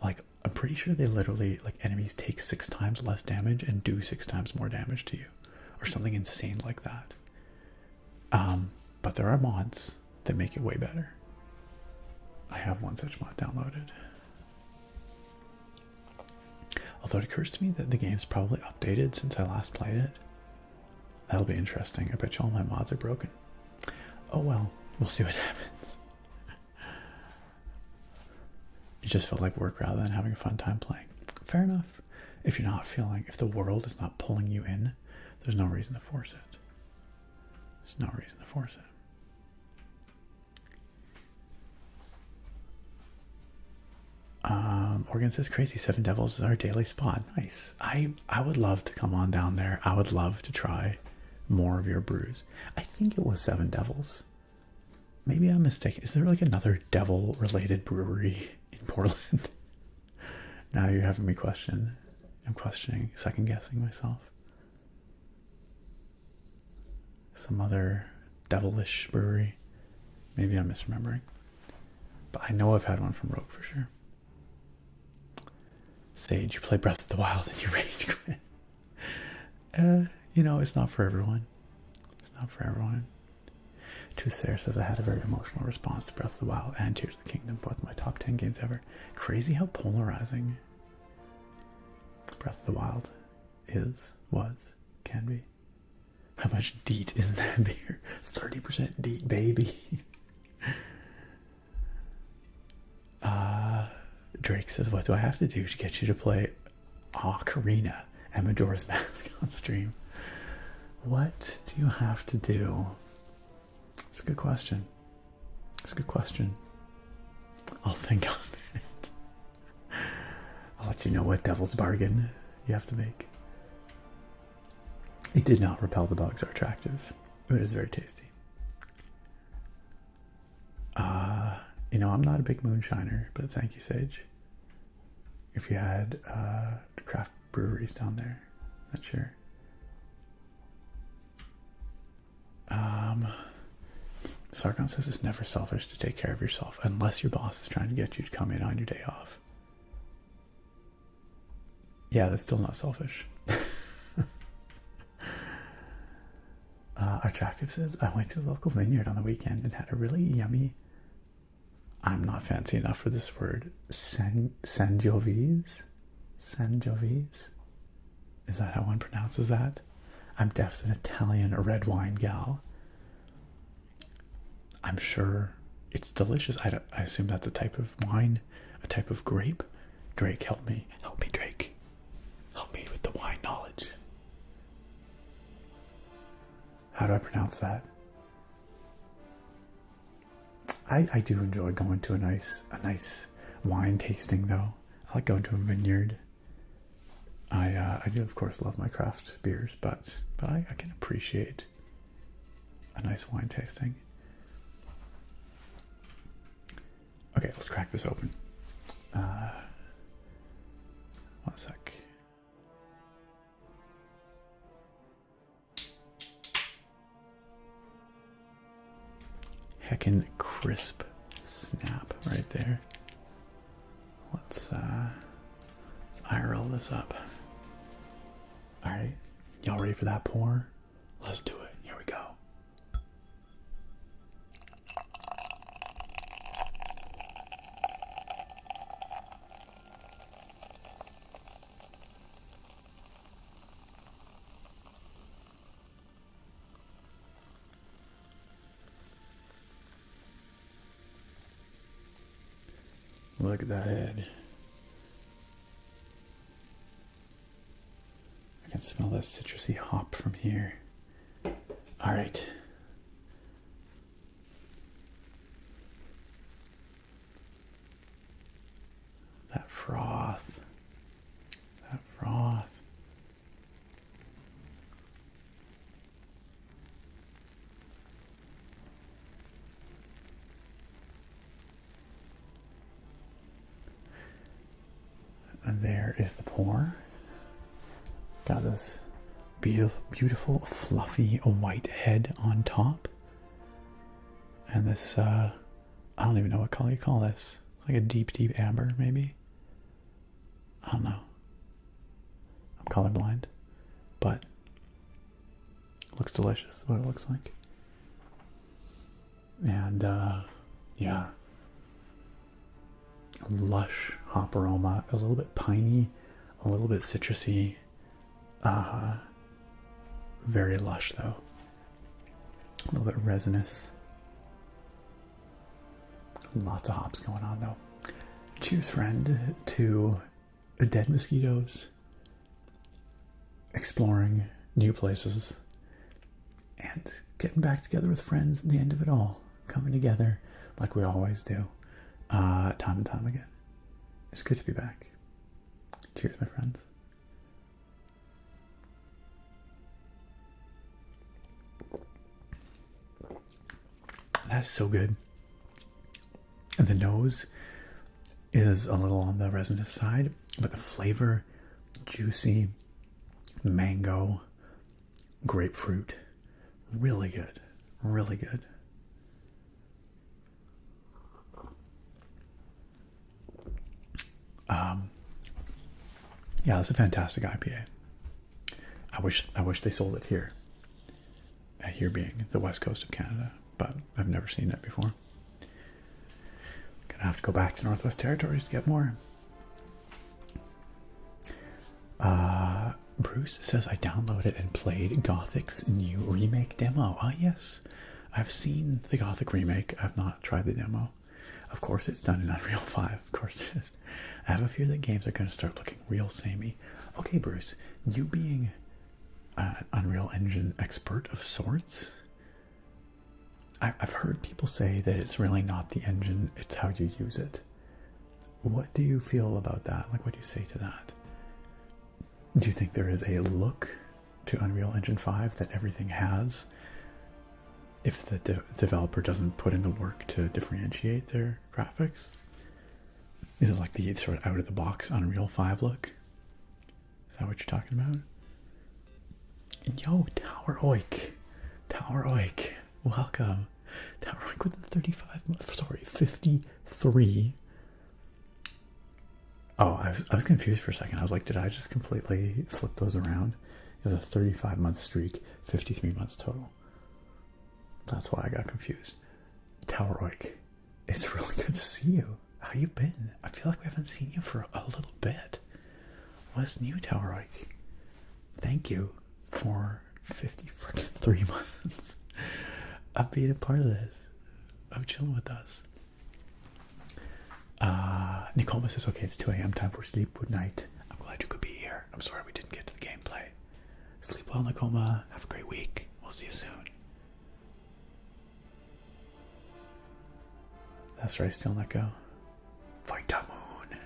Speaker 1: like I'm pretty sure they literally, like, enemies take 6 times less damage and do 6 times more damage to you, or something insane like that. But there are mods that make it way better. I have one such mod downloaded. Although it occurs to me that the game's probably updated since I last played it. That'll be interesting. I bet you all my mods are broken. Oh well, we'll see what happens. It just felt like work rather than having a fun time playing. Fair enough. If you're not feeling, if the world is not pulling you in, there's no reason to force it. There's no reason to force it. Morgan says, crazy, 7 Devils is our daily spot. Nice. I would love to come on down there. I would love to try more of your brews. I think it was 7 Devils. Maybe I'm mistaken. Is there like another devil related brewery in Portland? Now you're having me question. I'm questioning, second guessing myself. Some other devilish brewery. Maybe I'm misremembering. But I know I've had one from Rogue for sure. Sage, you play Breath of the Wild and you rage quit. You know, it's not for everyone. It's not for everyone. Toothsayer says, I had a very emotional response to Breath of the Wild and Tears of the Kingdom, both my top 10 games ever. Crazy how polarizing Breath of the Wild was, can be. How much DEET is in that beer? 30% DEET, baby. Drake says, what do I have to do to get you to play Ocarina and Majora's Mask on stream? What do you have to do? It's a good question. It's a good question. I'll think on it. I'll let you know what devil's bargain you have to make. It did not repel the bugs, are attractive. It is very tasty. You know, I'm not a big moonshiner, but thank you, Sage. If you had craft breweries down there, not sure. Sargon says it's never selfish to take care of yourself unless your boss is trying to get you to come in on your day off. Yeah, that's still not selfish. Attractive says, I went to a local vineyard on the weekend and had a really yummy, I'm not fancy enough for this word, Sangiovese? Sangiovese? Is that how one pronounces that? I'm deaf, an Italian red wine gal. I'm sure it's delicious. I assume that's a type of wine, a type of grape. Drake, help me. Help me, Drake. Help me with the wine knowledge. How do I pronounce that? I do enjoy going to a nice wine tasting though. I like going to a vineyard. I do of course love my craft beers, but I can appreciate a nice wine tasting. Okay, let's crack this open. 1 sec. Heckin' crisp snap right there. Let's IRL this up. Alright, y'all ready for that pour? Let's do it. Here we go. Look at that head. I can smell that citrusy hop from here. All right. That froth. That froth. And there is the pour. Got this beautiful, fluffy white head on top. And this, I don't even know what color you call this. It's like a deep, deep amber, maybe. I don't know. I'm colorblind. But it looks delicious, is what it looks like. And, yeah. Lush hop aroma, a little bit piney, a little bit citrusy. Very lush though. A little bit resinous. Lots of hops going on though. Cheers, friend, to dead mosquitoes, exploring new places, and getting back together with friends at the end of it all. Coming together like we always do. Time and time again. It's good to be back. Cheers, my friends. That is so good. And the nose is a little on the resinous side, but the flavor, juicy, mango, grapefruit, really good. Really good. Yeah, that's a fantastic IPA. I wish they sold it here. Here being the west coast of Canada, but I've never seen it before. Gonna have to go back to Northwest Territories to get more. Bruce says I downloaded and played Gothic's new remake demo. Ah, yes, I've seen the Gothic remake. I've not tried the demo. Of course, it's done in Unreal 5. Of course it is. I have a fear that games are going to start looking real samey. Okay, Bruce, you being an Unreal Engine expert of sorts, I've heard people say that it's really not the engine, it's how you use it. What do you feel about that? Like, what do you say to that? Do you think there is a look to Unreal Engine 5 that everything has if the developer doesn't put in the work to differentiate their graphics? Is it like the sort of out-of-the-box Unreal 5 look? Is that what you're talking about? And yo, Tower Oik. Tower Oik. Welcome. Tower Oik with the 53. Oh, I was confused for a second. I was like, did I just completely flip those around? It was a 35-month streak, 53 months total. That's why I got confused. Tower Oik, it's really good to see you. How you been? I feel like we haven't seen you for a little bit. What's new, Tower Oik? Thank you for 53 months of being a part of this, of chilling with us. Nicole says, okay, it's 2 a.m. time for sleep. Good night. I'm glad you could be here. I'm sorry we didn't get to the gameplay. Sleep well, Nicole. Have a great week. We'll see you soon. That's right, still let go. Fight that moon.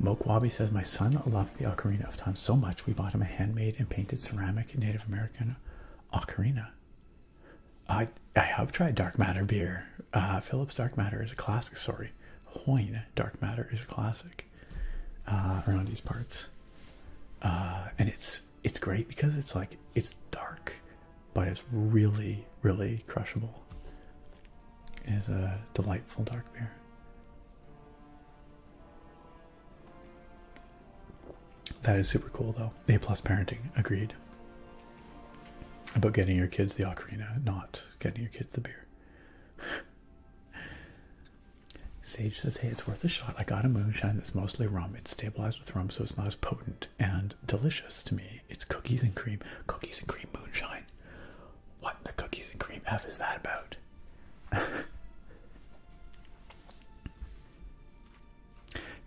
Speaker 1: Mokwabi says, my son loved the Ocarina of Time so much we bought him a handmade and painted ceramic Native American ocarina. I have tried Dark Matter beer. Philip's Dark Matter is a classic. Sorry, Hoyne Dark Matter is a classic around these parts. And it's great because it's dark, but it's really, really crushable. It is a delightful dark beer. That is super cool though. A+ parenting, agreed. About getting your kids the ocarina, not getting your kids the beer. Sage says, hey, it's worth a shot. I got a moonshine that's mostly rum. It's stabilized with rum, so it's not as potent and delicious to me. It's cookies and cream. Cookies and cream moonshine. What the cookies and cream F is that about?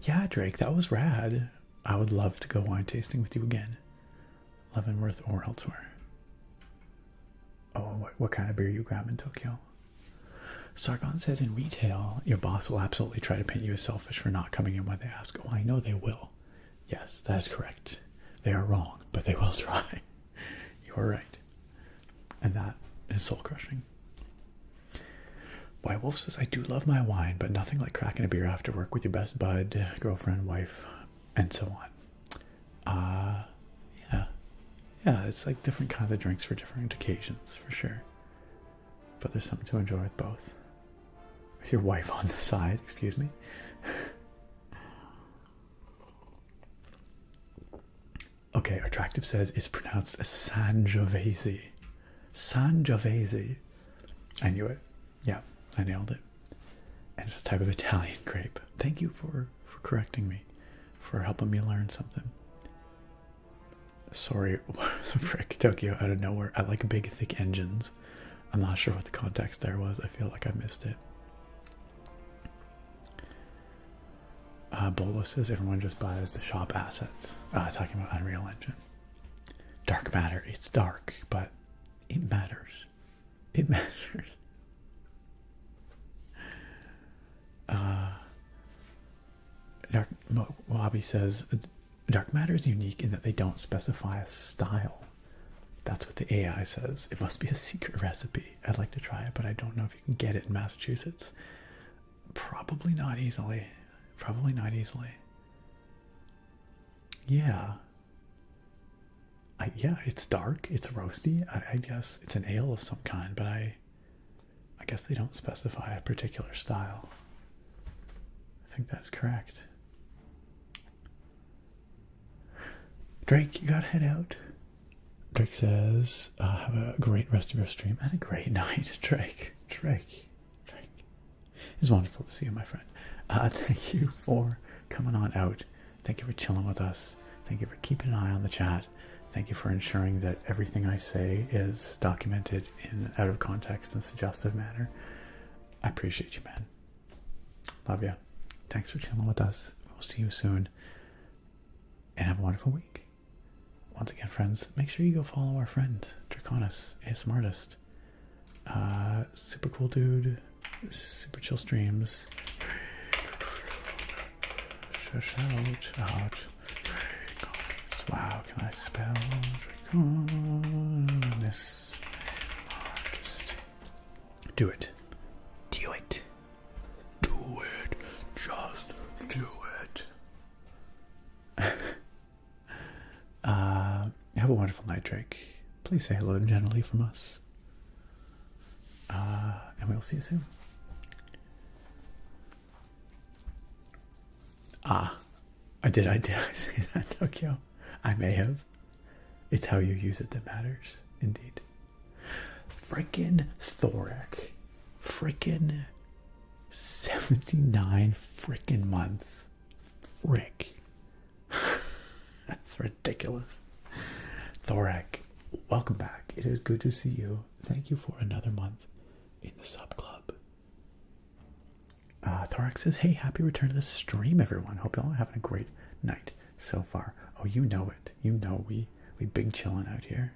Speaker 1: Yeah, Drake, that was rad. I would love to go wine tasting with you again. Leavenworth or elsewhere. Oh, what kind of beer you grab in Tokyo? Sargon says in retail, your boss will absolutely try to paint you as selfish for not coming in when they ask. Oh, I know they will. Yes, that is correct. They are wrong, but they will try. You are right. And that is soul-crushing. White Wolf says, I do love my wine, but nothing like cracking a beer after work with your best bud, girlfriend, wife, and so on. Yeah, it's like different kinds of drinks for different occasions, for sure. But there's something to enjoy with both. With your wife on the side, excuse me. Okay, Attractive says it's pronounced Sangiovese. Sangiovese. I knew it. Yeah, I nailed it. And it's a type of Italian grape. Thank you for correcting me, for helping me learn something. Sorry, frick, Tokyo out of nowhere. I like big, thick engines. I'm not sure what the context there was. I feel like I missed it. Bolo says everyone just buys the shop assets. Talking about Unreal Engine. Dark matter. It's dark, but it matters. It matters. Dark Wabi says dark matter is unique in that they don't specify a style. That's what the AI says. It must be a secret recipe. I'd like to try it, but I don't know if you can get it in Massachusetts. Probably not easily. Probably not easily. Yeah. Yeah, it's dark. It's roasty. I guess it's an ale of some kind, but I guess they don't specify a particular style. I think that's correct. Drake, you gotta head out. Drake says, have a great rest of your stream and a great night, Drake. Drake. It's wonderful to see you, my friend. Thank you for coming on out. Thank you for chilling with us. Thank you for keeping an eye on the chat. Thank you for ensuring that everything I say is documented in out of context and suggestive manner. I appreciate you, man. Love you. Thanks for chilling with us. We'll see you soon. And have a wonderful week. Once again, friends, make sure you go follow our friend, Draconis, ASM Artist. Super cool dude. Super chill streams. Shout out. Wow, can I spell Draconis? Just do it. Do it. Do it. Just do it. Have a wonderful night, Drake. Please say hello gently from us. And we'll see you soon. I did say that, Tokyo? I may have. It's how you use it that matters, indeed. Frickin' Thoric. Frickin' 79 frickin' months. Frick. That's ridiculous. Thoric, welcome back. It is good to see you. Thank you for another month in the sub club. Thoric says, hey, happy return to the stream, everyone. Hope y'all are having a great night so far. Oh, you know it. You know we big chilling out here.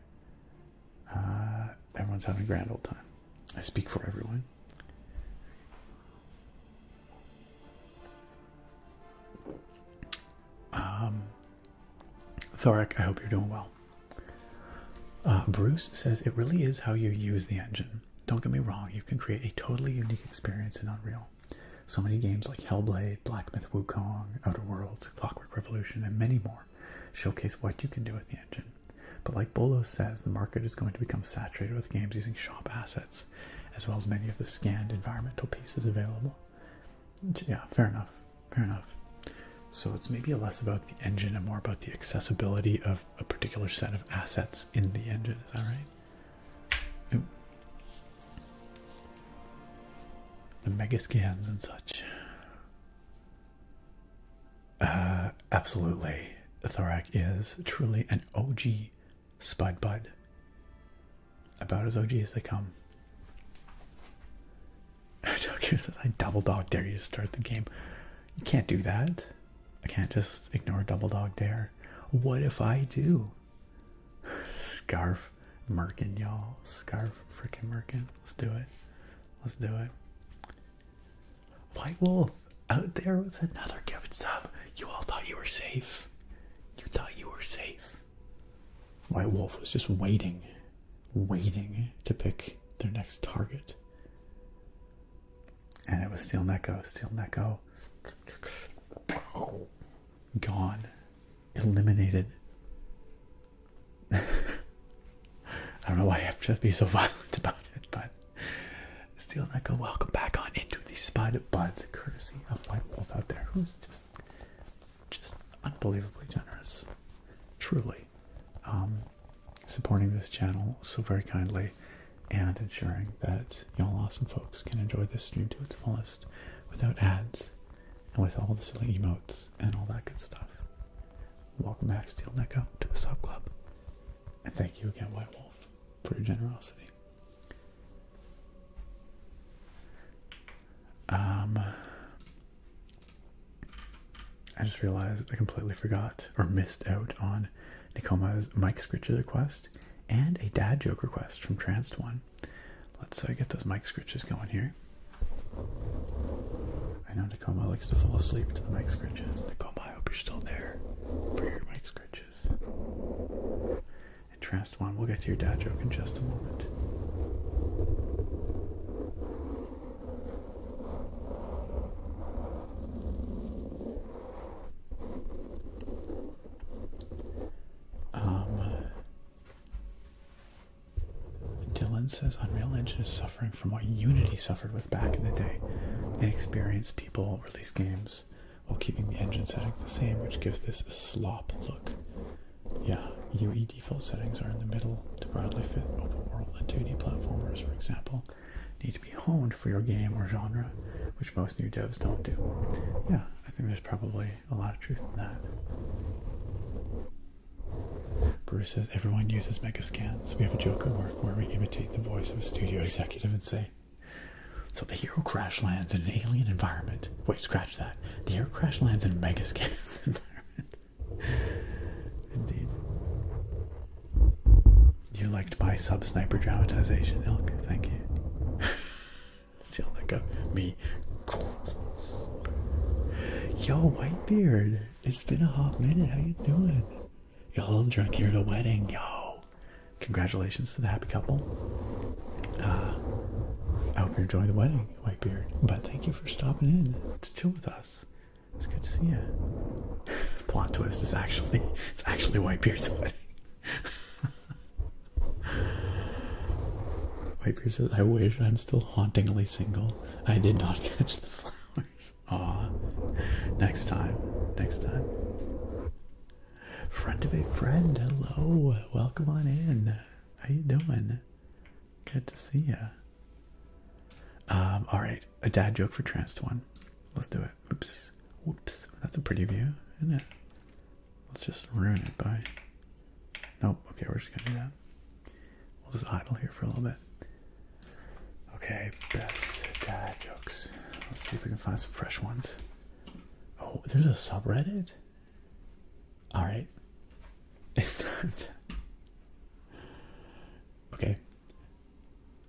Speaker 1: Everyone's having a grand old time. I speak for everyone. Thoric, I hope you're doing well. Bruce says, it really is how you use the engine. Don't get me wrong, you can create a totally unique experience in Unreal. So many games like Hellblade, Black Myth Wukong, Outer Worlds, Clockwork Revolution, and many more showcase what you can do with the engine. But like Bolo says, the market is going to become saturated with games using shop assets, as well as many of the scanned environmental pieces available. Yeah, fair enough. Fair enough. So it's maybe less about the engine and more about the accessibility of a particular set of assets in the engine. Is that right? Ooh. The mega scans and such. Absolutely. Thorac is truly an OG Spud Bud. About as OG as they come. Tokyo says, I double dog dare you to start the game. You can't do that. I can't just ignore double dog dare. What if I do? Scarf. Merkin, y'all. Scarf freaking Merkin. Let's do it. Let's do it. White Wolf out there with another gift sub. You all thought you were safe. You thought you were safe. White Wolf was just waiting to pick their next target. And it was Steel Neko. Steel Neko. Gone. Eliminated. I don't know why I have to be so violent about it, but Steel Neko, welcome back on into the Spud Buds, courtesy of White Wolf out there, who's just unbelievably generous. Truly. Supporting this channel so very kindly and ensuring that y'all awesome folks can enjoy this stream to its fullest without ads and with all the silly emotes and all that good stuff. Welcome back, Steel Neko, to the sub club. And thank you again, White Wolf, for your generosity. I just realized I completely forgot or missed out on Nikoma's Mike Scritches request and a dad joke request from Tranced One. Let's get those Mike Scritches going here. I know Nikoma likes to fall asleep to the Mike Scritches. Nikoma, I hope you're still there for your Mike Scritches. And Tranced One, we'll get to your dad joke in just a moment. Dylan says Unreal Engine is suffering from what Unity suffered with back in the day. Inexperienced people release games while keeping the engine settings the same, which gives this a slop look. Yeah, UE default settings are in the middle to broadly fit open world and 2D platformers, for example, need to be honed for your game or genre, which most new devs don't do. Yeah, I think there's probably a lot of truth in that. Bruce says everyone uses Megascans. We have a joke at work where we imitate the voice of a studio executive and say, so the hero crash lands in an alien environment. Wait, scratch that. The hero crash lands in a Megascans environment. Indeed. You liked my sub-sniper dramatization, Ilk. Thank you. Still like me. Yo, Whitebeard. It's been a hot minute. How you doing? You're a little drunk here at a wedding. Yo. Congratulations to the happy couple. I hope you're enjoying the wedding, Whitebeard. But thank you for stopping in to chill with us. It's good to see you. Plot twist is actually Whitebeard's wedding. Whitebeard says, I wish I'm still hauntingly single. I did not catch the flowers. Aw. Next time. Next time. Friend of a friend, hello. Welcome on in. How you doing? Good to see ya. Alright, a dad joke for Tranced One. Let's do it. Oops. Whoops. That's a pretty view, isn't it? Let's just ruin it by... Nope. Okay, we're just gonna do that. We'll just idle here for a little bit. Okay, best dad jokes. Let's see if we can find some fresh ones. Oh, there's a subreddit? Alright. It's time to... Okay.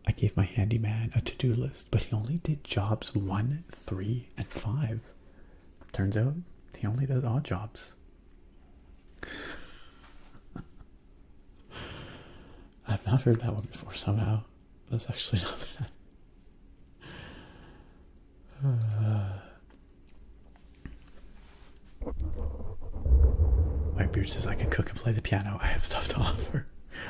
Speaker 1: I gave my handyman a to-do list, but he only did jobs 1, 3, and 5. Turns out, he only does odd jobs. I've not heard that one before somehow. That's actually not bad. Whitebeard says, I can cook and play the piano. I have stuff to offer.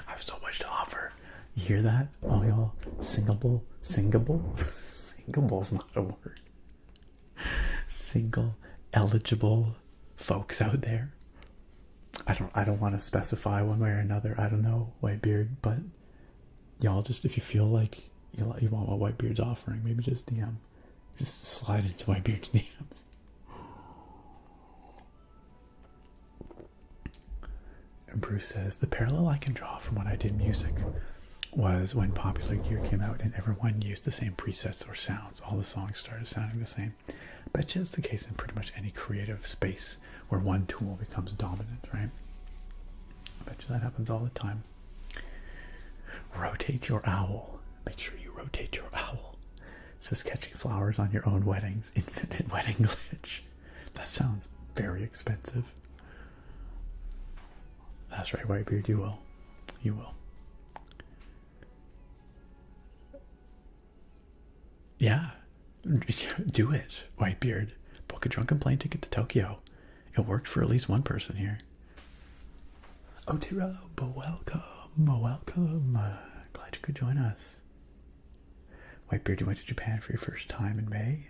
Speaker 1: I have so much to offer. You hear that? All y'all singable? Singable's not a word. Single, eligible folks out there. I don't want to specify one way or another. I don't know, Whitebeard, but y'all just, if you feel like you want what Whitebeard's offering, maybe just DM. Just slide into Whitebeard's DMs. And Bruce says, the parallel I can draw from when I did music was when Popular Gear came out and everyone used the same presets or sounds. All the songs started sounding the same. I bet you it's the case in pretty much any creative space where one tool becomes dominant, right? I bet you that happens all the time. Rotate your owl. Make sure you rotate your owl. It says catching flowers on your own weddings. Infinite wedding glitch. That sounds very expensive. That's right, Whitebeard, you will. You will. Yeah. Do it, Whitebeard. Book a drunken plane ticket to Tokyo. It worked for at least one person here. Oh, Tiro, welcome. Welcome. Glad you could join us. Whitebeard, you went to Japan for your first time in May.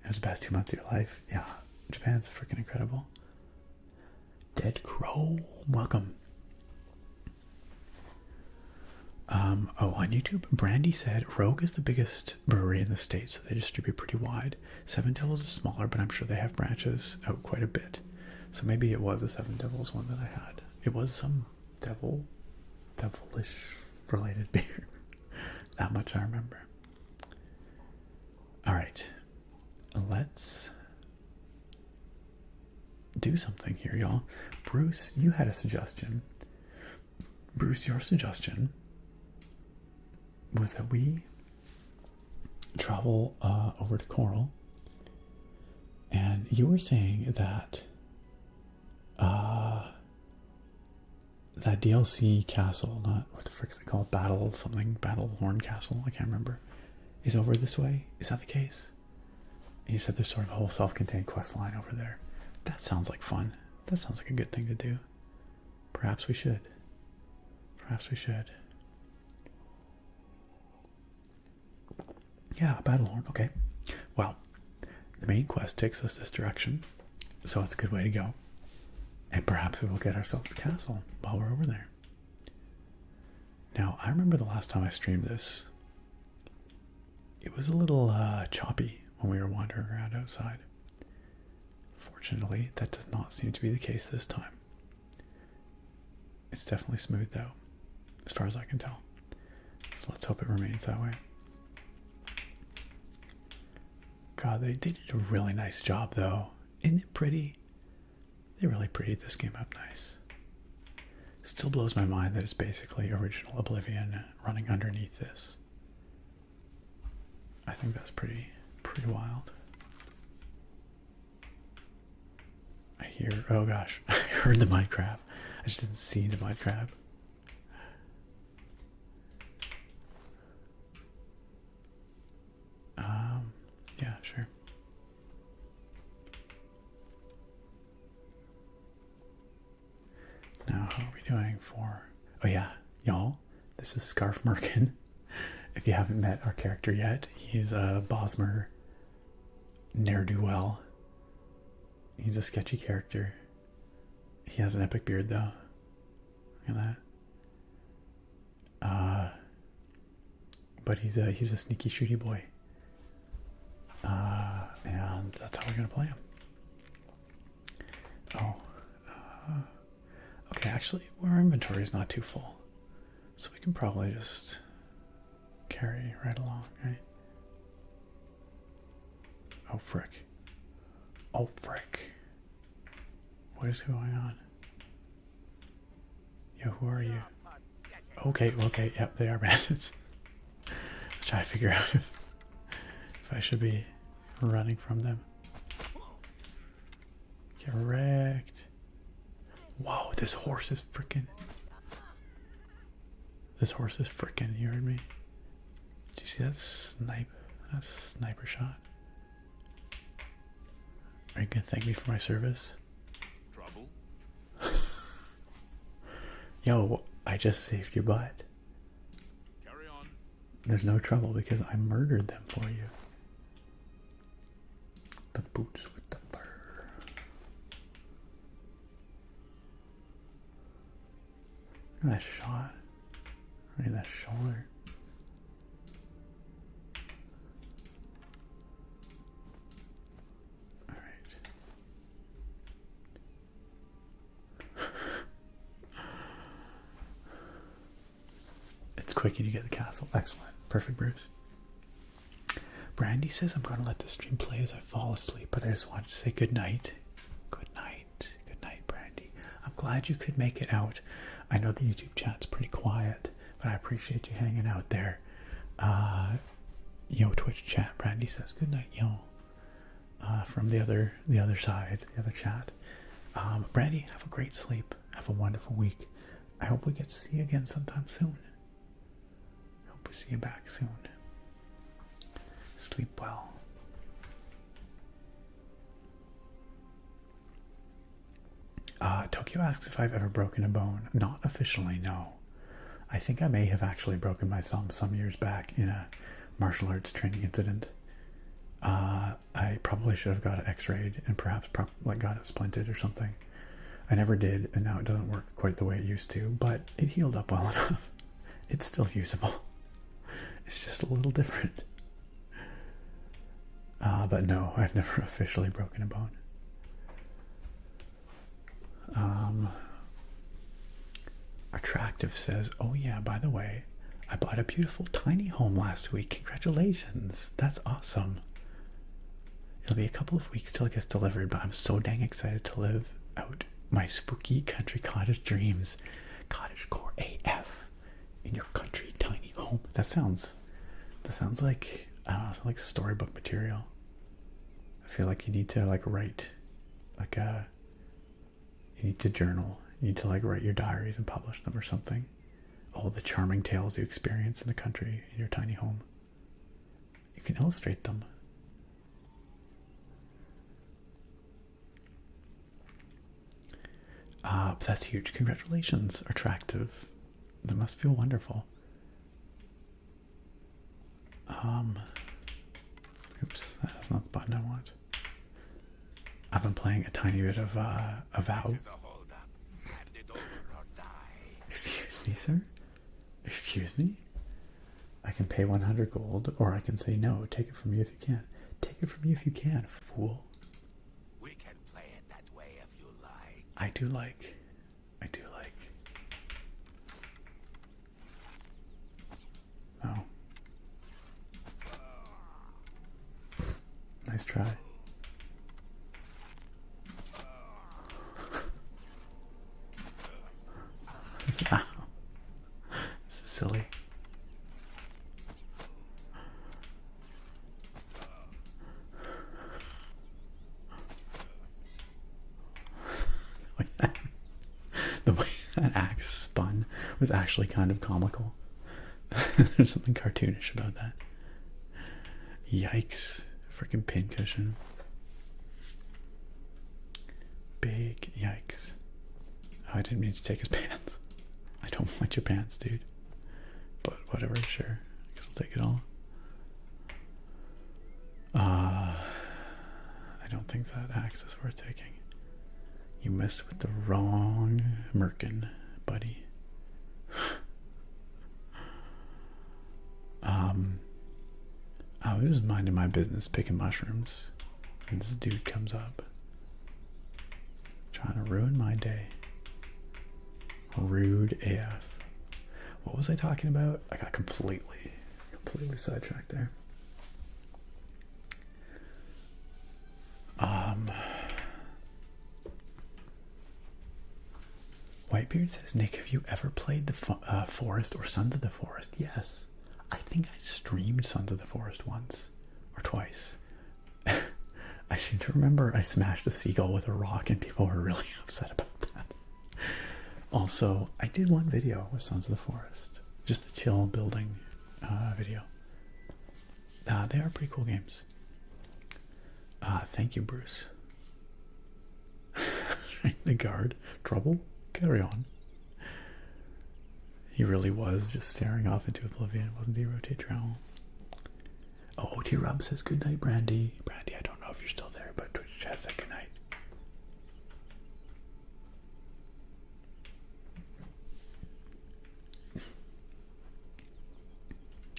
Speaker 1: It was the best 2 months of your life. Yeah, Japan's freaking incredible. Dead Crow, welcome. Oh, on YouTube, Brandy said Rogue is the biggest brewery in the States, so they distribute pretty wide. Seven Devils is smaller, but I'm sure they have branches out quite a bit. So maybe it was a Seven Devils one that I had. It was some devilish related beer. That much I remember. Alright. Let's do something here, y'all. Bruce, you had a suggestion. Bruce, your suggestion was that we travel over to Coral, and you were saying that that DLC castle, not what the frick is it called, Battlehorn Castle, I can't remember, is over this way. Is that the case? And you said there's sort of a whole self-contained quest line over there. That sounds like fun. That sounds like a good thing to do. Perhaps we should. Perhaps we should. Yeah, Battlehorn, okay. Well, the main quest takes us this direction, so it's a good way to go. And perhaps we will get ourselves a castle while we're over there. Now, I remember the last time I streamed this, it was a little choppy when we were wandering around outside. Fortunately, that does not seem to be the case this time. It's definitely smooth though, as far as I can tell. So let's hope it remains that way. God, they did a really nice job though. Isn't it pretty? They really prettied this game up nice. Still blows my mind that it's basically original Oblivion running underneath this. I think that's pretty wild. I hear, oh gosh, I heard the mud crab. I just didn't see the mud crab. Yeah, sure. Now, how are we doing for... Oh yeah, y'all, this is Scarf Merkin. If you haven't met our character yet, he's a Bosmer ne'er-do-well. He's a sketchy character. He has an epic beard, though. Look at that. But he's a sneaky shooty boy. And that's how we're gonna play him. Oh. Okay, actually, our inventory is not too full. So we can probably just carry right along, right? Oh, frick. Oh, frick. What is going on? Yo, who are you? Okay, yep, they are bandits. Let's try to figure out if I should be running from them. Get wrecked. Whoa, this horse is freaking. This horse is freaking, you heard me? Did you see that sniper shot? Are you gonna thank me for my service? Trouble? Yo, I just saved your butt. Carry on. There's no trouble because I murdered them for you. The boots with the fur. Look at that shot. Look at that shoulder. It's quick and you get the castle. Excellent. Perfect, Bruce. Brandy says I'm going to let the stream play as I fall asleep, but I just wanted to say good night. Good night. Good night, Brandy. I'm glad you could make it out. I know the YouTube chat's pretty quiet, But I appreciate you hanging out there. Twitch chat. Brandy says good night, yo. From the other side, the other chat. Brandy, have a great sleep. Have a wonderful week. I hope we get to see you again sometime soon. I hope we see you back soon. Sleep well. Tokyo asks if I've ever broken a bone. Not officially, no. I think I may have actually broken my thumb some years back in a martial arts training incident. I probably should have got it x-rayed and perhaps got it splinted or something. I never did, and now it doesn't work quite the way it used to, but it healed up well enough. It's still usable. It's just a little different. But no, I've never officially broken a bone. Attractive says, oh yeah, by the way, I bought a beautiful tiny home last week. Congratulations. That's awesome. It'll be a couple of weeks till it gets delivered, but I'm so dang excited to live out my spooky country cottage dreams. Cottage core AF in your country tiny home. That sounds like, I don't know, like storybook material. I feel like you need to write you need to journal. You need to write your diaries and publish them or something. All the charming tales you experience in the country in your tiny home. You can illustrate them. But that's huge. Congratulations, attractive. That must feel wonderful. Oops, that's not the button I want. I've been playing a tiny bit of VOD. Excuse me, sir? Excuse me? I can pay 100 gold, or I can say no. Take it from me if you can. Take it from me if you can, fool.
Speaker 2: We can play it that way if you like.
Speaker 1: I do like. Oh. Nice try. This is silly. The way that axe spun was actually kind of comical. There's something cartoonish about that. Yikes. Freaking pincushion. Big yikes. Oh, I didn't mean to take his pants. I don't want your pants, dude. But whatever, sure. I guess I'll take it all. I don't think that axe is worth taking. You messed with the wrong merkin, buddy. I was just minding my business picking mushrooms, and this dude comes up trying to ruin my day. Rude AF. What was I talking about? I got completely sidetracked there. Whitebeard says, Nick, have you ever played the Forest or Sons of the Forest? Yes. I think I streamed Sons of the Forest once or twice. I seem to remember I smashed a seagull with a rock and people were really upset about that. Also, I did one video with Sons of the Forest. Just a chill building video. They are pretty cool games. Thank you, Bruce. The guard. Trouble? Carry on. He really was just staring off into oblivion, wasn't he, Rotate Travel? Oh, OT Rob says good night, Brandy. Brandy, I don't know if you're still there, but Twitch chat said good night.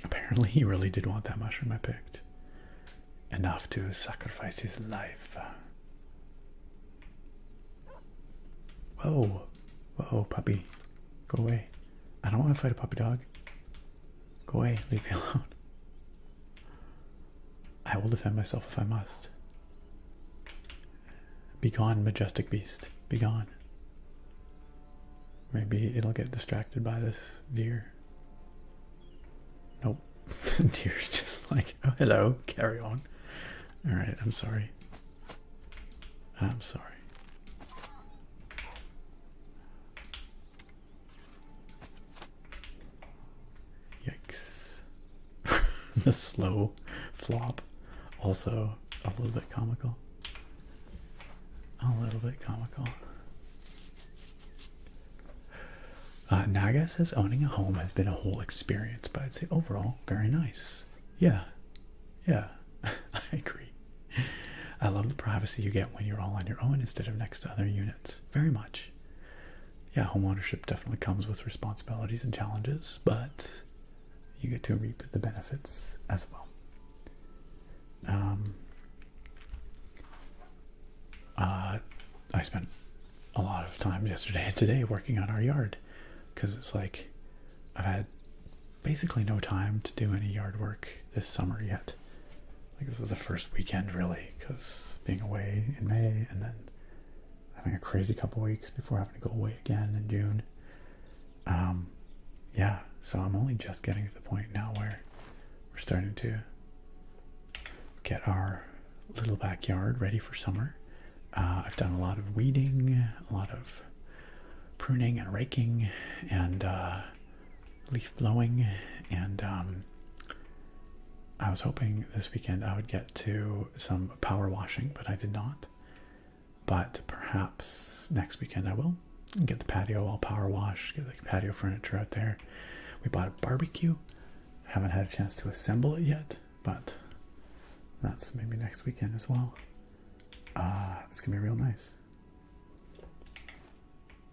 Speaker 1: Apparently he really did want that mushroom I picked. Enough to sacrifice his life. Whoa. Whoa, puppy. Go away. I don't want to fight a puppy dog. Go away. Leave me alone. I will defend myself if I must. Be gone, majestic beast. Be gone. Maybe it'll get distracted by this deer. Nope. Deer's just like, oh, hello, carry on. Alright, I'm sorry. I'm sorry. Yikes. The slow flop. Also a little bit comical. A little bit comical. Naga says owning a home has been a whole experience, but I'd say overall, very nice. Yeah. Yeah. I agree. I love the privacy you get when you're all on your own instead of next to other units. Very much. Yeah, home ownership definitely comes with responsibilities and challenges, but you get to reap the benefits as well. I spent a lot of time yesterday and today working on our yard because it's like I've had basically no time to do any yard work this summer yet. Like this is the first weekend really, because being away in May and then having a crazy couple weeks before having to go away again in June. Yeah, so I'm only just getting to the point now where we're starting to get our little backyard ready for summer. I've done a lot of weeding, a lot of pruning and raking, and leaf blowing, and I was hoping this weekend I would get to some power washing, but I did not. But perhaps next weekend I will. Get the patio all power washed, get the patio furniture out there. We bought a barbecue. Haven't had a chance to assemble it yet, but that's maybe next weekend as well. It's gonna be real nice.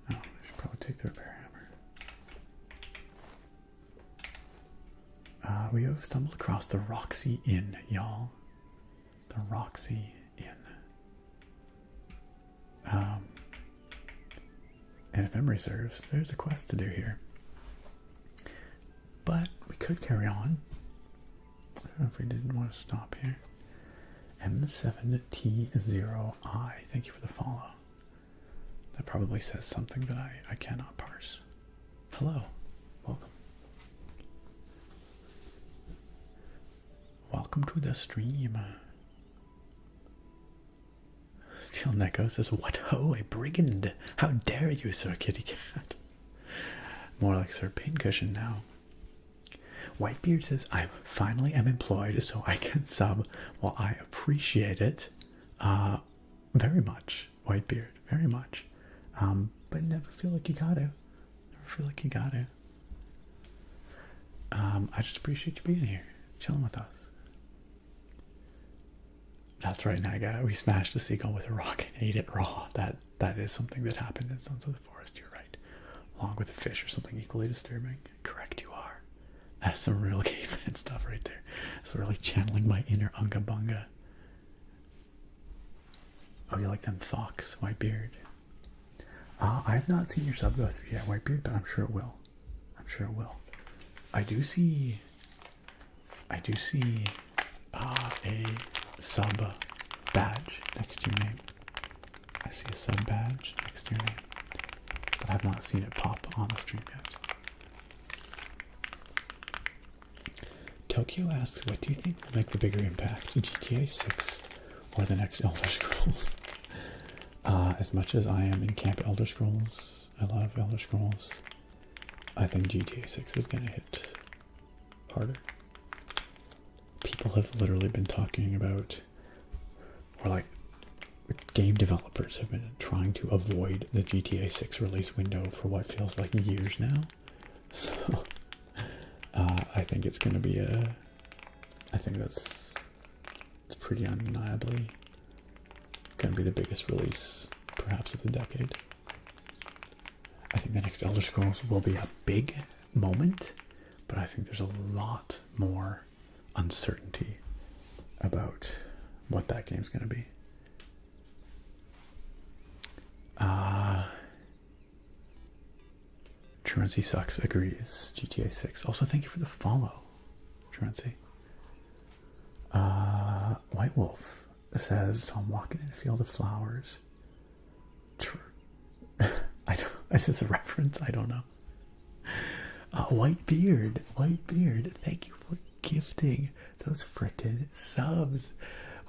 Speaker 1: Oh, I should probably take the repair hammer. We have stumbled across the Roxy Inn, y'all. The Roxy Inn. And if memory serves, there's a quest to do here. But we could carry on. I don't know if we didn't want to stop here. M7T0I, thank you for the follow. That probably says something that I cannot parse. Hello, welcome. Welcome to the stream. Steel Neko says, what ho, a brigand! How dare you, Sir Kitty Cat? More like Sir Pincushion now. Whitebeard says, I finally am employed so I can sub. Well, I appreciate it very much, Whitebeard, very much. But never feel like you gotta. Never feel like you gotta. I just appreciate you being here, chilling with us. That's right, Naga. We smashed a seagull with a rock and ate it raw. That is something that happened in Sons of the Forest, you're right. Along with a fish or something equally disturbing. Correct, you are. That's some real caveman stuff right there. It's really channeling my inner Unga Bunga. Oh, you like them thocks, Whitebeard? I have not seen your sub go through yet, Whitebeard, but I'm sure it will. I'm sure it will. I do see a sub badge next to your name. I see a sub badge next to your name, but I've not seen it pop on the stream yet. Tokyo asks, what do you think will make the bigger impact, GTA 6 or the next Elder Scrolls? As much as I am in Camp Elder Scrolls, I love Elder Scrolls, I think GTA 6 is going to hit harder. People have literally been talking about, or like, game developers have been trying to avoid the GTA 6 release window for what feels like years now. So, I think it's going to be I think it's pretty undeniably going to be the biggest release, perhaps, of the decade. I think the next Elder Scrolls will be a big moment, but I think there's a lot more uncertainty about what that game's going to be. Truancy sucks, agrees. GTA 6. Also, thank you for the follow, Truancy. White Wolf says, so I'm walking in a field of flowers. I don't, is this a reference? I don't know. Whitebeard, thank you for gifting those frickin' subs.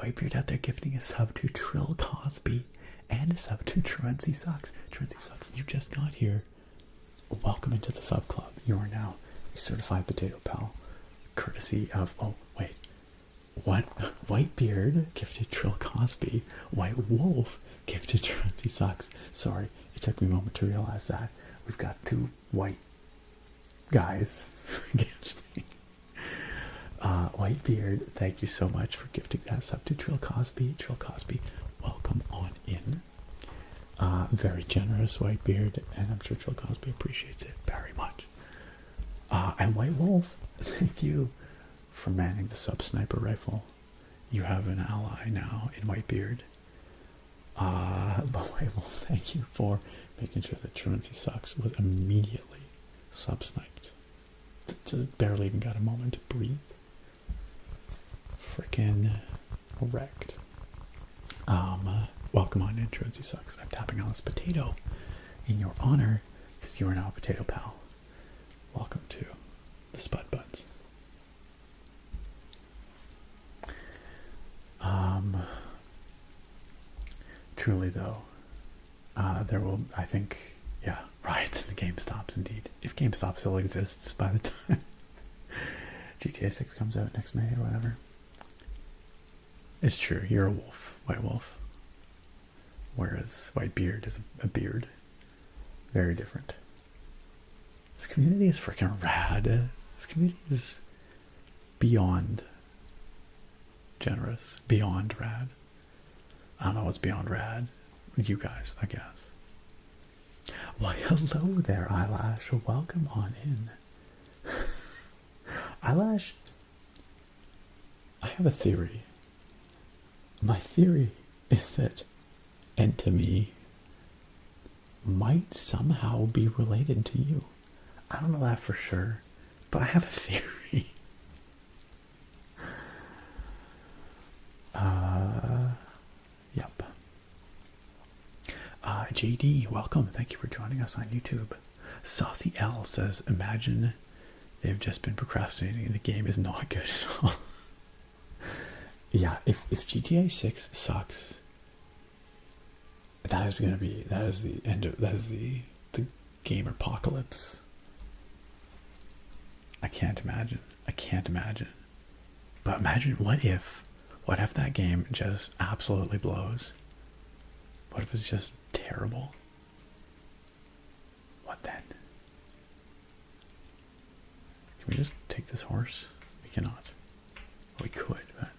Speaker 1: Whitebeard out there gifting a sub to Trill Cosby and a sub to Truancy Sucks. Truancy Sucks, you just got here. Welcome into the sub club. You are now a certified potato pal, courtesy of, oh wait, what? Whitebeard gifted Trill Cosby. White Wolf gifted Truancy Sucks. Sorry, it took me a moment to realize that. We've got two white guys gifting. Whitebeard, thank you so much for gifting that sub to Trill Cosby. Trill Cosby, welcome on in. Very generous, Whitebeard, and I'm sure Trill Cosby appreciates it very much. And White Wolf, thank you for manning the sub sniper rifle. You have an ally now in Whitebeard. But White Wolf, thank you for making sure that Truancy Sucks was immediately sub sniped. Barely even got a moment to breathe. Frickin' wrecked. Welcome on in, Truancy Sucks. I'm tapping on this potato in your honor because you are now a potato pal. Welcome to the Spud Buds. Truly though, there will, I think, yeah, riots in the GameStops indeed. If GameStop still exists by the time GTA 6 comes out next May or whatever. It's true, you're a wolf, White Wolf. Whereas Whitebeard is a beard. Very different. This community is freaking rad. This community is beyond generous, beyond rad. I don't know what's beyond rad. You guys, I guess. Why, hello there, Eyelash. Welcome on in. Eyelash, I have a theory. My theory is that Entemy might somehow be related to you. I don't know that for sure, but I have a theory. Yep. JD, welcome. Thank you for joining us on YouTube. Saucy L says, imagine they've just been procrastinating and the game is not good at all. Yeah, if GTA 6 sucks, that is the end of, that is the game apocalypse. I can't imagine. But imagine, what if that game just absolutely blows? What if it's just terrible? What then? Can we just take this horse? We cannot. We could, but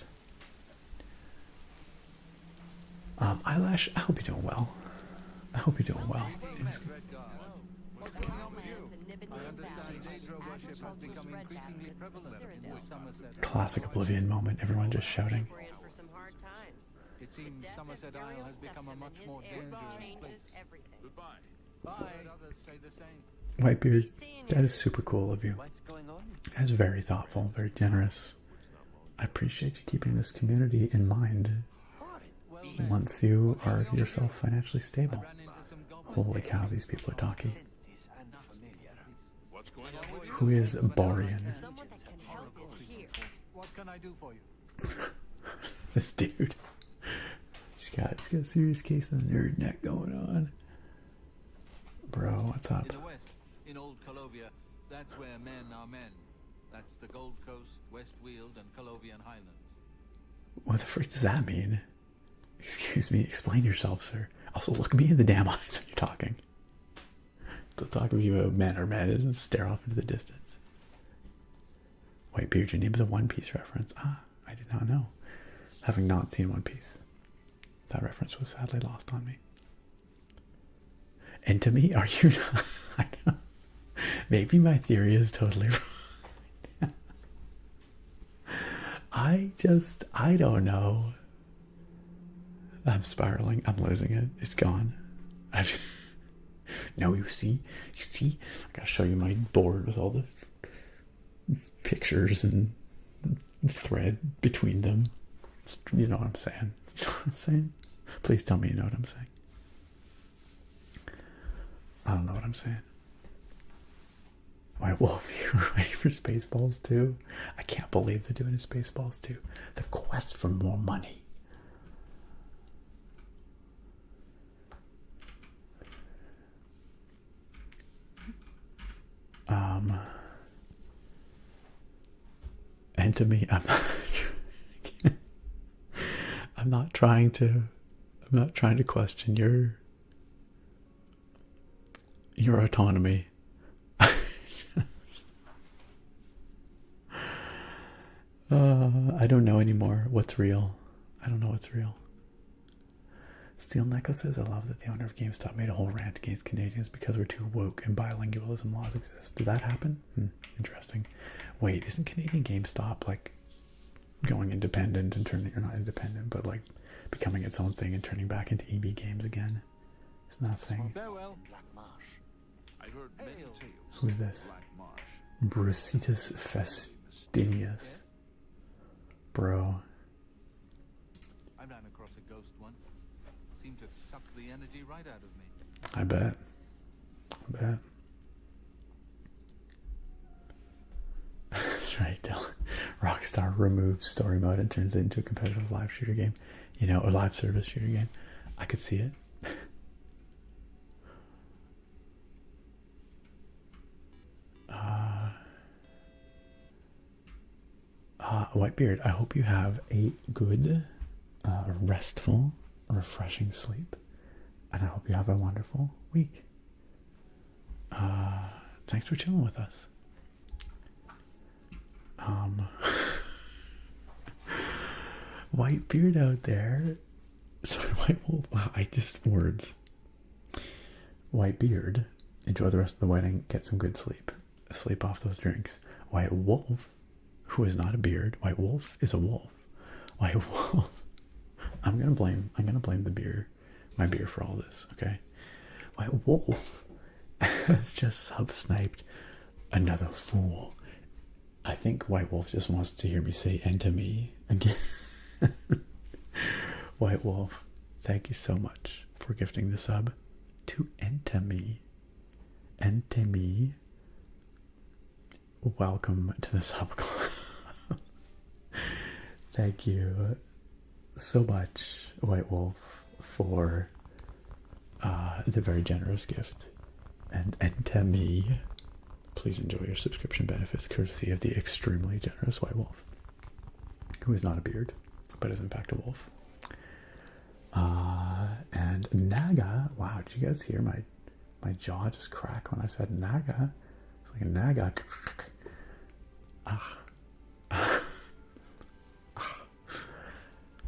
Speaker 1: Eyelash, I hope you're doing well. I hope you're doing well. Classic Oblivion moment, everyone just shouting.
Speaker 3: It seems Somerset Isle has become a much more dangerous place. Goodbye. Others say the same.
Speaker 1: Whitebeard, that is super cool of you. That's very thoughtful, very generous. I appreciate you keeping this community in mind once you are yourself financially stable. Holy cow, these people are talking. Who is Borean?
Speaker 3: What can I do for you?
Speaker 1: This dude. He's got a serious case of the nerd neck going on. Bro, what's up?
Speaker 3: In the west, in Old Colovia, that's where men are men. That's the Gold Coast, West Weald, and Colovian Highlands.
Speaker 1: What the frick does that mean? Excuse me, explain yourself, sir. Also, look me in the damn eyes when you're talking. Don't talk to me about men or men and stare off into the distance. Whitebeard, your name is a One Piece reference. Ah, I did not know. Having not seen One Piece. That reference was sadly lost on me. And to me, are you not? I know. Maybe my theory is totally wrong. I don't know. I'm spiraling. I'm losing it. It's gone. No, you see, I gotta show you my board with all the pictures and thread between them. You know what I'm saying? You know what I'm saying? Please tell me you know what I'm saying. I don't know what I'm saying. White Wolf, you're ready for Spaceballs 2? I can't believe they're doing a Spaceballs 2. The quest for more money. And to me, I'm not trying to question your autonomy. I don't know anymore what's real. I don't know what's real. Steel Neko says, I love that the owner of GameStop made a whole rant against Canadians because we're too woke and bilingualism laws exist. Did that happen? Interesting. Wait, isn't Canadian GameStop like going independent and turning, or not independent, but like becoming its own thing and turning back into EB games again? It's not a thing. Who's this? Brucitus Festinius. Bro.
Speaker 3: I ran across a ghost once. Seemed to suck the energy right out of me.
Speaker 1: I bet. That's right, Dylan. Rockstar removes story mode and turns it into a competitive live shooter game. You know, a live service shooter game. I could see it. Whitebeard, I hope you have a good, restful, refreshing sleep. And I hope you have a wonderful week. Thanks for chilling with us. Whitebeard out there. Sorry, White Wolf. Words. Whitebeard, enjoy the rest of the wedding. Get some good sleep. Sleep off those drinks. White Wolf, who is not a beard. White Wolf is a wolf. White Wolf. I'm gonna blame the beer, my beer, for all this. Okay. White Wolf has just sub-sniped another fool. I think White Wolf just wants to hear me say "enter me" again. White Wolf, thank you so much for gifting the sub to enter me. Enter me. Welcome to the sub club. Thank you so much, White Wolf, for the very generous gift. And enter me. Please enjoy your subscription benefits courtesy of the extremely generous White Wolf, who is not a beard, but is in fact a wolf. And Naga, wow, did you guys hear my jaw just crack when I said Naga? It's like a Naga.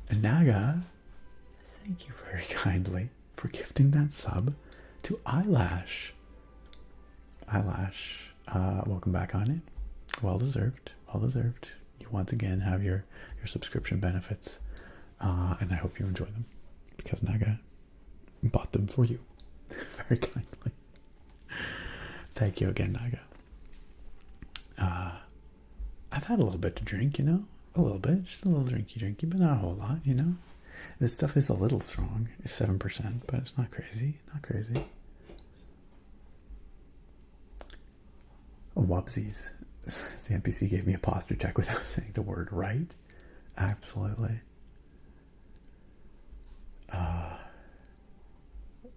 Speaker 1: And Naga, thank you very kindly for gifting that sub to Eyelash. Eyelash, welcome back on it. Well deserved. You once again have your subscription benefits, and I hope you enjoy them because Naga bought them for you very kindly. Thank you again, Naga. I've had a little bit to drink, a little bit, just a little drinky, but not a whole lot, This stuff is a little strong. It's 7%, but it's not crazy. Wubsies. The NPC gave me a posture check without saying the word right. Absolutely.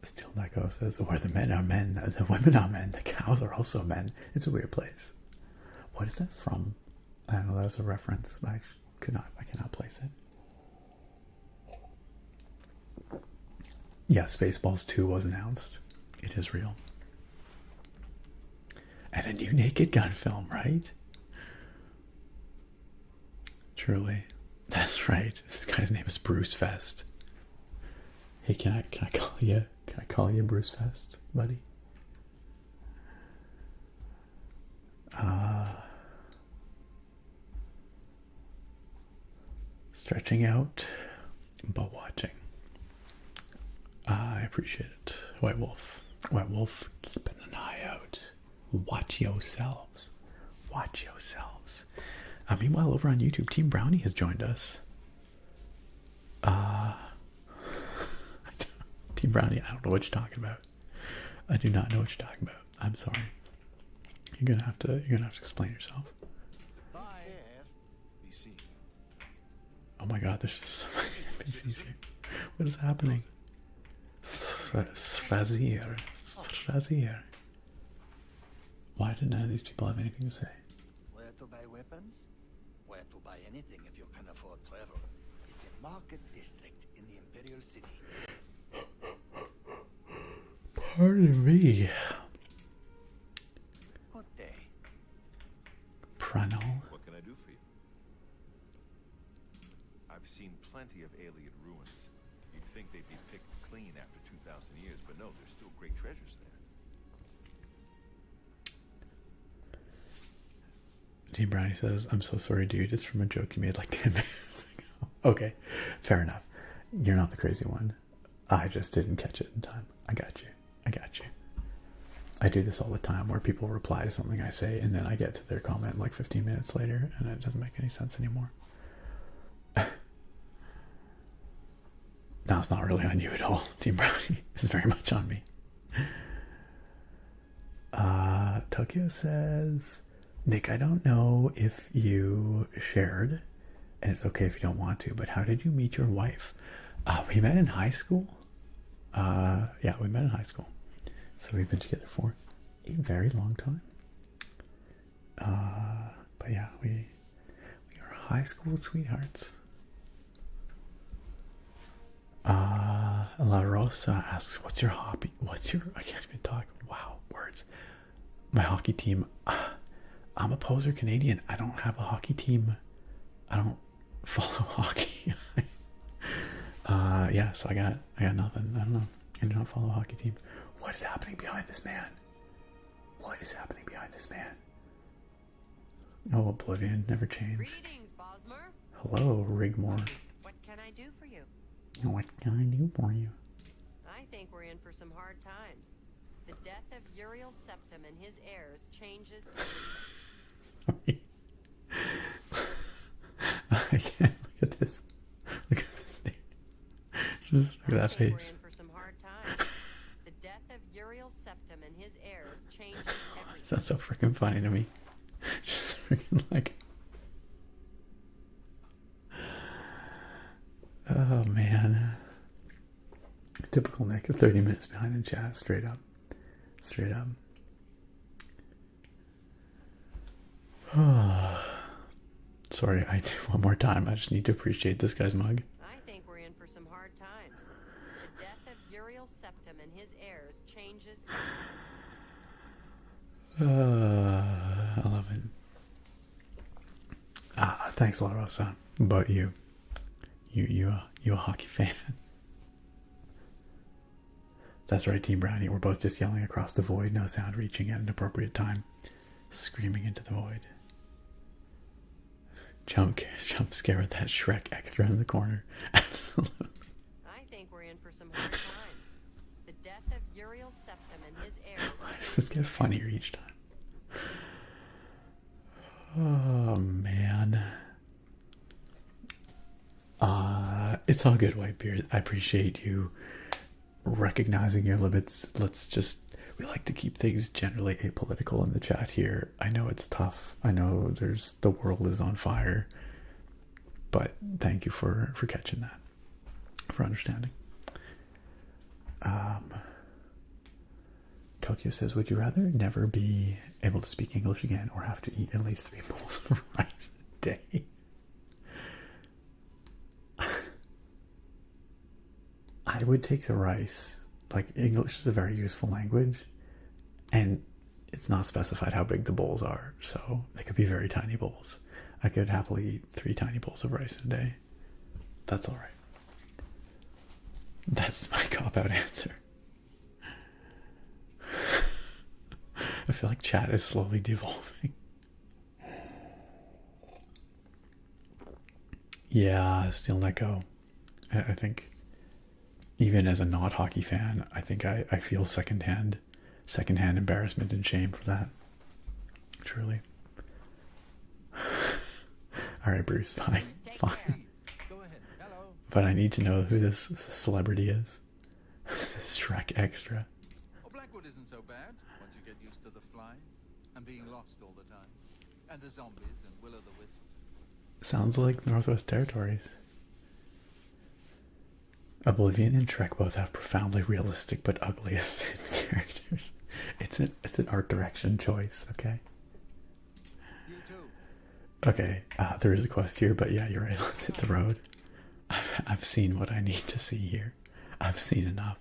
Speaker 1: Steel Neko says, where the men are men, the women are men, the cows are also men. It's a weird place. What is that from? I don't know, that was a reference, but I cannot place it. Yeah, Spaceballs 2 was announced. It is real. And a new Naked Gun film, right? Truly. That's right. This guy's name is Bruce Fest. Hey, can I call you Bruce Fest, buddy? Stretching out, but watching. I appreciate it. White Wolf, keeping an eye out. Watch yourselves. Meanwhile, over on YouTube, Team Brownie has joined us. Team Brownie, I don't know what you're talking about. I do not know what you're talking about. I'm sorry. You're gonna have to explain yourself.
Speaker 3: Bye.
Speaker 2: Be seen.
Speaker 1: Oh my god, there's just so many NPCs here. What is happening? Srazir. Why did none of these people have anything to say?
Speaker 4: Where to buy weapons? Where to buy anything if you can afford travel? Is the market district in the Imperial City.
Speaker 1: Pardon me.
Speaker 4: Good day.
Speaker 1: Pranal.
Speaker 5: What can I do for you? I've seen plenty of alien ruins. You'd think they'd be picked clean after 2,000 years, but no, there's still great treasures there.
Speaker 1: Team Brownie says, I'm so sorry, dude. It's from a joke you made like 10 minutes ago. Okay, fair enough. You're not the crazy one. I just didn't catch it in time. I got you. I do this all the time where people reply to something I say and then I get to their comment like 15 minutes later and it doesn't make any sense anymore. Now it's not really on you at all, Team Brownie. It's very much on me. Tokyo says, Nick, I don't know if you shared, and it's okay if you don't want to, but how did you meet your wife? We met in high school. Yeah, we met in high school. So we've been together for a very long time. But yeah, we are high school sweethearts. La Rosa asks, what's your hobby? I can't even talk. Wow, words. My hockey team. I'm a poser Canadian. I don't have a hockey team. I don't follow hockey. Yeah, so I got nothing. I don't know. I do not follow a hockey team. What is happening behind this man? Oh, Oblivion never changed.
Speaker 6: Greetings, Bosmer.
Speaker 1: Hello, Rigmore.
Speaker 6: What can I do for you?
Speaker 1: What can I do for you?
Speaker 6: I think we're in for some hard times. The death of Uriel Septim and his heirs changes everything.
Speaker 1: I can't look at this. Look at this thing. Just look at that face.
Speaker 6: We're in for some hard times. The death of Uriel Septim and his heirs changes everything.
Speaker 1: Sounds so freaking funny to me. Just freaking like. Oh man. Typical Nick, 30 minutes behind in chat, straight up. Sorry, I do one more time. I just need to appreciate this guy's mug.
Speaker 6: I think we're in for some hard times. The death of Uriel Septim and his heirs changes everything.
Speaker 1: I love it. Thanks a lot, Rosa. But you a hockey fan. That's right, Team Brownie. We're both just yelling across the void, no sound reaching at an appropriate time. Screaming into the void. Jump scare with that Shrek extra in the corner. Absolutely.
Speaker 6: I think we're in for some hard times. The death of Uriel Septim and his heirs.
Speaker 1: Why does this get funnier each time? Oh man. It's all good, Whitebeard. I appreciate you recognizing your limits. We like to keep things generally apolitical in the chat here. I know it's tough. I know the world is on fire. But thank you for catching that. For understanding. Tokyo says, would you rather never be able to speak English again or have to eat at least 3 bowls of rice a day? I would take the rice. Like, English is a very useful language, and it's not specified how big the bowls are, so they could be very tiny bowls. I could happily eat 3 tiny bowls of rice in a day. That's all right. That's my cop-out answer. I feel like chat is slowly devolving. Yeah, still let go. I think even as a not hockey fan, I think I feel secondhand embarrassment and shame for that. Truly. All right, Bruce, fine.
Speaker 3: Go ahead. Hello.
Speaker 1: But I need to know who this celebrity is. This Shrek extra.
Speaker 3: Oh, Blackwood isn't so bad once you get used to the flies. and being lost all the time. And the zombies and will-o'-the-wisps.
Speaker 1: Sounds like the Northwest Territories. Oblivion and Trek both have profoundly realistic but ugliest characters. It's an art direction choice, okay?
Speaker 3: You too.
Speaker 1: Okay, there is a quest here, but yeah, you're right. Let's hit the road. I've seen what I need to see here. I've seen enough.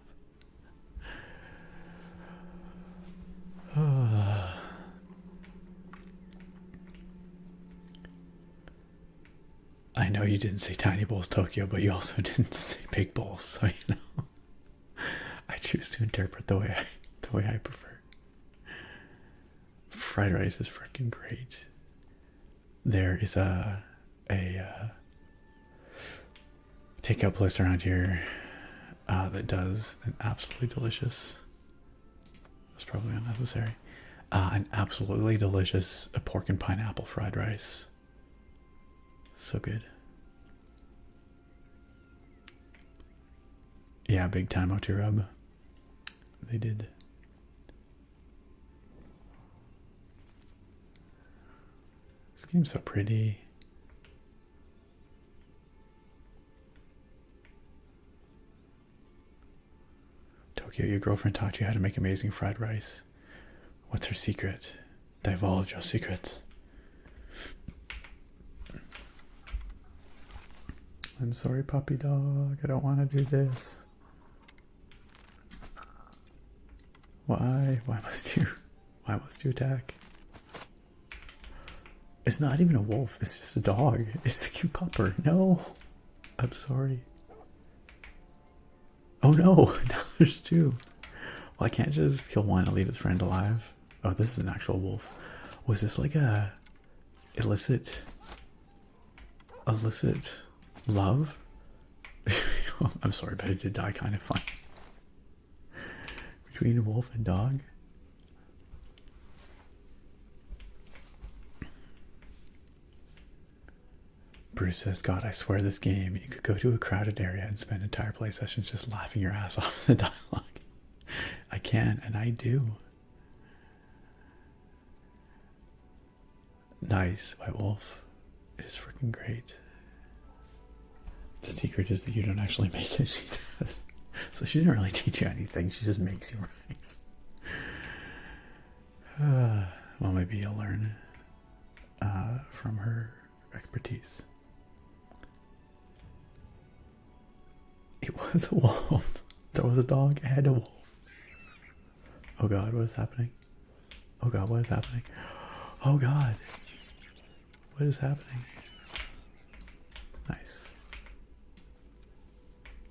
Speaker 1: I know you didn't say Tiny Bowls Tokyo, but you also didn't say Big Bowls, so you know. I choose to interpret the way I prefer. Fried rice is freaking great. There is a takeout place around here that does an absolutely delicious. That's probably unnecessary. An absolutely delicious pork and pineapple fried rice. So good. Yeah, big time MOTU rub. They did. This game's so pretty. Tokyo, your girlfriend taught you how to make amazing fried rice. What's her secret? Divulge your secrets. I'm sorry, puppy dog. I don't want to do this. Why? Why must you attack? It's not even a wolf. It's just a dog. It's a cute pupper. No. I'm sorry. Oh no. Now there's two. Well, I can't just kill one and leave his friend alive. Oh, this is an actual wolf. Was this like a illicit love? I'm sorry, but it did die kind of fun. Between wolf and dog. Bruce says, God, I swear this game, you could go to a crowded area and spend entire play sessions just laughing your ass off the dialogue. I can, and I do. Nice, White Wolf. It is freaking great. The secret is that you don't actually make it, she does. So she didn't really teach you anything, she just makes you rice. Well, maybe you'll learn from her expertise. It was a wolf. There was a dog and a wolf. Oh God, what is happening? Oh God, what is happening? Oh God. What is happening? Nice.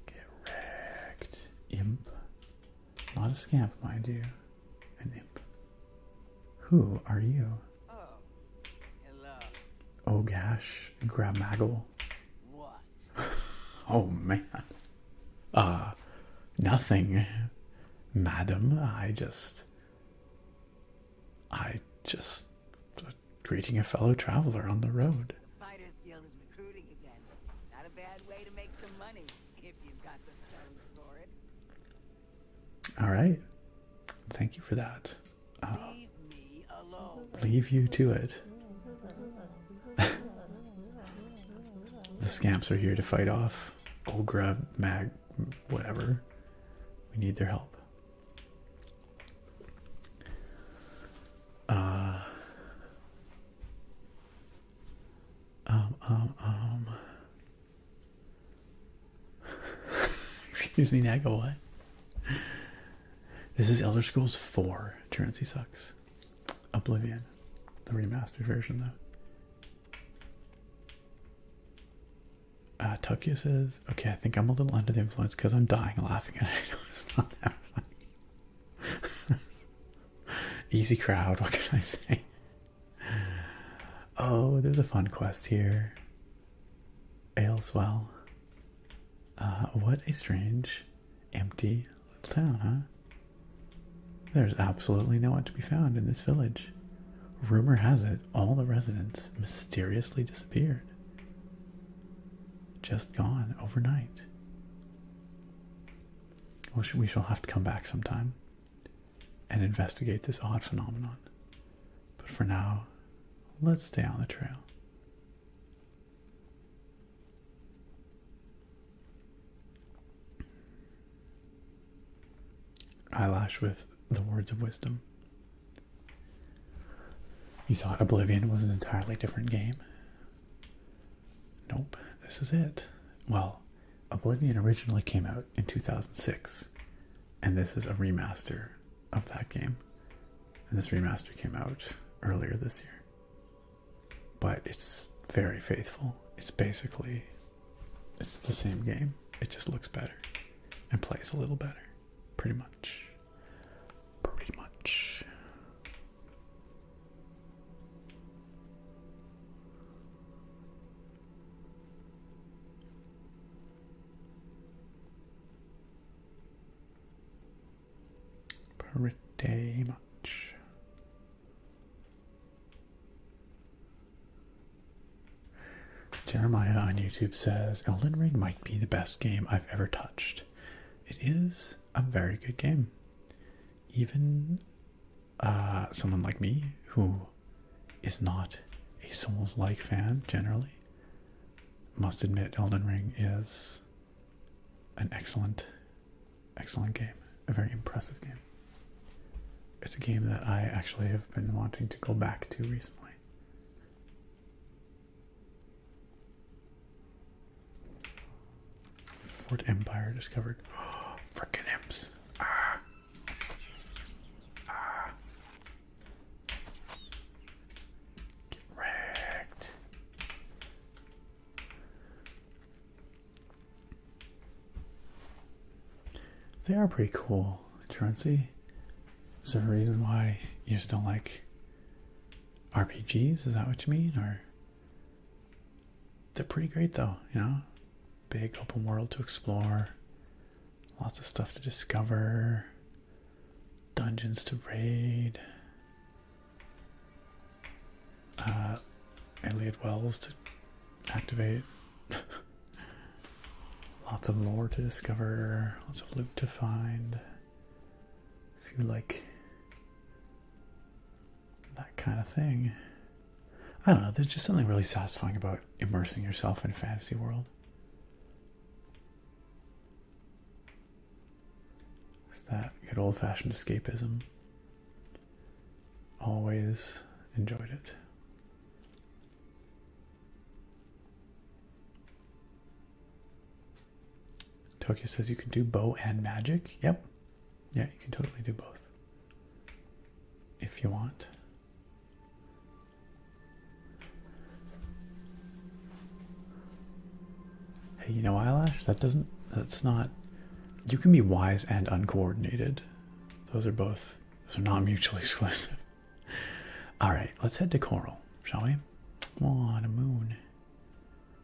Speaker 1: Get wrecked. Imp. Not a scamp, mind you. An imp. Who are you?
Speaker 7: Oh, hello.
Speaker 1: Oh gosh. Grab Maggle.
Speaker 7: What?
Speaker 1: Oh man. Nothing, madam. I just greeting a fellow traveler on the road.
Speaker 7: The Fighters Guild is recruiting again. Not a bad way to make some money if you've got the stones for it.
Speaker 1: All right. Thank you for that.
Speaker 7: Leave me alone.
Speaker 1: Leave you to it. The scamps are here to fight off Olgra, Mag, whatever. We need their help. Excuse me, Naga, what? This is Elder Scrolls 4. Truancy sucks. Oblivion. The remastered version, though. Tokyo says, okay, I think I'm a little under the influence because I'm dying laughing and I know it's not that funny. Easy crowd, what can I say? Oh, there's a fun quest here. Ailswell. What a strange, empty little town, huh? There's absolutely no one to be found in this village. Rumor has it, all the residents mysteriously disappeared. Just gone overnight. Well, we shall have to come back sometime and investigate this odd phenomenon. But for now, let's stay on the trail. Eyelash with the words of wisdom. You thought Oblivion was an entirely different game? Nope, this is it. Well, Oblivion originally came out in 2006, and this is a remaster of that game. And this remaster came out earlier this year. But it's very faithful. It's basically, it's the same game. It just looks better and plays a little better. Pretty much. Pretty much. Pretty much. Jeremiah on YouTube says, Elden Ring might be the best game I've ever touched. It is a very good game. Even someone like me, who is not a Souls-like fan generally, must admit Elden Ring is an excellent game. A very impressive game. It's a game that I actually have been wanting to go back to recently. Fort Empire discovered. Frickin' imps. Ah. Ah. Get wrecked. They are pretty cool, Truancy. Is there a reason why you just don't like RPGs? Is that what you mean? Or they're pretty great though, you know? Big open world to explore. Lots of stuff to discover. Dungeons to raid. Elliot Wells to activate. Lots of lore to discover. Lots of loot to find. If you like that kind of thing. I don't know, there's just something really satisfying about immersing yourself in a fantasy world. It's that good old-fashioned escapism. Always enjoyed it. Tokyo says you can do bow and magic. Yep. Yeah, you can totally do both. If you want. Hey, you know, Eyelash? That's not... You can be wise and uncoordinated. Those are not mutually exclusive. Alright, let's head to Coral, shall we? Oh, on a moon.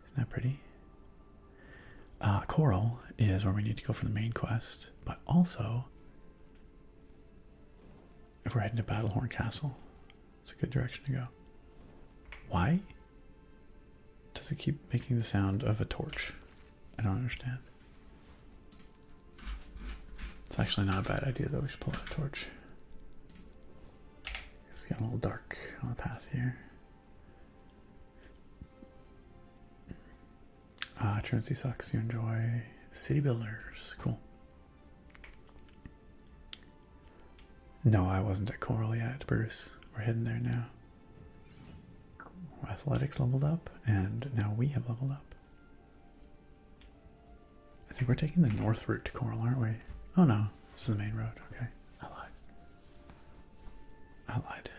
Speaker 1: Isn't that pretty? Coral is where we need to go for the main quest, but also if we're heading to Battlehorn Castle, it's a good direction to go. Why does it keep making the sound of a torch? I don't understand. It's actually not a bad idea though, we should pull out a torch. It's getting a little dark on the path here. Truancy sucks. You enjoy city builders. Cool. No, I wasn't at Coral yet, Bruce. We're heading there now. Athletics leveled up, and now we have leveled up. I think we're taking the north route to Coral, aren't we? Oh no, this is the main road. Okay, I lied.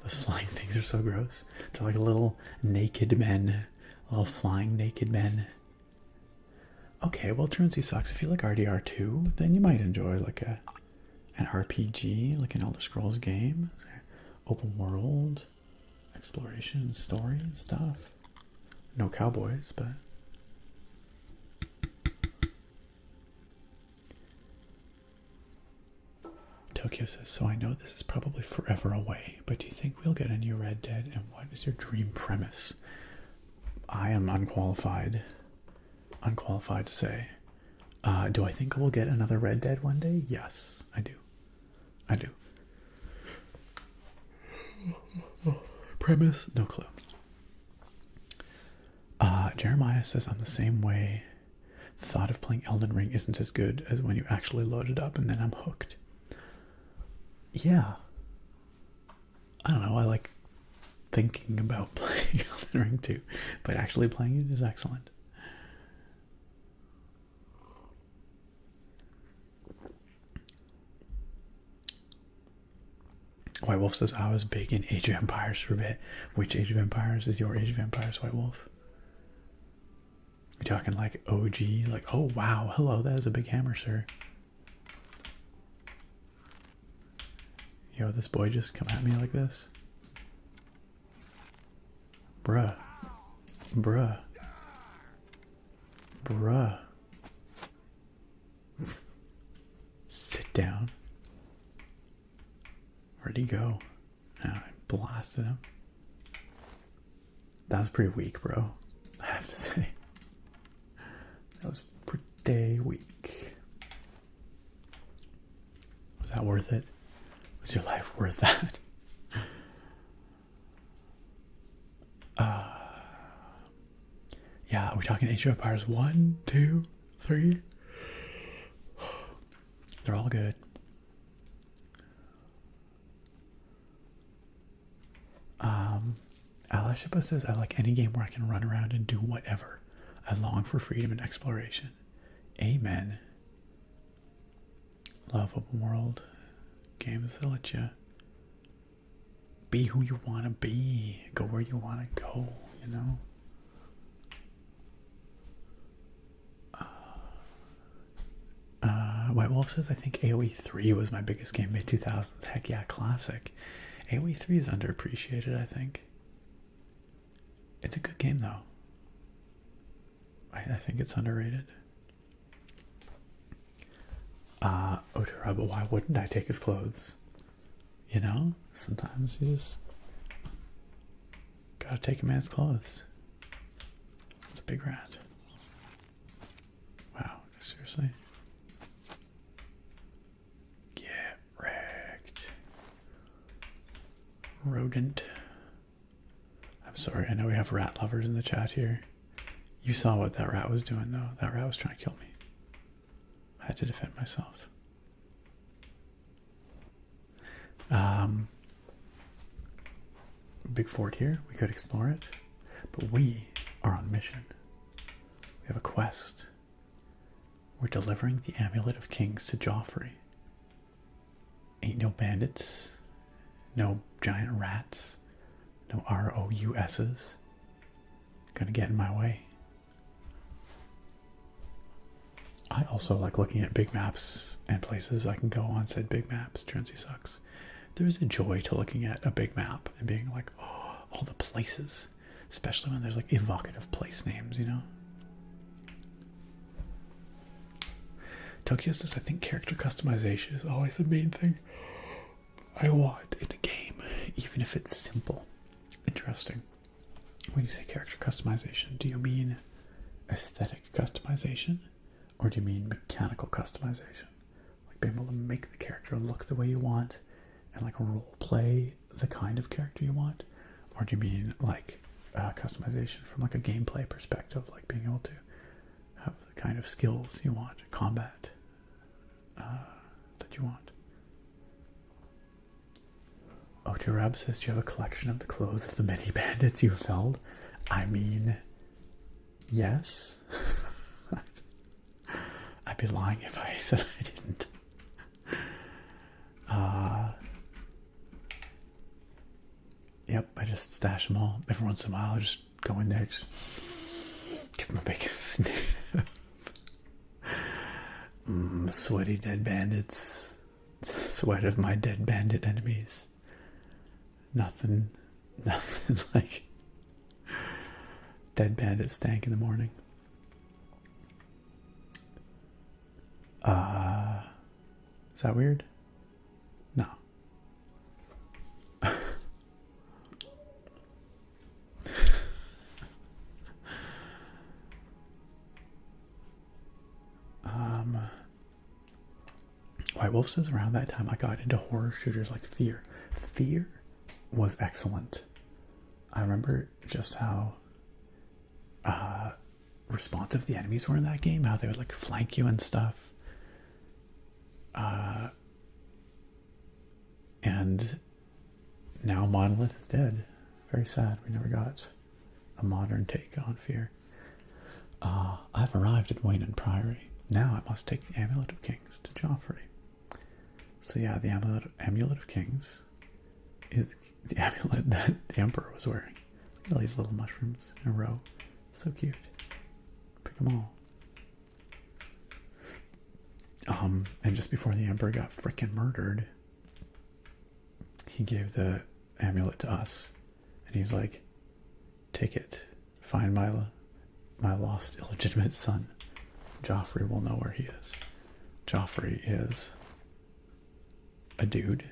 Speaker 1: Those flying things are so gross. They're like little naked men. Little flying naked men. Okay, well, Truancy sucks. If you like RDR2, then you might enjoy like an RPG, like an Elder Scrolls game. Open world, exploration, story and stuff. No cowboys, but... Tokyo says, so I know this is probably forever away, but do you think we'll get a new Red Dead, and what is your dream premise? I am unqualified to say. Do I think we'll get another Red Dead one day? Yes, I do. Premise, no clue. Jeremiah says, I'm the same way. The thought of playing Elden Ring isn't as good as when you actually load it up and then I'm hooked. Yeah. I don't know, I like thinking about playing Elden Ring too, but actually playing it is excellent. White Wolf says, I was big in Age of Empires for a bit. Which Age of Empires is your Age of Empires, White Wolf? We're talking like OG, like, oh wow, hello, that is a big hammer, sir. Yo, this boy just come at me like this? Bruh. Bruh. Bruh. Sit down. Where'd he go? Oh, I blasted him. That was pretty weak, bro. I have to say. That was pretty weak. Was that worth it? Was your life worth that? Yeah, are we talking Age of Empires 1, 2, 3? They're all good. Alashipa says, I like any game where I can run around and do whatever. I long for freedom and exploration. Amen. Love open world games that let you be who you want to be, go where you want to go, you know? White Wolf says, I think AoE 3 was my biggest game mid-2000s. Heck yeah, classic. AoE 3 is underappreciated, I think. It's a good game, though. I think it's underrated. Otura, but why wouldn't I take his clothes? You know? Sometimes you just gotta take a man's clothes. It's a big rat. Wow, seriously? Get wrecked. Rodent. I'm sorry, I know we have rat lovers in the chat here. You saw what that rat was doing, though. That rat was trying to kill me. I had to defend myself. Big fort here. We could explore it. But we are on mission. We have a quest. We're delivering the Amulet of Kings to Joffrey. Ain't no bandits. No giant rats. No ROUS's. Gonna get in my way. I also like looking at big maps and places I can go on said big maps. Guernsey sucks. There's a joy to looking at a big map and being like, oh, all the places. Especially when there's like evocative place names, you know? Tokyo says, I think character customization is always the main thing I want in a game, even if it's simple. Interesting. When you say character customization, do you mean aesthetic customization? Or do you mean mechanical customization? Like being able to make the character look the way you want and like role play the kind of character you want? Or do you mean like customization from like a gameplay perspective, like being able to have the kind of skills you want, combat that you want? Otirab says, do you have a collection of the clothes of the many bandits you felled? I mean, yes. I'd be lying if I said I didn't. Yep, I just stash them all. Every once in a while, I just go in there, just give them a big sniff. Sweaty dead bandits. Sweat of my dead bandit enemies. Nothing like dead bandit stank in the morning. Is that weird? No. White Wolf says, around that time I got into horror shooters like Fear. Fear was excellent. I remember just how responsive the enemies were in that game, how they would like flank you and stuff. And now Monolith is dead. Very sad. We never got a modern take on Fear. I've arrived at Wayne Priory. Now I must take the Amulet of Kings to Joffrey. So yeah, the Amulet of Kings is the amulet that the Emperor was wearing. Look at all these little mushrooms in a row. So cute. Pick them all. And just before the Emperor got frickin' murdered, he gave the amulet to us. And he's like, take it. Find my lost illegitimate son. Joffrey will know where he is. Joffrey is a dude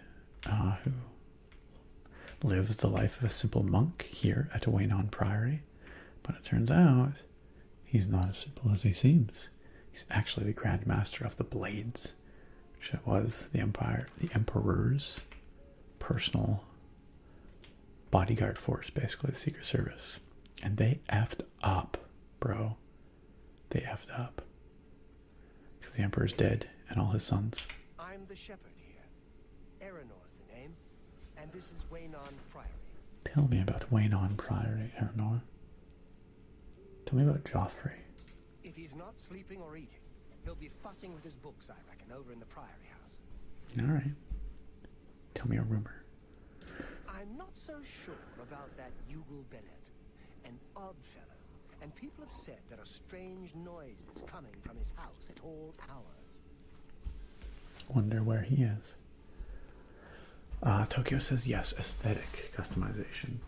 Speaker 1: who lives the life of a simple monk here at Wayne Priory. But it turns out he's not as simple as he seems. He's actually the Grand Master of the Blades, which was the Emperor's personal bodyguard force, basically the Secret Service. And they effed up, bro. They effed up. Because the Emperor's dead and all his sons.
Speaker 8: I'm the shepherd here. Eranor's the name. And this is Wayne Priory.
Speaker 1: Tell me about Wayne Priory, Eranor. Tell me about Joffrey.
Speaker 8: If he's not sleeping or eating, he'll be fussing with his books, I reckon, over in the Priory house.
Speaker 1: Alright. Tell me a rumor.
Speaker 8: I'm not so sure about that Yugal Bennett. An odd fellow. And people have said there are strange noises coming from his house at all hours.
Speaker 1: Wonder where he is. Tokyo says yes, aesthetic customization.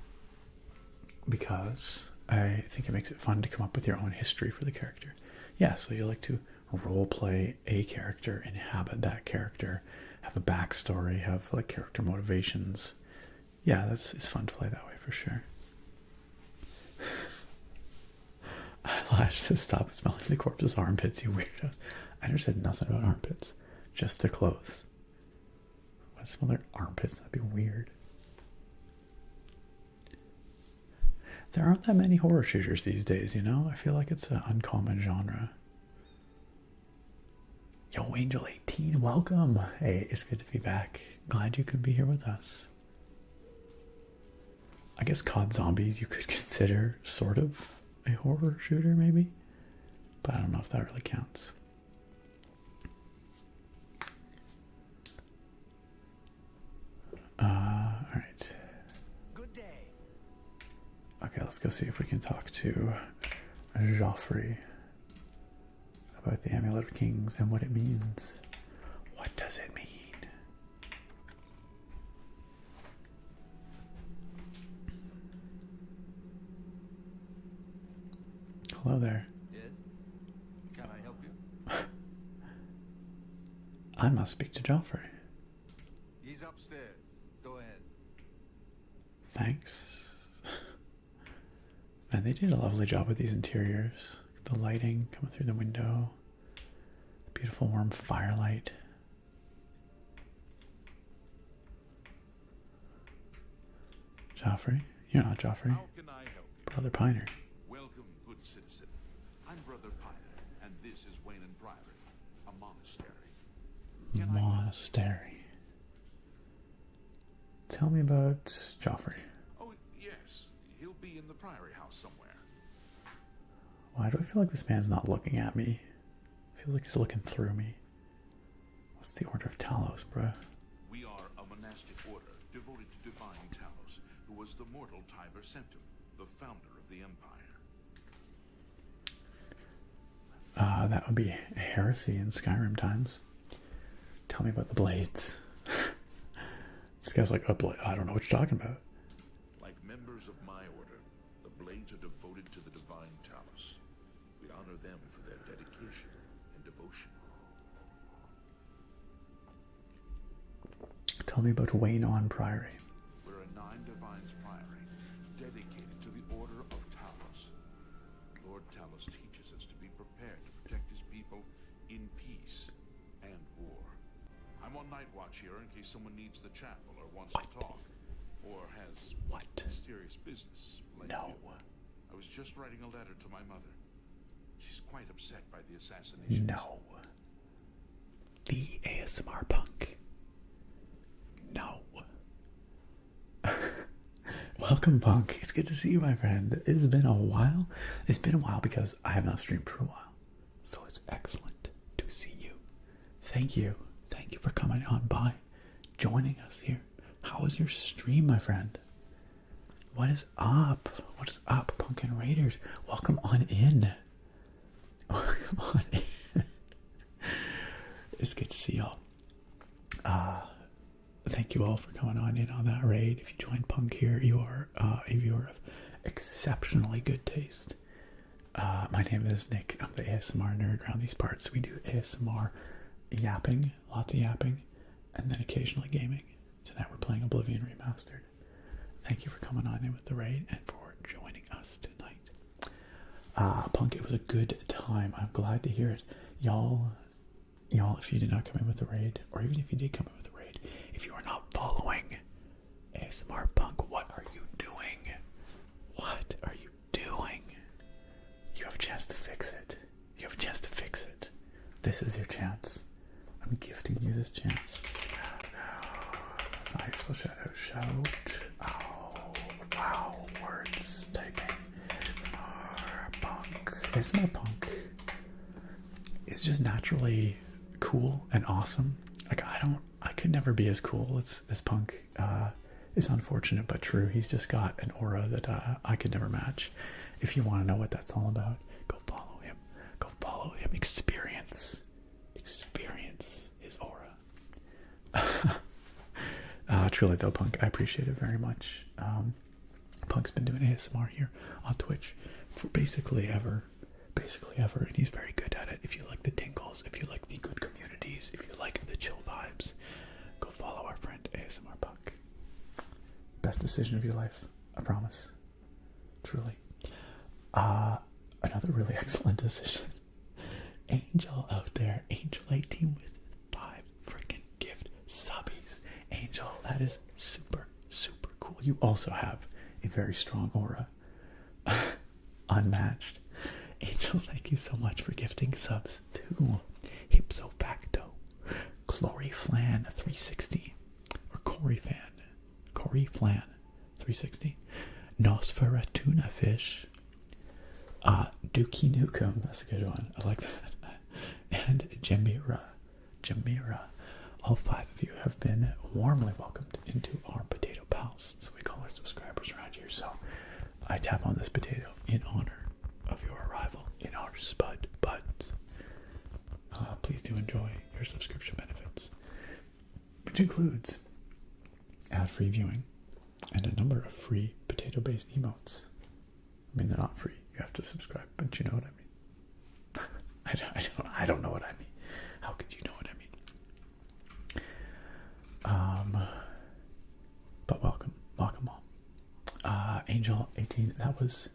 Speaker 1: Because I think it makes it fun to come up with your own history for the character. Yeah, so you like to role play a character, inhabit that character, have a backstory, have like character motivations. Yeah, it's fun to play that way for sure. Lash says stop smelling the corpse's armpits, you weirdos. I never said nothing about armpits, just their clothes. I smell their armpits, that'd be weird. There aren't that many horror shooters these days, you know? I feel like it's an uncommon genre. Yo, Angel18, welcome! Hey, it's good to be back. Glad you could be here with us. I guess COD Zombies you could consider sort of a horror shooter, maybe? But I don't know if that really counts. Alright.
Speaker 8: Good day.
Speaker 1: Okay, let's go see if we can talk to Joffrey about the Amulet of Kings and what it means. What does it mean? Hello there.
Speaker 3: Yes? Can I help you?
Speaker 1: I must speak to Joffrey.
Speaker 3: He's upstairs. Go ahead.
Speaker 1: Thanks. Man, they did a lovely job with these interiors. The lighting coming through the window. Beautiful warm firelight. Joffrey? You're not Joffrey.
Speaker 2: How can I help you?
Speaker 1: Brother Piner.
Speaker 2: Welcome, good citizen. I'm Brother Piner, and this is Wayne Priory, a monastery.
Speaker 1: Monastery. Tell me about Joffrey.
Speaker 2: Oh, yes. He'll be in the Priory house somewhere.
Speaker 1: Why do I feel like this man's not looking at me? I feel like he's looking through me. What's the Order of Talos, bruh?
Speaker 2: We are a monastic order devoted to divine Talos, who was the mortal Tiber Septim, the founder of the Empire.
Speaker 1: That would be heresy in Skyrim times. Tell me about the blades. This guy's like, I don't know what you're talking about.
Speaker 2: Like members of my order, the blades are devoted to the divine Talos. We honor them for their dedication and devotion.
Speaker 1: Tell me about Wayne Priory.
Speaker 2: We're a Nine Divines Priory, dedicated to the Order of Talos. Lord Talos teaches us to be prepared to protect his people in peace and war. I'm on night watch here in case someone needs the chapel or wants to talk. or has
Speaker 1: What?
Speaker 2: mysterious business. Like
Speaker 1: No.
Speaker 2: you. I was just writing a letter to my mother. She's quite upset by the assassination.
Speaker 1: No. The ASMR punk. No. Welcome, Punk. It's good to see you, my friend. It's been a while. It's been a while because I have not streamed for a while. So it's excellent to see you. Thank you. Thank you for coming on by, joining us here. How was your stream, my friend? What is up? What is up, Pumpkin Raiders? Welcome on in. Welcome on in. It's good to see y'all. Thank you all for coming on in on that raid. If you joined Punk here, you are a viewer of exceptionally good taste. My name is Nick. I'm the ASMR nerd around these parts. We do ASMR yapping, lots of yapping, and then occasionally gaming. Tonight we're playing Oblivion Remastered. Thank you for coming on in with the raid and for joining us tonight. Punk, it was a good time. I'm glad to hear it. Y'all, if you did not come in with the raid, or even if you did come in with the raid, if you are not following ASMR Punk, what are you doing? What are you doing? You have a chance to fix it. You have a chance to fix it. This is your chance. I'm gifting you this chance. That's not how you're supposed to shout. Oh, wow. Words. Typing. Punk. ASMR Punk. It's just naturally cool and awesome. Like, I could never be as cool as Punk. It's unfortunate but true. He's just got an aura that I could never match. If you want to know what that's all about, go follow him. Go follow him. Experience his aura. Truly though, Punk, I appreciate it very much. Punk's been doing ASMR here on Twitch for basically ever, and he's very good at it. If you like the tingles, if you like the good communities, if you like the chill vibes, go follow our friend ASMR Punk. Best decision of your life, I promise. Truly. Another really excellent decision. Angel out there, Angel 18 with 5 freaking gift subbies. Angel, that is super, super cool. You also have a very strong aura. Unmatched. Angel, thank you so much for gifting subs to Hipso Facto, Clory Flan 360, or Cory Flan 360, Nosferatuna Fish, Dookie Nukem, that's a good one, I like that, and Jamira. All 5 of you have been warmly welcomed into our Potato Pals, so we call our subscribers around here. So I tap on this potato in honor of your arrival in our spud buds. Please do enjoy your subscription benefits, which includes ad-free viewing and a number of free potato-based emotes. I mean, they're not free. You have to subscribe, but you know what I mean. I don't know what I mean. How could you know what I mean? But welcome all. Angel 18, that was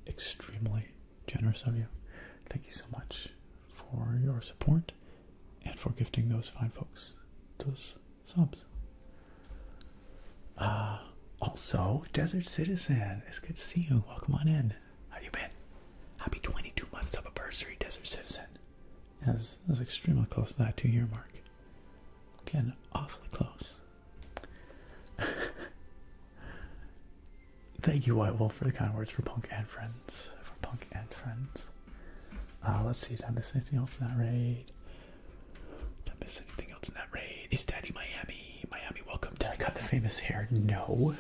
Speaker 1: extremely generous of you. Thank you so much for your support and for gifting those fine folks those subs. Also, Desert Citizen, it's good to see you. Welcome on in. How you been? Happy 22 months of anniversary, Desert Citizen. Yeah, I was extremely close to that 2-year mark. Again, awfully close. Thank you, White Wolf, for the kind words for Punk and Friends. Let's see, did I miss anything else in that raid? Is Daddy Miami? Welcome. Did I cut the famous hair? No.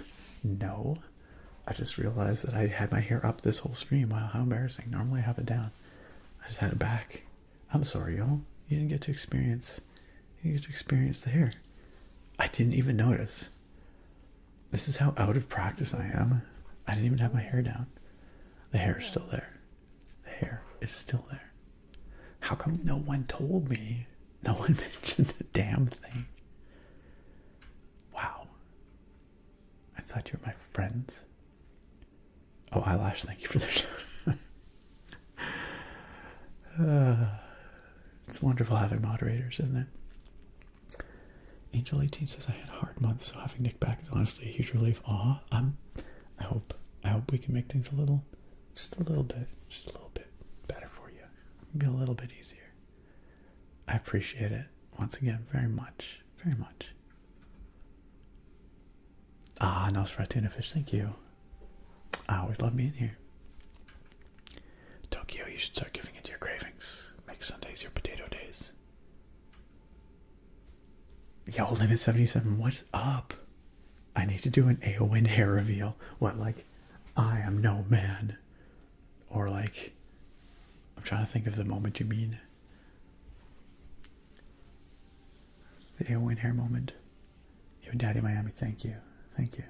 Speaker 1: I just realized that I had my hair up this whole stream. Wow, how embarrassing. Normally I have it down. I just had it back. I'm sorry, y'all. You didn't get to experience the hair. I didn't even notice. This is how out of practice I am. I didn't even have my hair down. The hair is still there. How come no one told me? No one mentioned the damn thing. Wow. I thought you were my friends. Oh, Eyelash, thank you for the show. It's wonderful having moderators, isn't it? Angel 18 says I had a hard month, so having Nick back is honestly a huge relief. Aw, I hope we can make things just a little bit better for you. Get a little bit easier. I appreciate it once again very much, very much. Ah, Nosferatu Fish, thank you. I always love being here. Tokyo, you should start giving into your cravings. Make Sundays your potato days. Yo, Limit 77, what's up? I need to do an Aowen hair reveal. What, like, I am no man? Or like, I'm trying to think of the moment you mean. The Aowen hair moment. Yo, Daddy Miami, thank you. Thank you.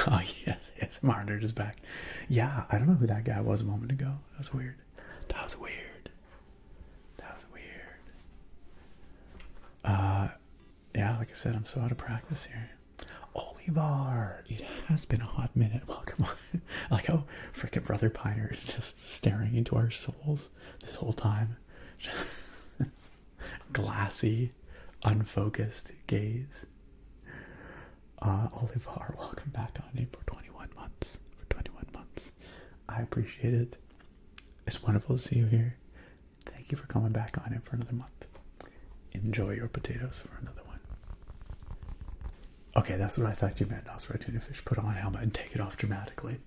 Speaker 1: Oh, yes, Marner is back. Yeah, I don't know who that guy was a moment ago. That was weird. Yeah, like I said, I'm so out of practice here. Olivar, it has been a hot minute. Welcome on. I like how frickin' Brother Piner is just staring into our souls this whole time. Glassy, unfocused gaze. Olivar, welcome back on in for 21 months. I appreciate it. It's wonderful to see you here. Thank you for coming back on in for another month. Enjoy your potatoes for another one. Okay, that's what I thought you meant. Nosferatu Fish. Put on a helmet and take it off dramatically.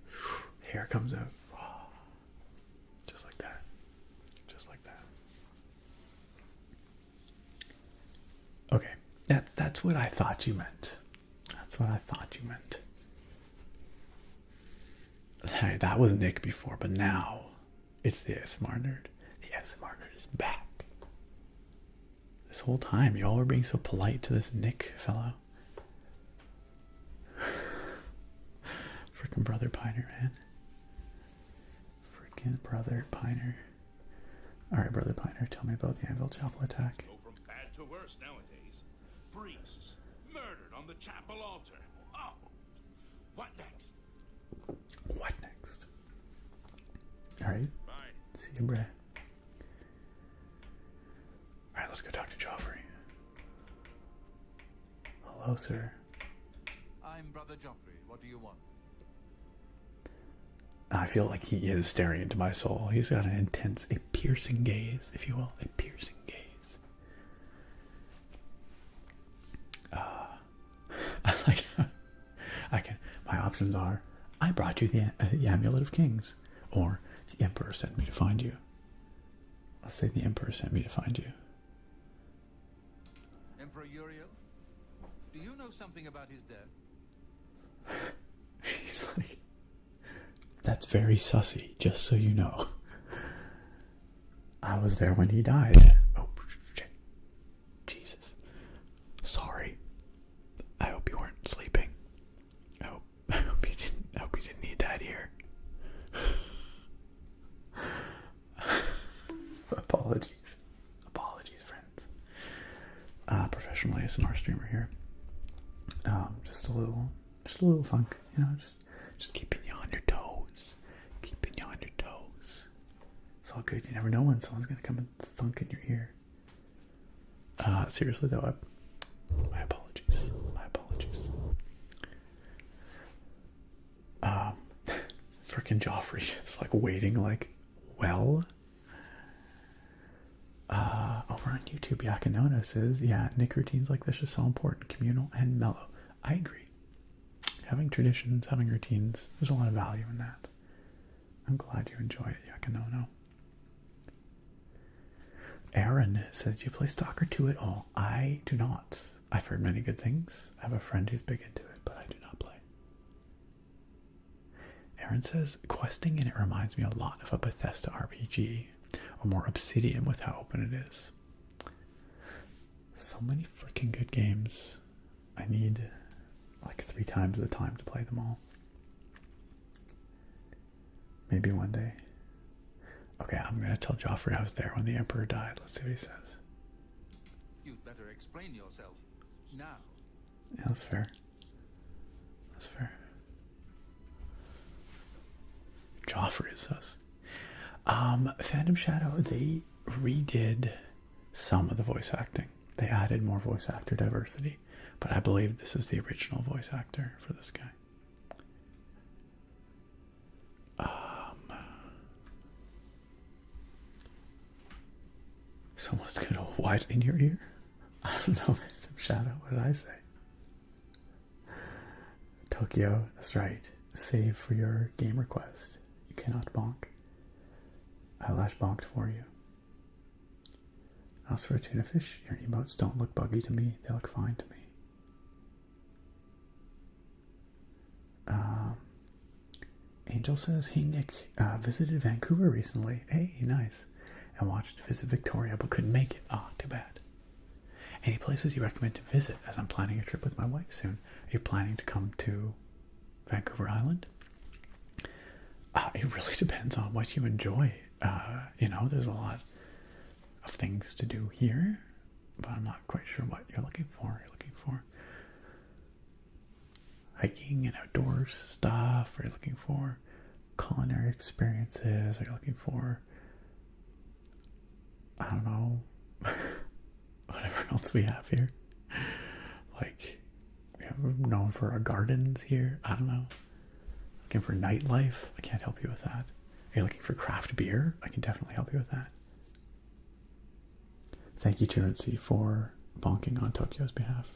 Speaker 1: Hair comes out. Just like that. Okay, that's what I thought you meant. Hey, that was Nick before, but now it's the ASMR nerd. The ASMR nerd is back. This whole time, y'all were being so polite to this Nick fellow. Frickin' Brother Piner, man. Frickin' Brother Piner. Alright, Brother Piner, tell me about the Anvil Chapel attack.
Speaker 2: Go from bad to worse nowadays. Priests murdered on the chapel altar. Oh, what next?
Speaker 1: Alright.
Speaker 2: Bye.
Speaker 1: See you, Bray. Alright, let's go talk to Joffrey. Hello, sir.
Speaker 3: I'm Brother Joffrey. What do you want?
Speaker 1: I feel like he is staring into my soul. He's got an intense, a piercing gaze, if you will. A piercing gaze. My options are, I brought you the Amulet of Kings. Or, the Emperor sent me to find you. Let's say the Emperor sent me to find you.
Speaker 3: Emperor Uriel? Do you know something about his death?
Speaker 1: He's like, that's very sussy, just so you know. I was there when he died. Oh, shit. Jesus. Sorry. I hope you weren't sleeping. I hope you didn't need that ear. Apologies, friends. Professional ASMR streamer here. Just a little funk, you know, just keeping you on your toes. It's all good. You never know when someone's gonna come and thunk in your ear. Seriously though, my apologies. Frickin' Joffrey is like waiting, like, well. Over on YouTube, Yakanona says, yeah, Nick routines like this is so important, communal and mellow. I agree. Having traditions, having routines, there's a lot of value in that. I'm glad you enjoy it, Yakanona. Aaron says, do you play Stalker 2 at all? I do not. I've heard many good things. I have a friend who's big into it, but I do not play. Aaron says, questing in it reminds me a lot of a Bethesda RPG, or more Obsidian with how open it is. So many freaking good games. I need like 3 times the time to play them all. Maybe one day. Okay, I'm gonna tell Joffrey I was there when the Emperor died. Let's see what he says.
Speaker 3: You'd better explain yourself now.
Speaker 1: Yeah, that's fair. Joffrey is us. Phantom Shadow, they redid some of the voice acting. They added more voice actor diversity, but I believe this is the original voice actor for this guy. Someone's gonna widen your ear? I don't know. Shadow, what did I say? Tokyo, that's right. Save for your game request. You cannot bonk. I lash bonked for you. As for a tuna fish, your emotes don't look buggy to me. They look fine to me. Angel says, hey Nick, visited Vancouver recently. Hey, nice. And watched Visit Victoria, but couldn't make it. Ah, too bad. Any places you recommend to visit, as I'm planning a trip with my wife soon? Are you planning to come to Vancouver Island? It really depends on what you enjoy. You know, there's a lot of things to do here, but I'm not quite sure what you're looking for. You're looking for hiking and outdoors stuff? Are you looking for culinary experiences? Are you looking for, I don't know, whatever else we have here? Like, we're known for our gardens here. I don't know. Looking for nightlife? I can't help you with that. Are you looking for craft beer? I can definitely help you with that. Thank you, Truancy, for bonking on Tokyo's behalf.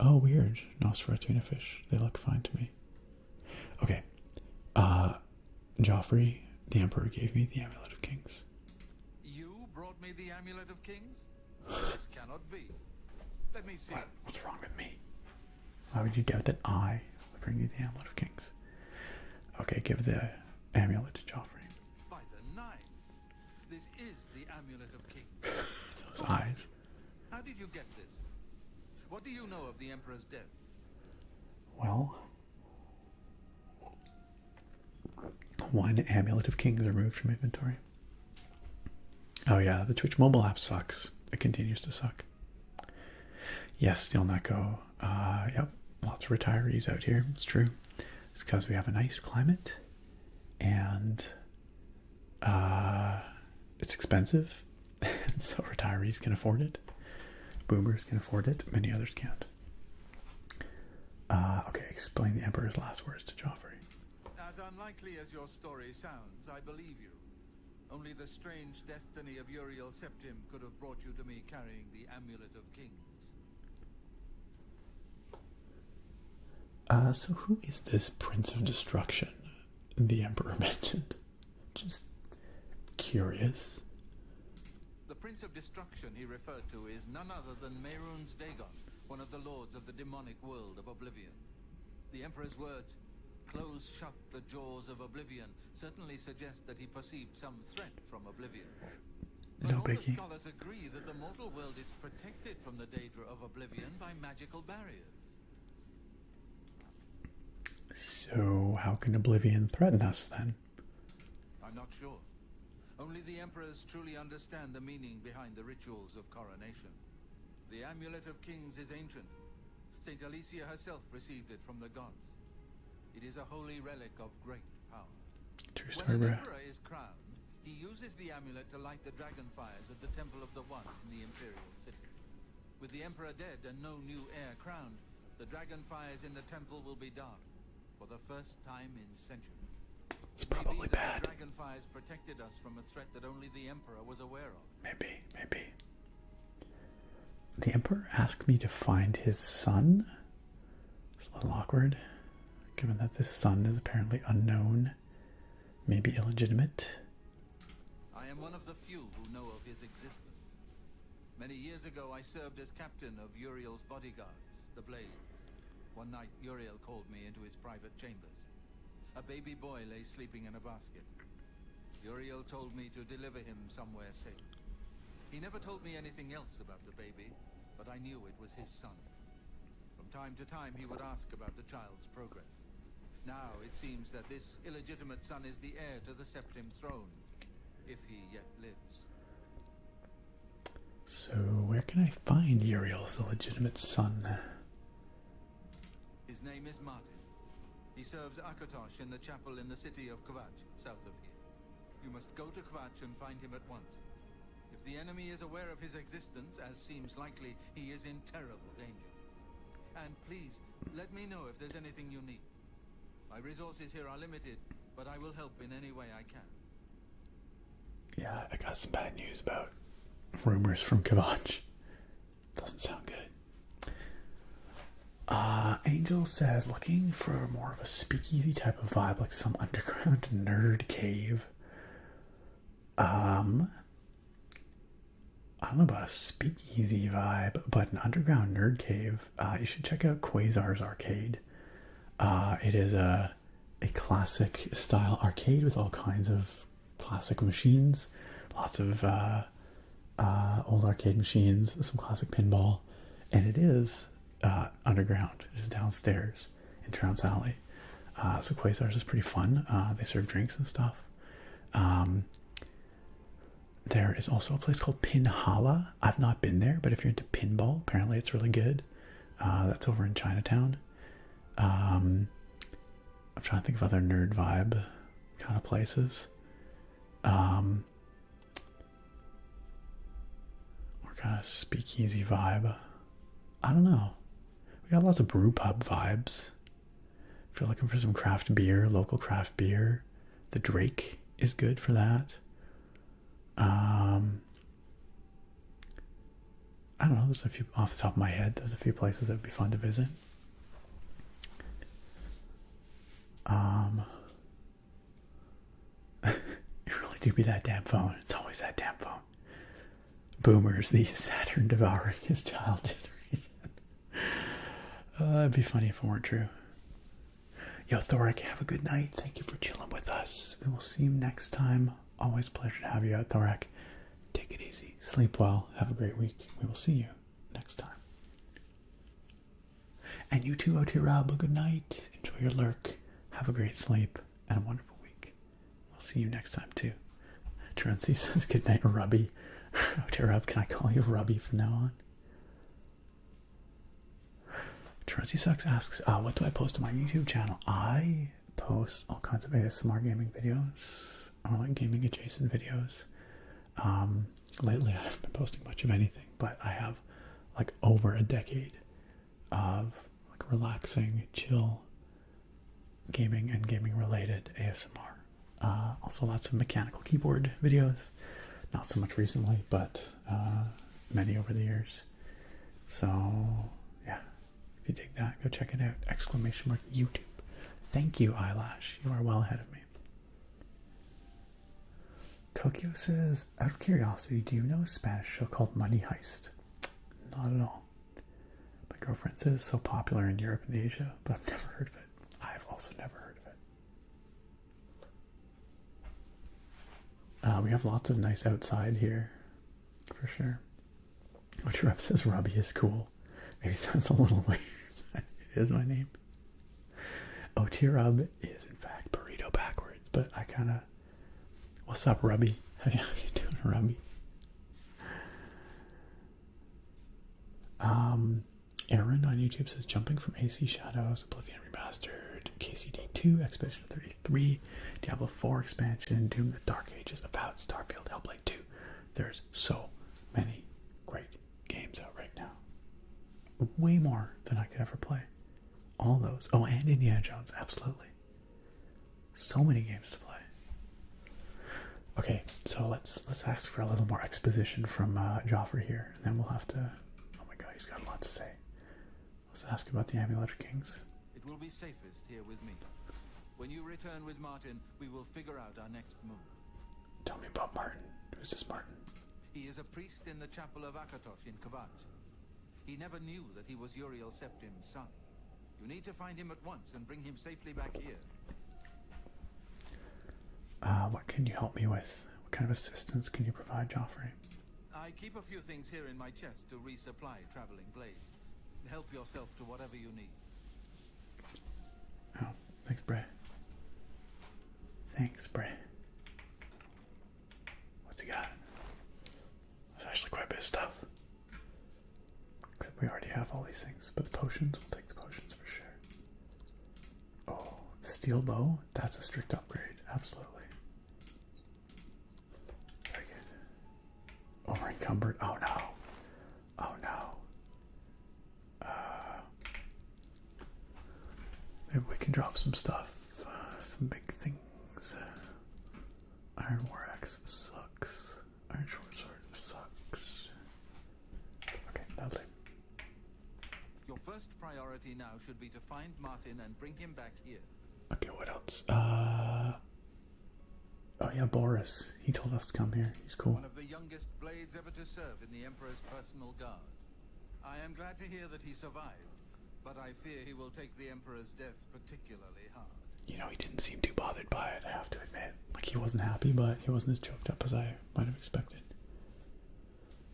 Speaker 1: Oh, weird. Nosferatu tuna fish. They look fine to me. Okay. Joffrey, the Emperor, gave me the Amulet of Kings.
Speaker 3: You brought me the Amulet of Kings? This cannot be. Let me see.
Speaker 1: What's wrong with me? Why would you doubt that I would bring you the Amulet of Kings? Okay, give the amulet to Joffrey.
Speaker 3: By the nine. This is the Amulet of Kings.
Speaker 1: Those eyes.
Speaker 3: How did you get this? What do you know of the Emperor's death?
Speaker 1: Well, one Amulet of Kings removed from inventory. Oh yeah, the Twitch mobile app sucks. It continues to suck. Yes, Steel Neko. Yep, lots of retirees out here. It's true. It's because we have a nice climate, and it's expensive, so retirees can afford it. Boomers can afford it. Many others can't. Okay, explain the Emperor's last words to Joffrey.
Speaker 3: As unlikely as your story sounds, I believe you. Only the strange destiny of Uriel Septim could have brought you to me carrying the Amulet of Kings.
Speaker 1: So who is this Prince of Destruction the Emperor mentioned? Just curious.
Speaker 3: The Prince of Destruction he referred to is none other than Mehrunes Dagon, one of the lords of the demonic world of Oblivion. The Emperor's words, "Close shut the jaws of Oblivion," certainly suggest that he perceived some threat from Oblivion. But all the scholars agree that the mortal world is protected from the danger of Oblivion by magical barriers.
Speaker 1: So how can Oblivion threaten us then?
Speaker 3: I'm not sure. Only the Emperors truly understand the meaning behind the rituals of coronation. The Amulet of Kings is ancient. Saint Alicia herself received it from the gods. It is a holy relic of great power. When an emperor is crowned, he uses the amulet to light the dragon fires at the Temple of the One in the Imperial City. With the Emperor dead and no new heir crowned, the dragon fires in the temple will be dark for the first time in centuries.
Speaker 1: It's probably bad.
Speaker 3: The dragon fires protected us from a threat that only the Emperor was aware of.
Speaker 1: Maybe. The Emperor asked me to find his son? It's a little awkward, given that this son is apparently unknown, maybe illegitimate.
Speaker 3: I am one of the few who know of his existence. Many years ago I served as captain of Uriel's bodyguards, the Blades. One night Uriel called me into his private chambers. A baby boy lay sleeping in a basket. Uriel told me to deliver him somewhere safe. He never told me anything else about the baby, but I knew it was his son. From time to time he would ask about the child's progress. Now it seems that this illegitimate son is the heir to the Septim throne, if he yet lives.
Speaker 1: So where can I find Uriel's illegitimate son?
Speaker 3: His name is Martin. He serves Akatosh in the chapel in the city of Kvatch, south of here. You must go to Kvatch and find him at once. If If the enemy is aware of his existence, as seems likely, he is in terrible danger. And please, let me know if there's anything you need. My resources here are limited, but I will help in any way I can.
Speaker 1: Yeah, I got some bad news about rumors from Kavach. Doesn't sound good. Angel says, looking for more of a speakeasy type of vibe, like some underground nerd cave. I don't know about a speakeasy vibe, but an underground nerd cave. You should check out Quasar's Arcade. It is a classic style arcade with all kinds of classic machines, lots of old arcade machines, some classic pinball, and it is underground. It is downstairs in Trounce Alley. So Quasar's is pretty fun. They serve drinks and stuff. There is also a place called Pinhalla. I've not been there, but if you're into pinball, apparently it's really good. That's over in Chinatown. I'm trying to think of other nerd vibe kind of places. Or kind of speakeasy vibe. I don't know. We got lots of brew pub vibes. If you're looking for some craft beer, local craft beer, the Drake is good for that. I don't know, there's a few off the top of my head, there's a few places that would be fun to visit. You really do be that damn phone. It's always that damn phone. Boomers, the Saturn devouring his child generation. It'd be funny if it weren't true. Yo, Thoric, have a good night. Thank you for chilling with us. We will see you next time. Always a pleasure to have you out, Thoric. Take it easy. Sleep well. Have a great week. We will see you next time. And you too, OT Rob, good night. Enjoy your lurk. Have a great sleep and a wonderful week. We'll see you next time too. Truancy says good night, Rubby. OT Rob, can I call you Rubby from now on? Truancy Sucks asks, what do I post on my YouTube channel? I post all kinds of ASMR gaming videos, or like gaming adjacent videos. Lately I haven't been posting much of anything, but I have like over a decade of like relaxing, chill gaming and gaming related ASMR. Also lots of mechanical keyboard videos, not so much recently, but many over the years. So yeah, if you dig that, go check it out. !YouTube. Thank you, Eyelash. You are well ahead of me. Tokyo says, out of curiosity, do you know a Spanish show called Money Heist? Not at all. My girlfriend says it's so popular in Europe and Asia, but I've never heard of it. I've also never heard of it. We have lots of nice outside here, for sure. Which Rub says Robbie is cool. Maybe sounds a little weird. It is my name. Rub is in fact burrito backwards, but I kind of... What's up, Rubby? How you doing, Rubby? Aaron on YouTube says, jumping from AC Shadows, Oblivion Remastered, KCD2, Expedition 33, Diablo 4 expansion, Doom the Dark Ages, About, Starfield, Hellblade 2. There's so many great games out right now. Way more than I could ever play. All those. Oh, and Indiana Jones, absolutely. So many games to play. Okay, so let's ask for a little more exposition from Joffrey here, and then we'll have to... Oh my god, he's got a lot to say. Let's ask about the Amulet of Kings.
Speaker 3: It will be safest here with me. When you return with Martin, we will figure out our next move.
Speaker 1: Tell me about Martin. Who's this Martin?
Speaker 3: He is a priest in the chapel of Akatosh in Kavach. He never knew that he was Uriel Septim's son. You need to find him at once and bring him safely back here.
Speaker 1: What can you help me with? What kind of assistance can you provide, Joffrey?
Speaker 3: I keep a few things here in my chest to resupply traveling blades. Help yourself to whatever you need.
Speaker 1: Oh, thanks, Bray. Thanks, Bray. What's he got? There's actually quite a bit of stuff. Except we already have all these things. But the potions, we'll take the potions for sure. Oh, the steel bow? That's a strict upgrade. Absolutely. Very good. Oh, encumbered. Oh no. Oh no. Maybe we can drop some stuff. Some big things. Iron War Axe sucks. Iron Short Sword sucks. Okay, lovely.
Speaker 3: Your first priority now should be to find Martin and bring him back here.
Speaker 1: Okay, what else? Oh yeah, Boris. He told us to come here. He's cool.
Speaker 3: One of the youngest blades ever to serve in the Emperor's personal guard. I am glad to hear that he survived, but I fear he will take the Emperor's death particularly hard.
Speaker 1: You know, he didn't seem too bothered by it, I have to admit. Like, he wasn't happy, but he wasn't as choked up as I might have expected.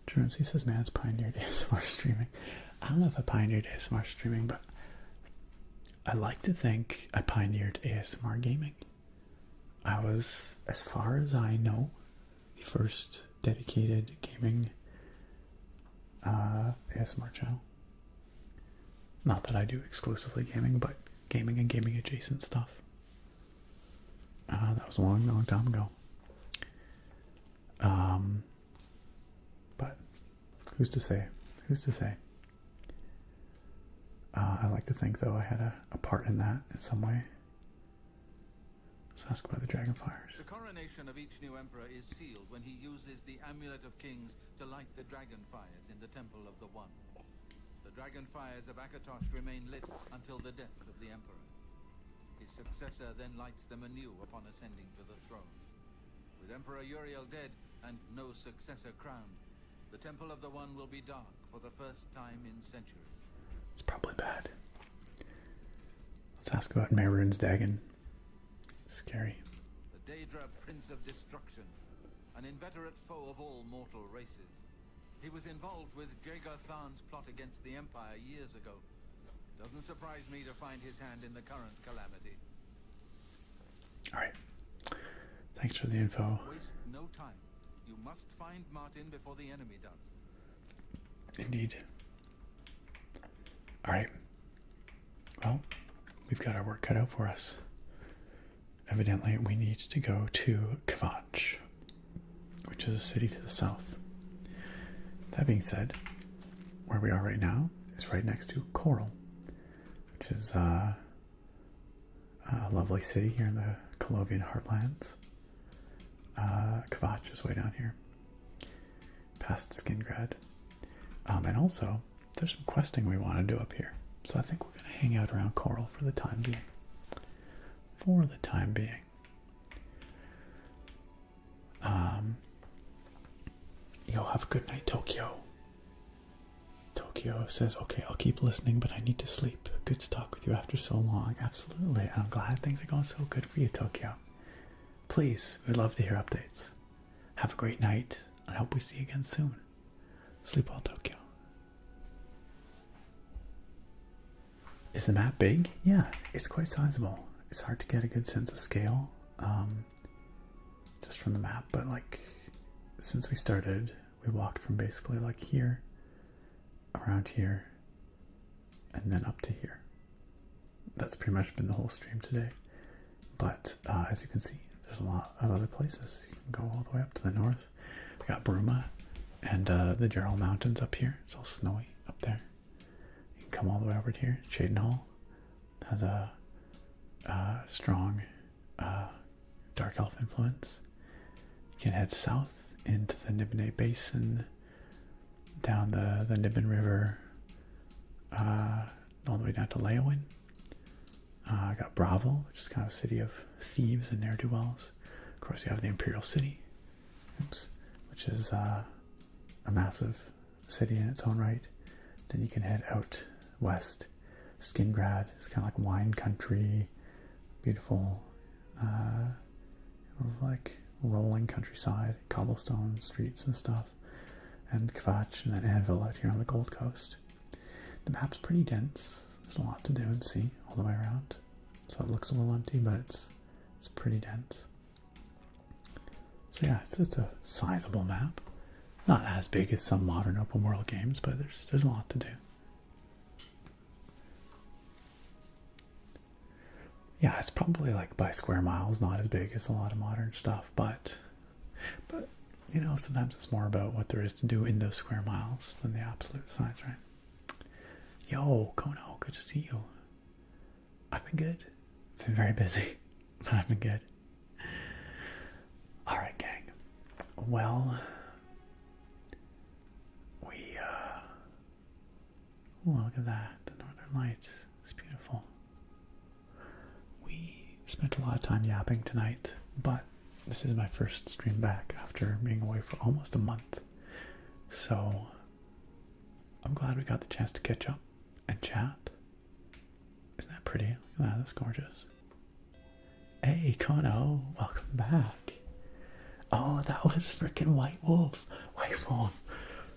Speaker 1: Truancy says, man's pioneered ASMR streaming. I don't know if I pioneered ASMR streaming, but I like to think I pioneered ASMR gaming. I was, as far as I know, the first dedicated gaming ASMR channel. Not that I do exclusively gaming, but gaming and gaming adjacent stuff. That was a long, long time ago. But who's to say? Who's to say? I like to think, though, I had a part in that in some way. Let's ask about the Dragonfires.
Speaker 3: The coronation of each new emperor is sealed when he uses the Amulet of Kings to light the Dragonfires in the Temple of the One. The Dragonfires of Akatosh remain lit until the death of the emperor. His successor then lights them anew upon ascending to the throne. With Emperor Uriel dead and no successor crowned, the Temple of the One will be dark for the first time in centuries.
Speaker 1: It's probably bad. Let's ask about Mehrunes Dagon. Scary.
Speaker 3: The Daedra Prince of Destruction, an inveterate foe of all mortal races. He was involved with Jagar Tharn's plot against the Empire years ago. Doesn't surprise me to find his hand in the current calamity.
Speaker 1: Alright. Thanks for the info.
Speaker 3: Waste no time. You must find Martin before the enemy does.
Speaker 1: Indeed. Alright. Well, we've got our work cut out for us. Evidently, we need to go to Kvatch, which is a city to the south. That being said, where we are right now is right next to Coral, which is a lovely city here in the Colovian Heartlands. Kvatch is way down here, past Skingrad. And also, there's some questing we want to do up here. So I think we're going to hang out around Coral for the time being. Yo, have a good night, Tokyo. Tokyo says, okay, I'll keep listening, but I need to sleep. Good to talk with you after so long. Absolutely. I'm glad things are going so good for you, Tokyo. Please, we'd love to hear updates. Have a great night. I hope we see you again soon. Sleep well, Tokyo. Is the map big? Yeah, it's quite sizable. It's hard to get a good sense of scale just from the map, but like since we started, we walked from basically like here, around here, and then up to here. That's pretty much been the whole stream today. But as you can see, there's a lot of other places. You can go all the way up to the north. We got Bruma and the Gerald Mountains up here. It's all snowy up there. You can come all the way over to here. Cheydinhal has a strong Dark Elf influence. You can head south into the Nibene Basin, down the Niben River, all the way down to Leowin. I got Bravel, which is kind of a city of thieves and ne'er-do-wells. Of course, you have the Imperial City, which is a massive city in its own right. Then you can head out west. Skingrad is kind of like wine country, beautiful, like rolling countryside, cobblestone streets and stuff, and Kvatch, and then Anvil out here on the Gold Coast. The map's pretty dense. There's a lot to do and see all the way around, so it looks a little empty, but it's pretty dense. So yeah, it's a sizable map. Not as big as some modern open world games, but there's a lot to do. Yeah, it's probably like by square miles, not as big as a lot of modern stuff, but you know, sometimes it's more about what there is to do in those square miles than the absolute size, right? Yo, Kono, good to see you. I've been good. Been very busy, but I've been good. Alright, gang. Well, look at that. The Northern Lights. It's beautiful. We spent a lot of time yapping tonight, but this is my first stream back after being away for almost a month. So, I'm glad we got the chance to catch up and chat. Isn't that pretty? Look at that, that's gorgeous. Hey, Kono, welcome back. Oh, that was freaking White Wolf. White Wolf.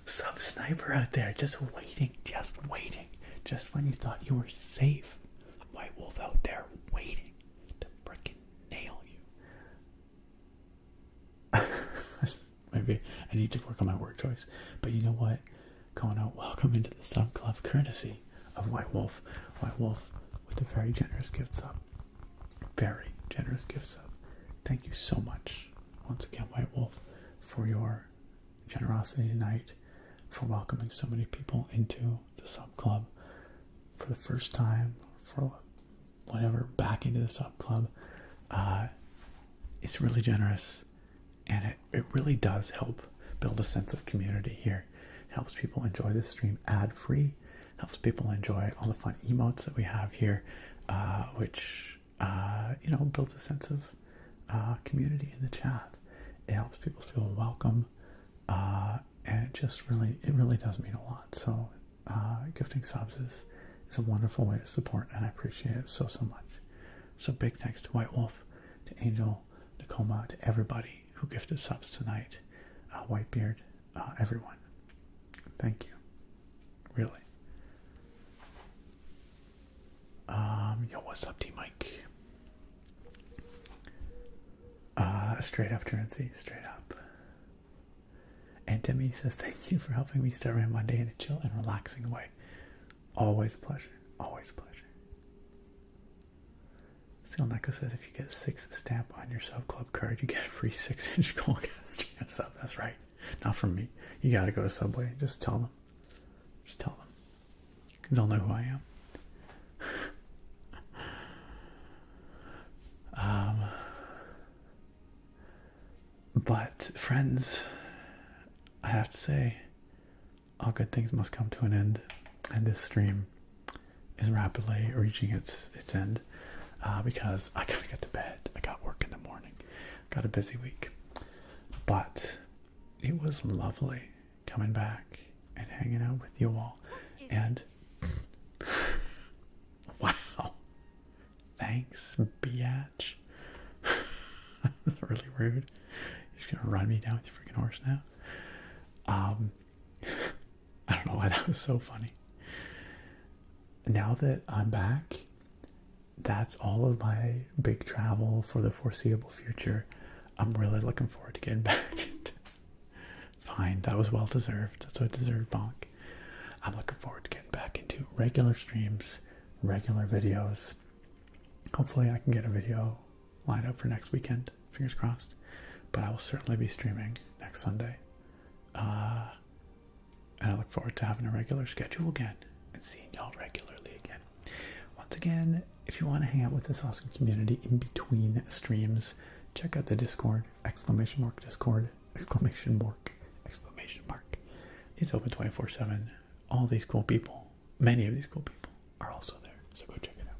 Speaker 1: Sub sniper out there, just waiting. Just when you thought you were safe. White Wolf out there waiting to freaking nail you. Maybe I need to work on my word choice. But you know what? Kono, welcome into the sub club courtesy of White Wolf. White Wolf with a very generous gift sub. Very generous gift sub. Thank you so much once again, White Wolf, for your generosity tonight, for welcoming so many people into the sub club for the first time, for whatever, back into the sub club. It's really generous, and it really does help build a sense of community here. It helps people enjoy this stream ad-free, helps people enjoy all the fun emotes that we have here, which builds a sense of community in the chat. It helps people feel welcome, and it really does mean a lot. So gifting subs is a wonderful way to support, and I appreciate it so much. So big thanks to White Wolf, to Angel, Nakoma, to everybody who gifted subs tonight, Whitebeard, everyone. Thank you, really. Yo, what's up, T Mike? Straight up, Truancy, straight up. And Demi says, thank you for helping me start my Monday in a chill and relaxing way. Always a pleasure. Always a pleasure. Seal Neko says, if you get 6 stamp on your sub club card, you get a free 6-inch gold stream sub. That's right. Not from me. You gotta go to Subway and just tell them. Just tell them. They'll know who I am. But, friends, I have to say, all good things must come to an end, and this stream is rapidly reaching its end, because I gotta get to bed. I got work in the morning. Got a busy week. But it was lovely coming back and hanging out with you all. And wow. Thanks, biatch. That was really rude. You're just gonna run me down with your freaking horse now. I don't know why that was so funny. Now that I'm back, that's all of my big travel for the foreseeable future. I'm really looking forward to getting back. Fine, that was well deserved. That's what deserved, bonk. I'm looking forward to getting back into regular streams, regular videos. Hopefully I can get a video lined up for next weekend. Fingers crossed. But I will certainly be streaming next Sunday. And I look forward to having a regular schedule again and seeing y'all regularly again. Once again, if you want to hang out with this awesome community in between streams, check out the Discord, !Discord, !! It's open 24/7. All these cool people, many of these cool people, are also there, so go check it out.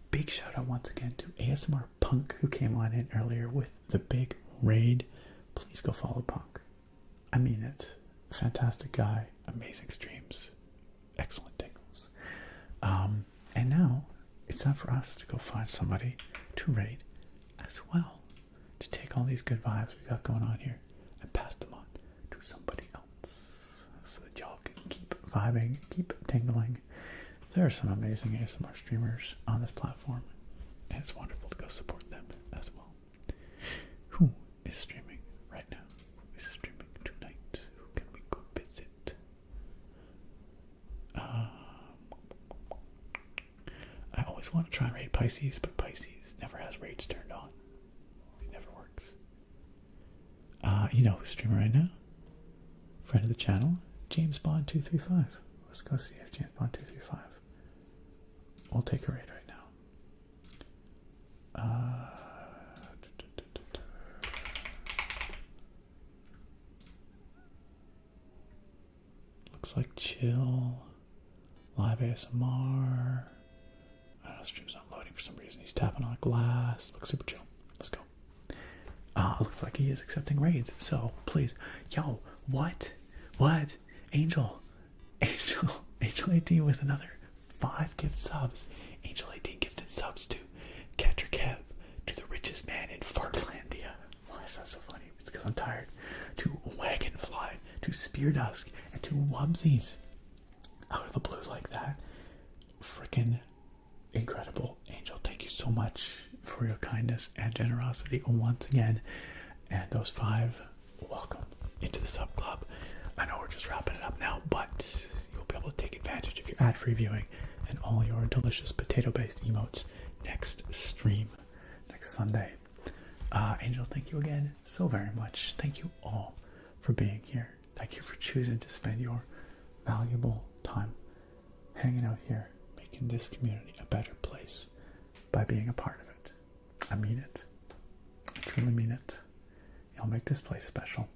Speaker 1: Big shout out once again to ASMR Punk, who came on in earlier with the big raid. Please go follow Punk. I mean it. Fantastic guy, amazing streams, excellent tingles. And now it's time for us to go find somebody to raid as well, to take all these good vibes we got going on here and pass them on to somebody else, so that y'all can keep vibing, keep tingling. There are some amazing ASMR streamers on this platform, and it's wonderful to go support them as well. Who is streaming right now? Who is streaming tonight? Who can we go visit? I always want to try and raid Pisces, but Pisces never has raids turned on. It never works. You know who's streaming right now? Friend of the channel, James Bond 235. Let's go see if James Bond 235 will take a raid right now. Looks like chill. Live ASMR. I don't know, stream's not loading for some reason. He's tapping on a glass. Looks super chill. Let's go. Looks like he is accepting raids. So please, yo, what? Angel 18 with another 5 gift subs. Angel 18 gifted subs to Catcher Kev, to the richest man in Fartlandia. Why is that so funny? It's because I'm tired. To Wagonfly, to Spear Dusk, and to Wubsies. Out of the blue like that. Freaking incredible. Angel, thank you so much for your kindness and generosity once again. And those 5, welcome into the sub club. I know we're just wrapping it up now, but you'll be able to take advantage of your ad-free viewing and all your delicious potato-based emotes next stream, next Sunday. Angel, thank you again so very much. Thank you all for being here. Thank you for choosing to spend your valuable time hanging out here, making this community a better place by being a part of it. I mean it. I truly mean it. Y'all make this place special.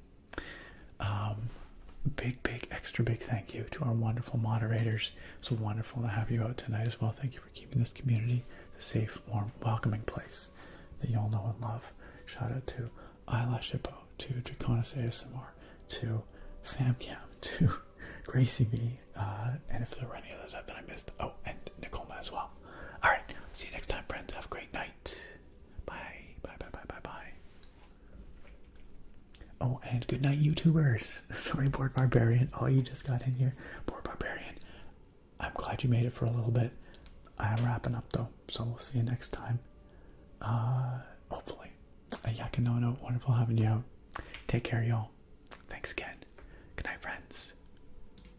Speaker 1: Big, extra big thank you to our wonderful moderators. It's wonderful to have you out tonight as well. Thank you for keeping this community a safe, warm, welcoming place that y'all know and love. Shout out to Eyelash Hippo, to Draconis ASMR, to Famcam, to Gracie B, and if there were any others that I missed. Oh, and Nicoma as well. Alright, see you next time, friends. Have a great night. Bye. Oh, and good night, YouTubers. Sorry, Bored Barbarian. Oh, you just got in here. Bored Barbarian. I'm glad you made it for a little bit. I'm wrapping up, though, so we'll see you next time. Hopefully. Yakinono, wonderful having you out. Take care, y'all.